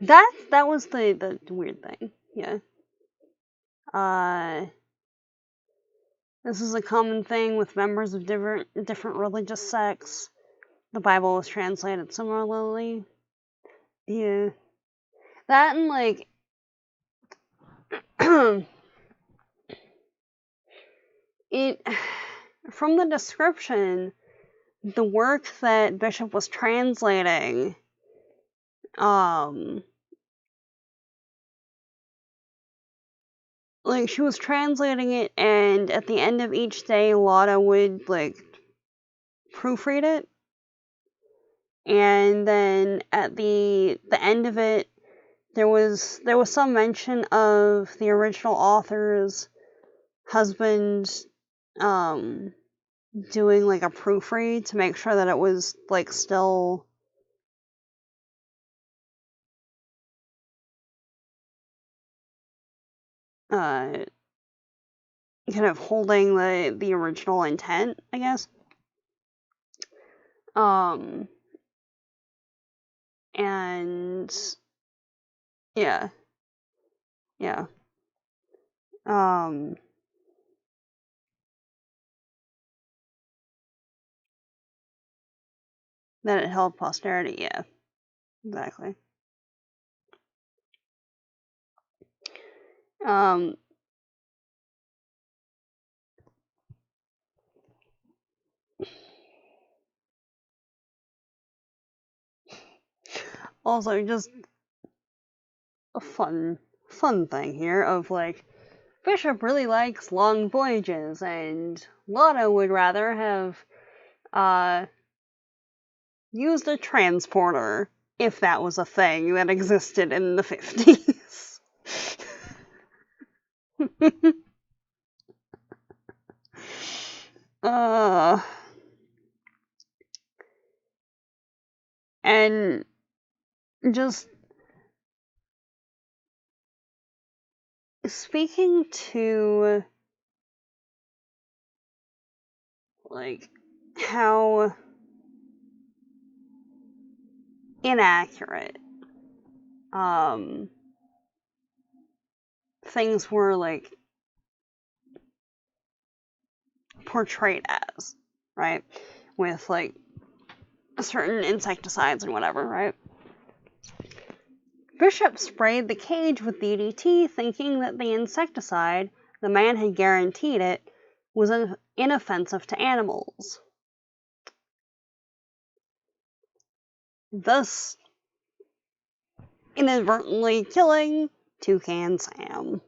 That was the weird thing. Yeah. This is a common thing with members of different religious sects. The Bible was translated similarly. Yeah. That and, like, it, from the description, the work that Bishop was translating, like, she was translating it, and at the end of each day, Lotta would, like, proofread it, and then at the end of it, there was some mention of the original author's husband, doing, like, a proofread to make sure that it was, like, still kind of holding the original intent, I guess. And yeah. That it held posterity, yeah. Exactly. Also, just a fun thing here of like, Bishop really likes long voyages, and Lota would rather have used a transporter if that was a thing that existed in the 50s. And just speaking to like how inaccurate things were like portrayed as, right? With like certain insecticides and whatever, right? Bishop sprayed the cage with DDT, thinking that the insecticide, the man had guaranteed it, was inoffensive to animals. Thus, inadvertently killing Toucan Sam.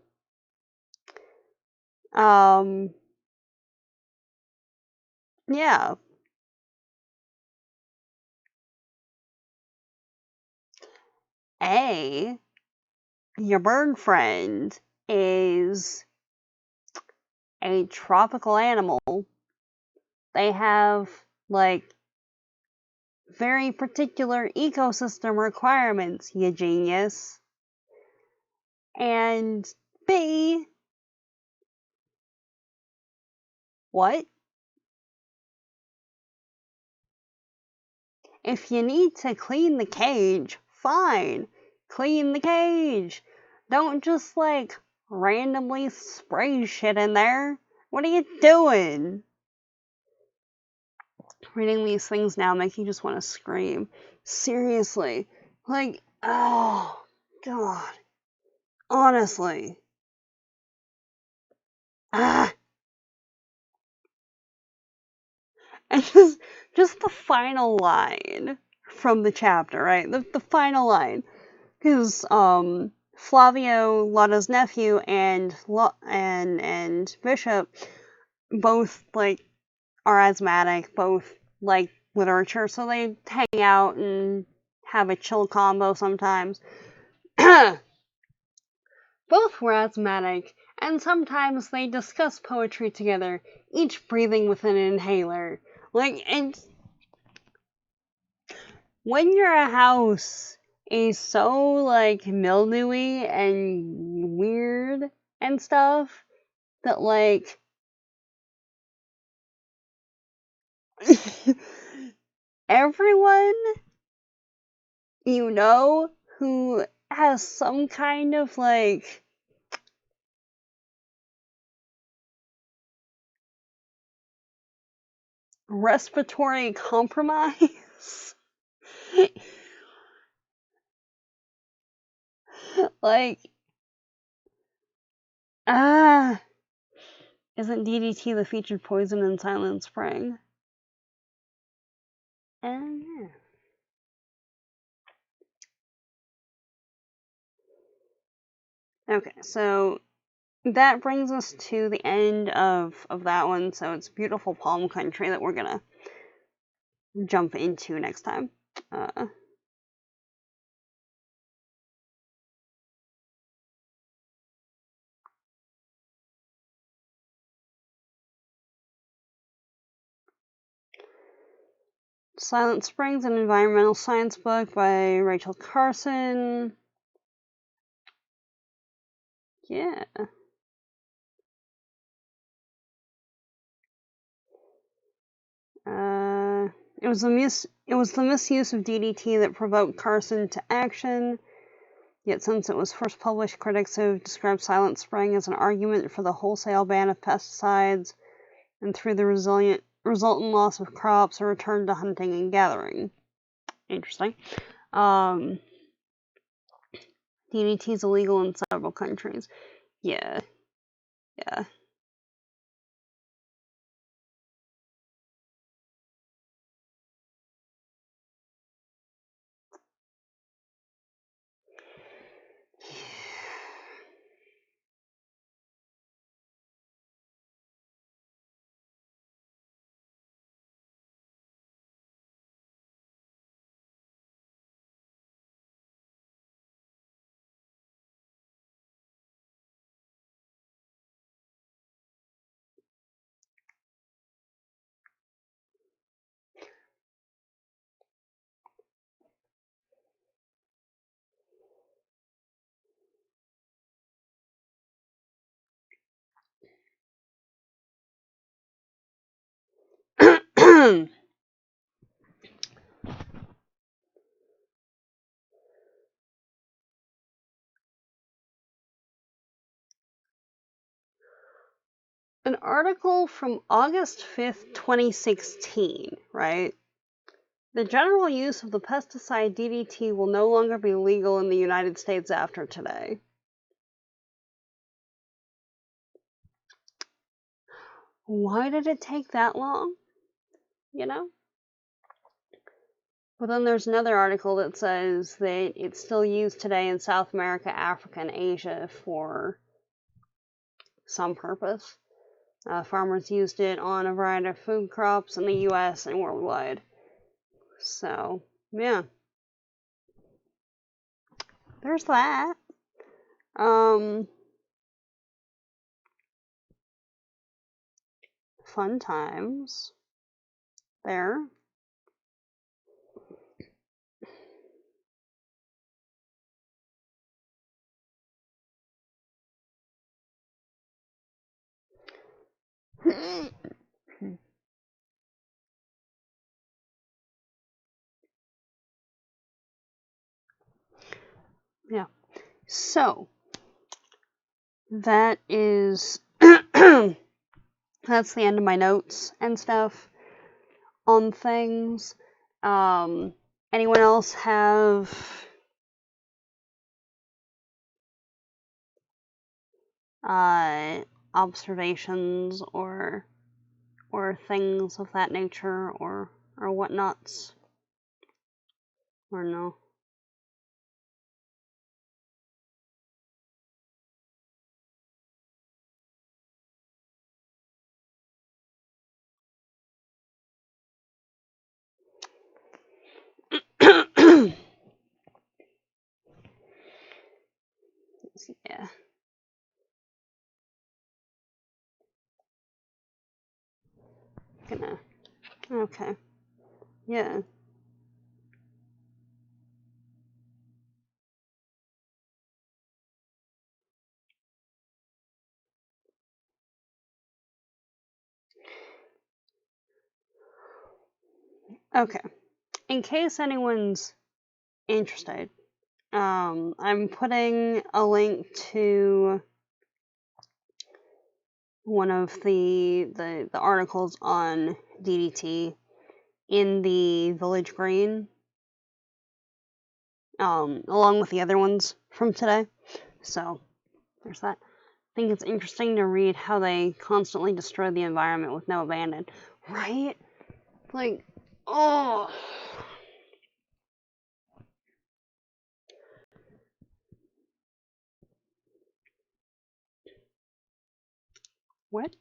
Yeah. Your bird friend is a tropical animal. They have, like, very particular ecosystem requirements, you genius. And B, what? If you need to clean the cage, fine. Clean the cage. Don't just, like, randomly spray shit in there. What are you doing? Reading these things now make you just want to scream. Seriously. Like, oh, God. Honestly. Ah. And just the final line from the chapter, right? The final line. Because, Flavio, Lotta's nephew, and Bishop both, like, are asthmatic, both like literature, so they hang out and have a chill combo sometimes. Both were asthmatic, and sometimes they discuss poetry together, each breathing with an inhaler. Like, and when your house is so, like, mildewy and weird and stuff, that, like, everyone you know who has some kind of, like, respiratory compromise. Like, isn't DDT the featured poison in Silent Spring? Yeah. Okay, so that brings us to the end of that one. So it's beautiful palm country that we're gonna jump into next time. Silent Springs, an environmental science book by Rachel Carson. Yeah. It was the misuse of DDT that provoked Carson to action. Yet since it was first published, critics have described Silent Spring as an argument for the wholesale ban of pesticides, and through the resultant loss of crops, a return to hunting and gathering. Interesting. DDT is illegal in several countries. Yeah. Yeah. An article from August 5th, 2016, right? The general use of the pesticide DDT will no longer be legal in the United States after today. Why did it take that long? You know? But then there's another article that says that it's still used today in South America, Africa, and Asia for some purpose. Farmers used it on a variety of food crops in the US and worldwide. So, yeah. There's that. Fun times. There. Yeah. So, that is that's the end of my notes and stuff on things. Anyone else have observations or things of that nature or whatnots? Or no? Yeah. Okay. Yeah. Okay. In case anyone's interested, I'm putting a link to one of the articles on DDT in the Village Green, along with the other ones from today. So there's that. I think it's interesting to read how they constantly destroy the environment with no abandon, right? Like, oh. What?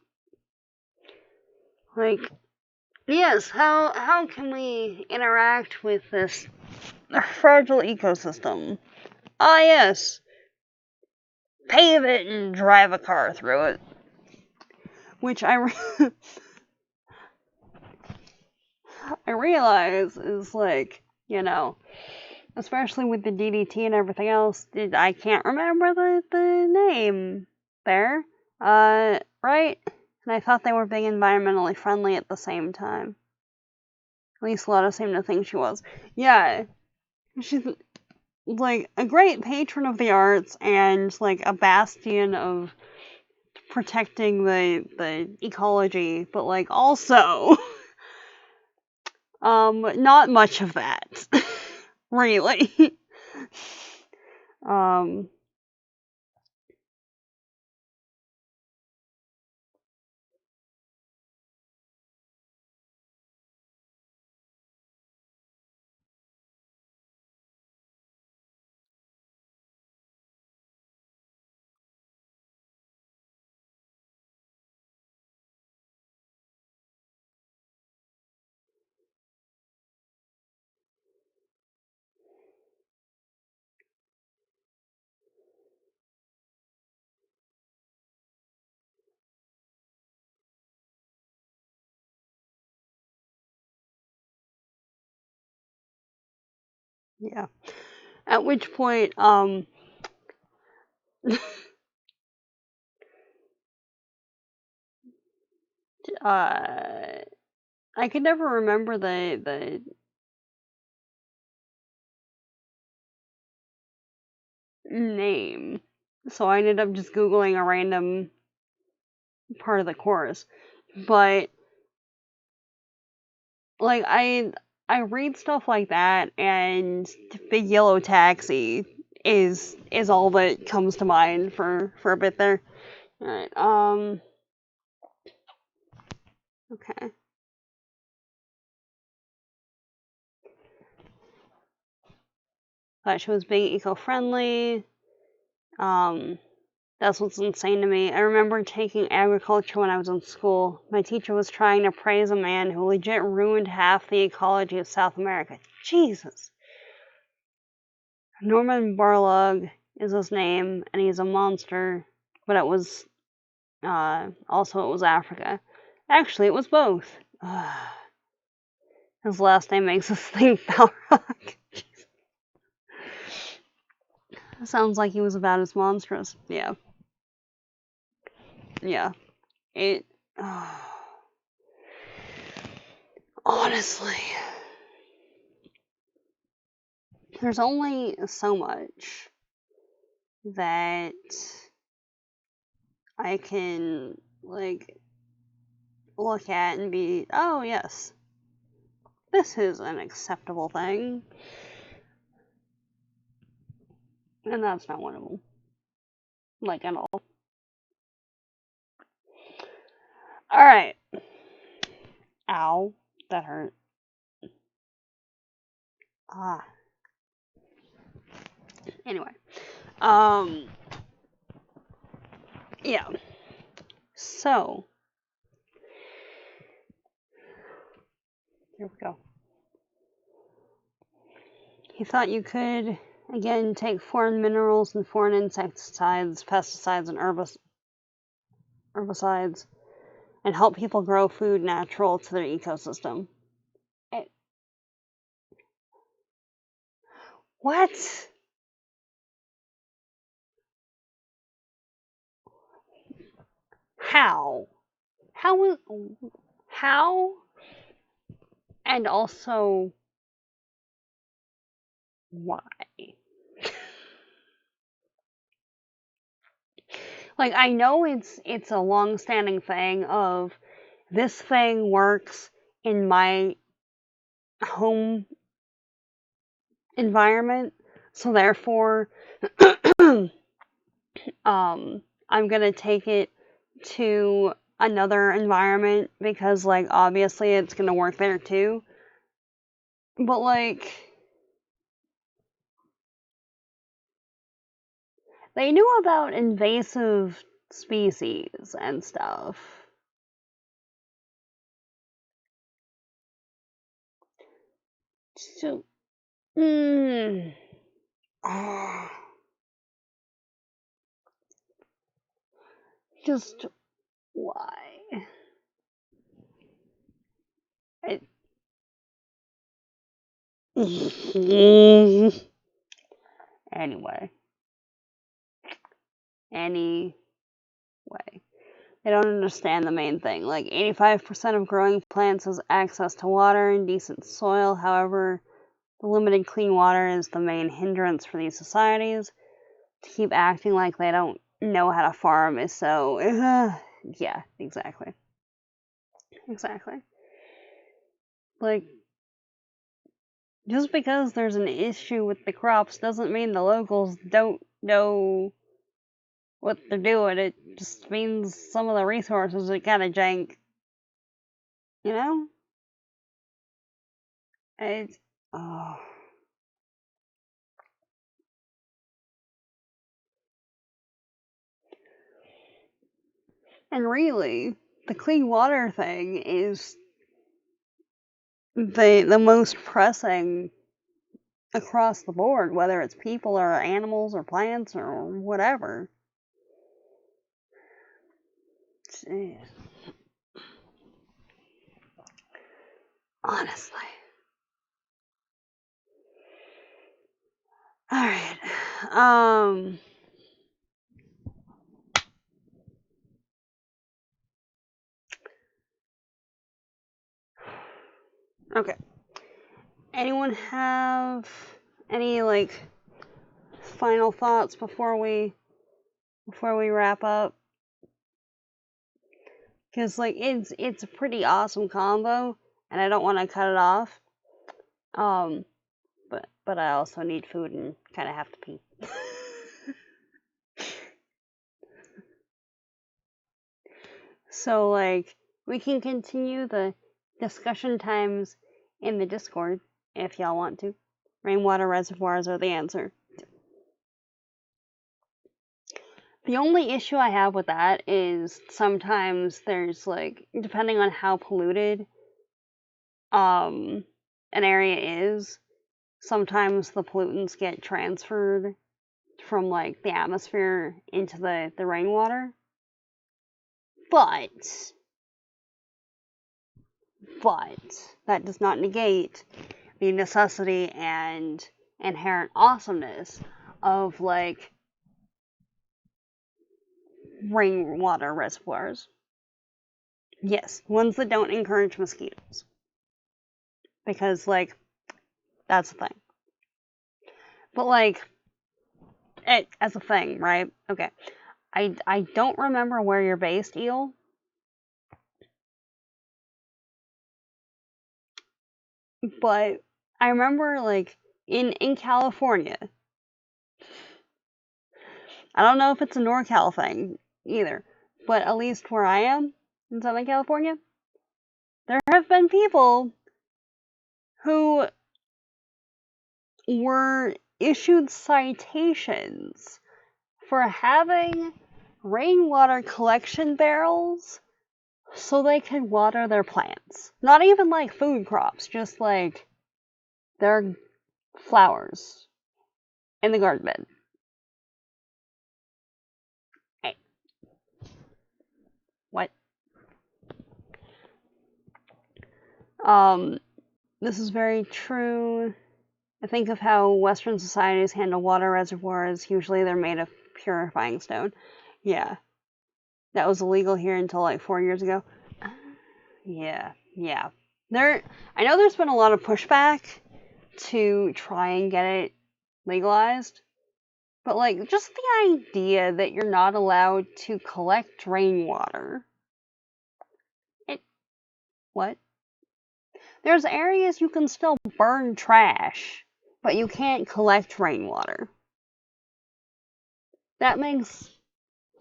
Like, yes, how can we interact with this fragile ecosystem? Ah, yes. Pave it and drive a car through it. Which I realize is like, especially with the DDT and everything else, I can't remember the name there. Right? And I thought they were being environmentally friendly at the same time. At least Lota seemed to think she was. Yeah. She's like a great patron of the arts and like a bastion of protecting the ecology, but like also not much of that. Really. um, yeah. At which point, I could never remember the name, so I ended up just googling a random part of the chorus. But like I read stuff like that, and Big Yellow Taxi is all that comes to mind for a bit there. All right. Okay. She was being eco-friendly. That's what's insane to me. I remember taking agriculture when I was in school. My teacher was trying to praise a man who legit ruined half the ecology of South America. Jesus. Norman Borlaug is his name, and he's a monster. But it was, also it was Africa. Actually, it was both. His last name makes us think Balrog. Sounds like he was about as monstrous. Yeah. Yeah. It. Honestly, there's only so much that I can, like, look at and be, oh, yes, this is an acceptable thing. And that's not one of them. Like, at all. Alright. Ow. That hurt. Ah. Anyway. Yeah. So. Here we go. He thought you could, again, take foreign minerals and foreign insecticides, pesticides, and herbicides, and help people grow food natural to their ecosystem. What? How? How? How? And also, why? Like, I know it's a long-standing thing of this thing works in my home environment, so therefore, I'm gonna take it to another environment because, like, obviously it's gonna work there too. But, like, they knew about invasive species and stuff. So, just why? It, anyway, anyway, they don't understand the main thing. Like 85% of growing plants has access to water and decent soil. However, the limited clean water is the main hindrance for these societies. To keep acting like they don't know how to farm is so. Yeah, exactly. Exactly. Like, just because there's an issue with the crops doesn't mean the locals don't know what they're doing. It just means some of the resources are kind of jank. You know? It's, oh. And really, the clean water thing is the most pressing across the board, whether it's people or animals or plants or whatever. Jeez. Honestly. Alright. Okay. Anyone have any like final thoughts before we wrap up? Because like it's a pretty awesome combo, and I don't want to cut it off. But I also need food and kind of have to pee. So like we can continue the discussion times in the Discord if y'all want to. Rainwater reservoirs are the answer. The only issue I have with that is sometimes there's like, depending on how polluted an area is, sometimes the pollutants get transferred from like the atmosphere into the rainwater. But that does not negate the necessity and inherent awesomeness of like rainwater reservoirs. Yes, ones that don't encourage mosquitoes. Because like that's the thing. But like it as a thing, right? Okay. I don't remember where you're based, Eel. But I remember like in California. I don't know if it's a NorCal thing either, but at least where I am in Southern California, there have been people who were issued citations for having rainwater collection barrels so they could water their plants. Not even like food crops, just like their flowers in the garden bed. Hey. What? This is very true. I think of how Western societies handle water reservoirs. Usually they're made of purifying stone. Yeah. That was illegal here until like 4 years ago. Yeah. I know there's been a lot of pushback to try and get it legalized. But like just the idea that you're not allowed to collect rainwater. What? There's areas you can still burn trash, but you can't collect rainwater. That makes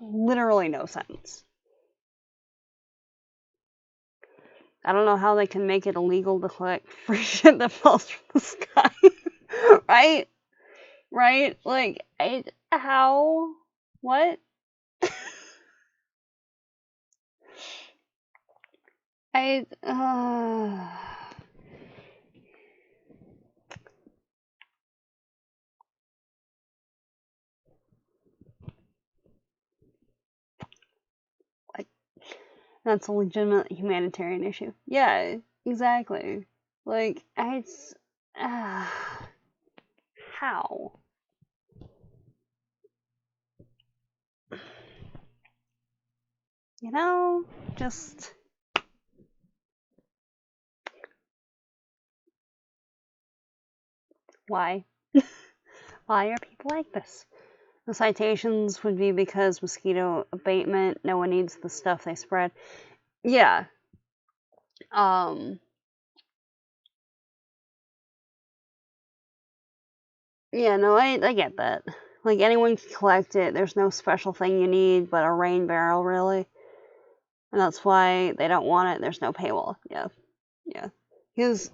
literally no sense. I don't know how they can make it illegal to collect free shit that falls from the sky. Right? Like, how? What? That's a legitimate humanitarian issue. Yeah, exactly. Like, it's... how? You know, just... Why? Why are people like this? The citations would be because mosquito abatement, no one needs the stuff they spread. Yeah. Yeah, no, I get that. Like, anyone can collect it. There's no special thing you need but a rain barrel, really. And that's why they don't want it. There's no paywall. Yeah, yeah. Because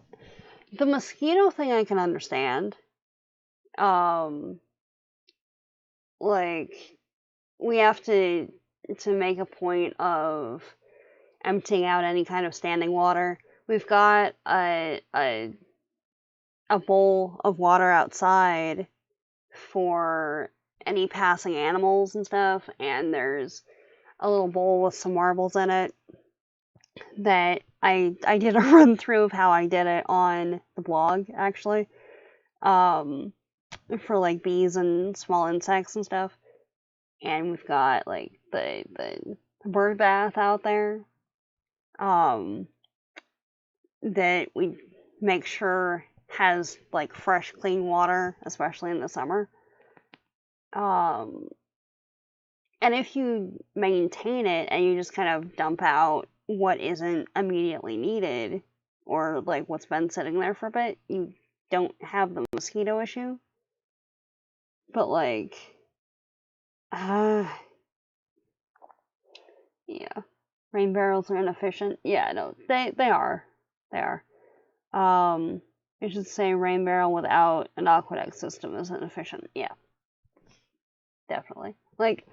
the mosquito thing I can understand. Like, we have to make a point of emptying out any kind of standing water. We've got a bowl of water outside for any passing animals and stuff, and there's a little bowl with some marbles in it that I did a run through of how I did it on the blog, actually, for like bees and small insects and stuff. And we've got like the bird bath out there, that we make sure has like fresh, clean water, especially in the summer. And if you maintain it and you just kind of dump out what isn't immediately needed, or like what's been sitting there for a bit, you don't have the mosquito issue. But like, yeah, rain barrels are inefficient. Yeah, no, they are, they are. I should say rain barrel without an aqueduct system is inefficient. Yeah, definitely. Like,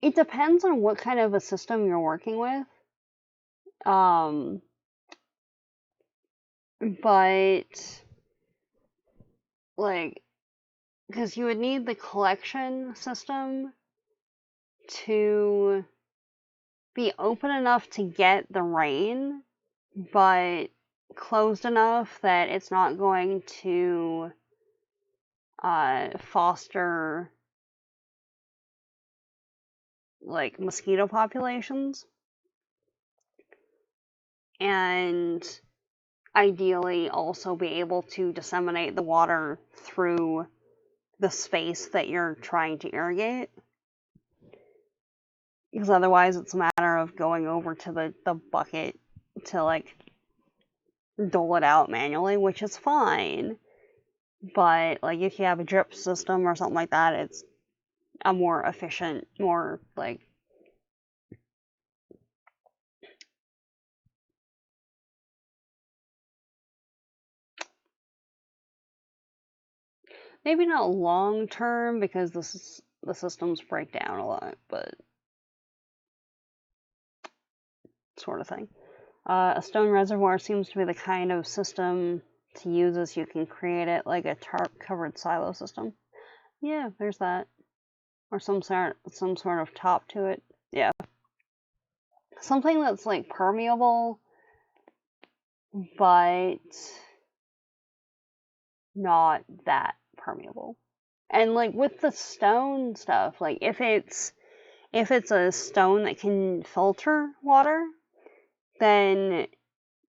it depends on what kind of a system you're working with. But like, because you would need the collection system to be open enough to get the rain, but closed enough that it's not going to foster like mosquito populations, and ideally also be able to disseminate the water through the space that you're trying to irrigate. Because otherwise it's a matter of going over to the bucket to like dole it out manually, which is fine. But like if you have a drip system or something like that, it's a more efficient, more like maybe not long term, because the systems break down a lot, but sort of thing. A stone reservoir seems to be the kind of system to use as you can create it, like a tarp covered silo system. Yeah, there's that. Or some sort of top to it. Yeah. Something that's like permeable but not that permeable. And like with the stone stuff, like if it's a stone that can filter water, then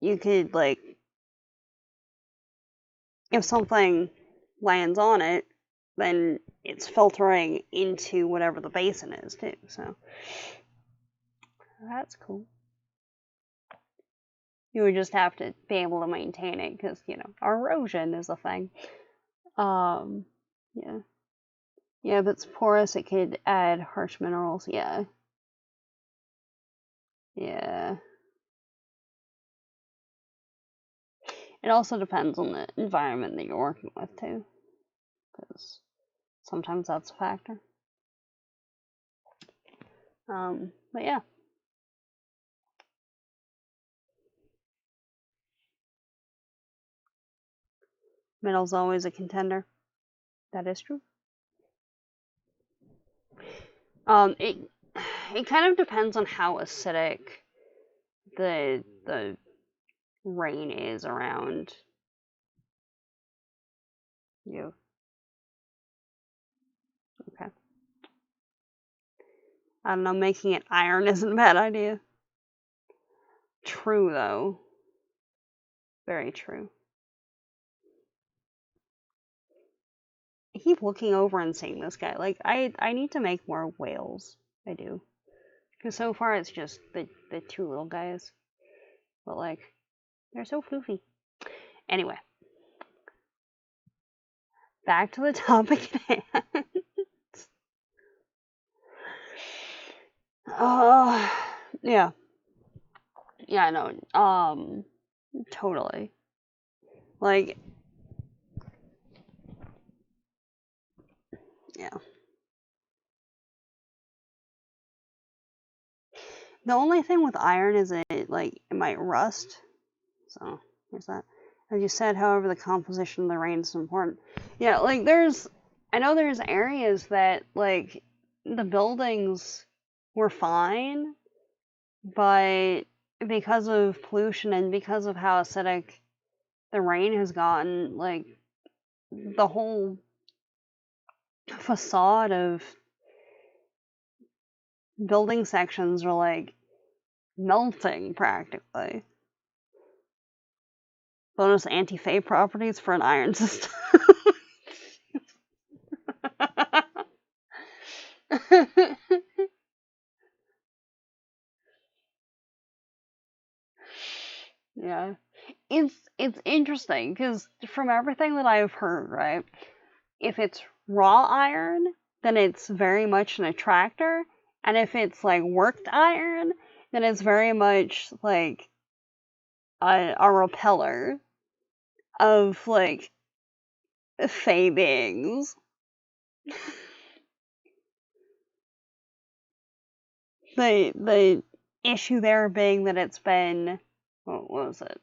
you could like, if something lands on it, then it's filtering into whatever the basin is too. So that's cool. You would just have to be able to maintain it because, erosion is a thing. Yeah. Yeah, if it's porous, it could add harsh minerals. Yeah. Yeah. It also depends on the environment that you're working with, too, because sometimes that's a factor. But yeah. Middle's always a contender. That is true. It kind of depends on how acidic the rain is around you. Okay. I don't know, making it iron isn't a bad idea. True, though. Very true. I keep looking over and seeing this guy. Like, I need to make more whales. I do. Because so far it's just the two little guys. But, like, they're so floofy. Anyway. back to the topic at hand. Yeah. Yeah, I know. Totally. Like, yeah. The only thing with iron is it might rust. So there's that. As you said, however, the composition of the rain is important. Yeah, like I know there's areas that like the buildings were fine, but because of pollution and because of how acidic the rain has gotten, like the whole facade of building sections are like melting practically. Bonus anti-fade properties for an iron system. Yeah. It's interesting because from everything that I've heard, right? If it's raw iron, then it's very much an attractor, and if it's like worked iron, then it's very much like a repeller of like fey beings. The issue there being that it's been what was it?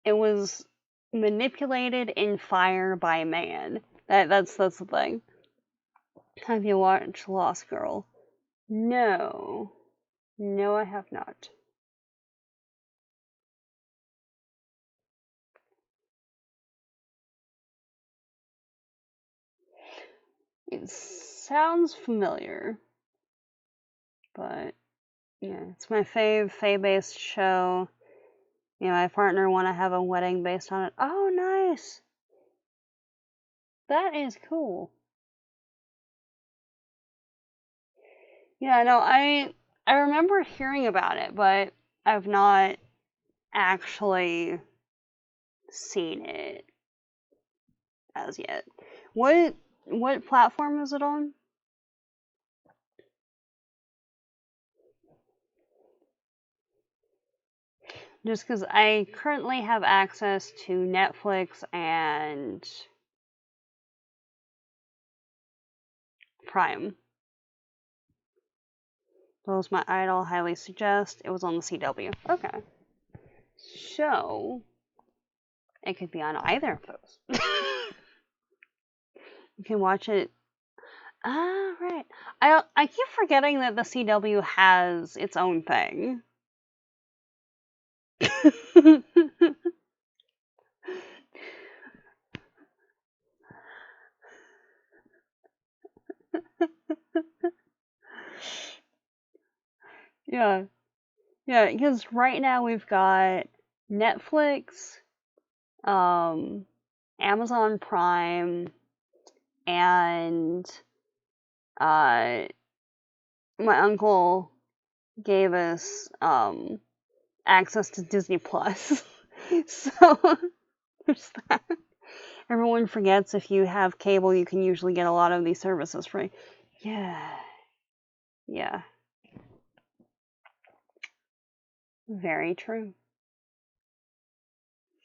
It was manipulated in fire by man. That's the thing. Have you watched Lost Girl? No. No, I have not. It sounds familiar, but yeah, it's my fae-based show. You know, my partner want to have a wedding based on it. Oh, nice. That is cool. Yeah, no, I remember hearing about it, but I've not actually seen it as yet. What platform is it on? Just because I currently have access to Netflix and Prime. Those my idol highly suggest. It was on the CW. Okay. So, it could be on either of those. You can watch it. Ah, right. I keep forgetting that the CW has its own thing. Yeah. Yeah, because right now we've got Netflix, Amazon Prime, and uh, my uncle gave us access to Disney Plus. So there's that. Everyone forgets if you have cable, you can usually get a lot of these services free. Yeah. Yeah. Very true.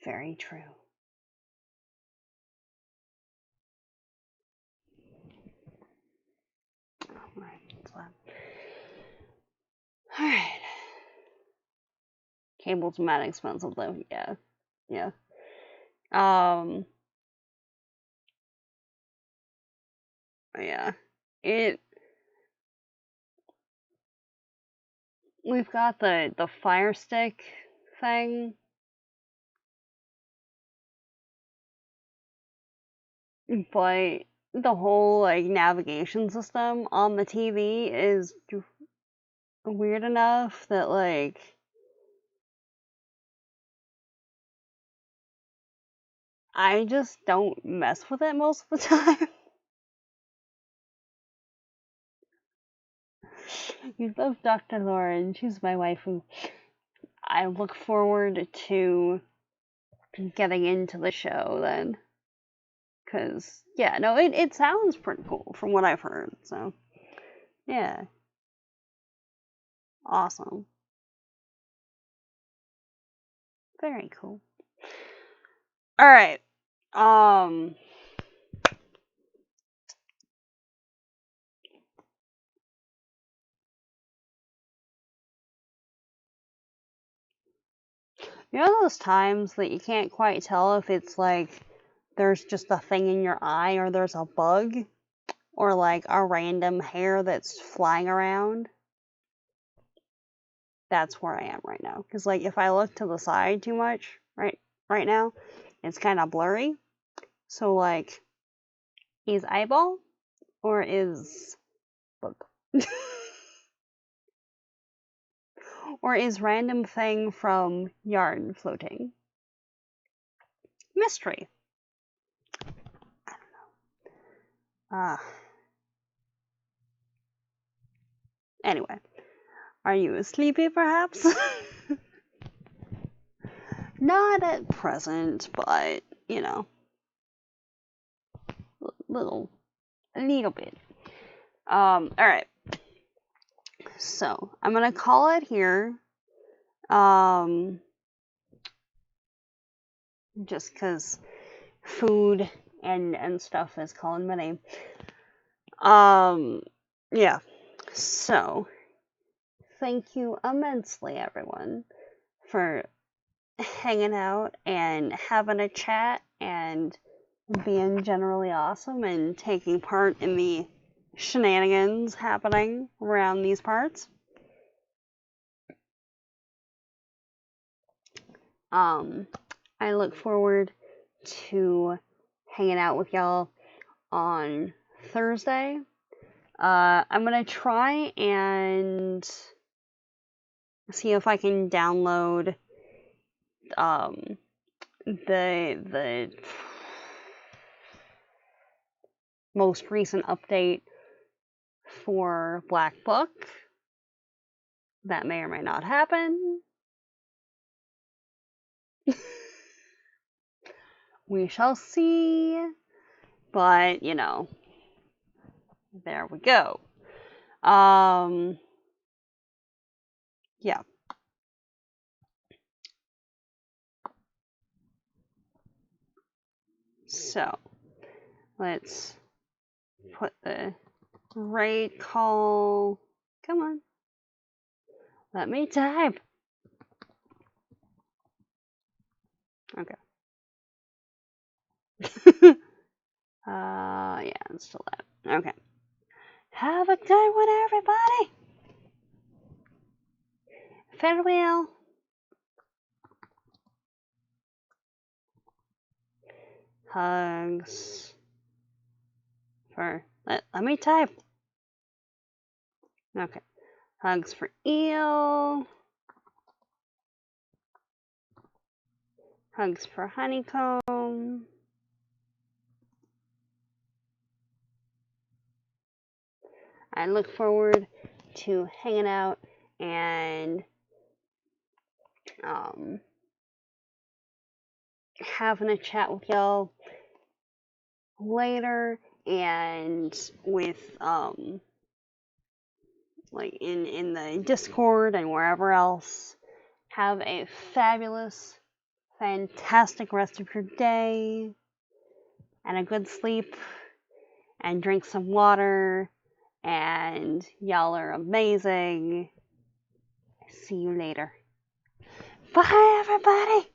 Very true. Alright, that's that. Alright. Cable's mad expensive though. Yeah. Yeah. Um yeah. It we've got the Fire Stick thing, but the whole like navigation system on the TV is weird enough that like I just don't mess with it most of the time. You love Dr. Lauren. She's my waifu. I look forward to getting into the show then. Because, yeah, no, it sounds pretty cool from what I've heard. So, yeah. Awesome. Very cool. Alright. You know those times that you can't quite tell if it's like there's just a thing in your eye or there's a bug or like a random hair that's flying around? That's where I am right now. Because like if I look to the side too much right now, it's kind of blurry. So like, is eyeball or is bug? Or is random thing from yarn floating? Mystery. I don't know. Anyway, are you sleepy perhaps? Not at present, but you know, a little bit. All right. So I'm gonna call it here. Just because food and stuff is calling my name. Yeah. So thank you immensely, everyone, for hanging out and having a chat and being generally awesome and taking part in the shenanigans happening around these parts. I look forward to hanging out with y'all on Thursday. I'm gonna try and see if I can download the most recent update for Black Book. That may or may not happen. We shall see. But, you know, there we go. Yeah. So, let's put the right call. Come on. Let me type. Okay. Yeah, it's still that. Okay. Have a good one, everybody. Farewell. Hugs. Let me type. Okay. Hugs for Eel. Hugs for Honeycomb. I look forward to hanging out and having a chat with y'all later and with like in the Discord and wherever else. Have a fabulous, fantastic rest of your day and a good sleep and drink some water and y'all are amazing. See you later. Bye everybody.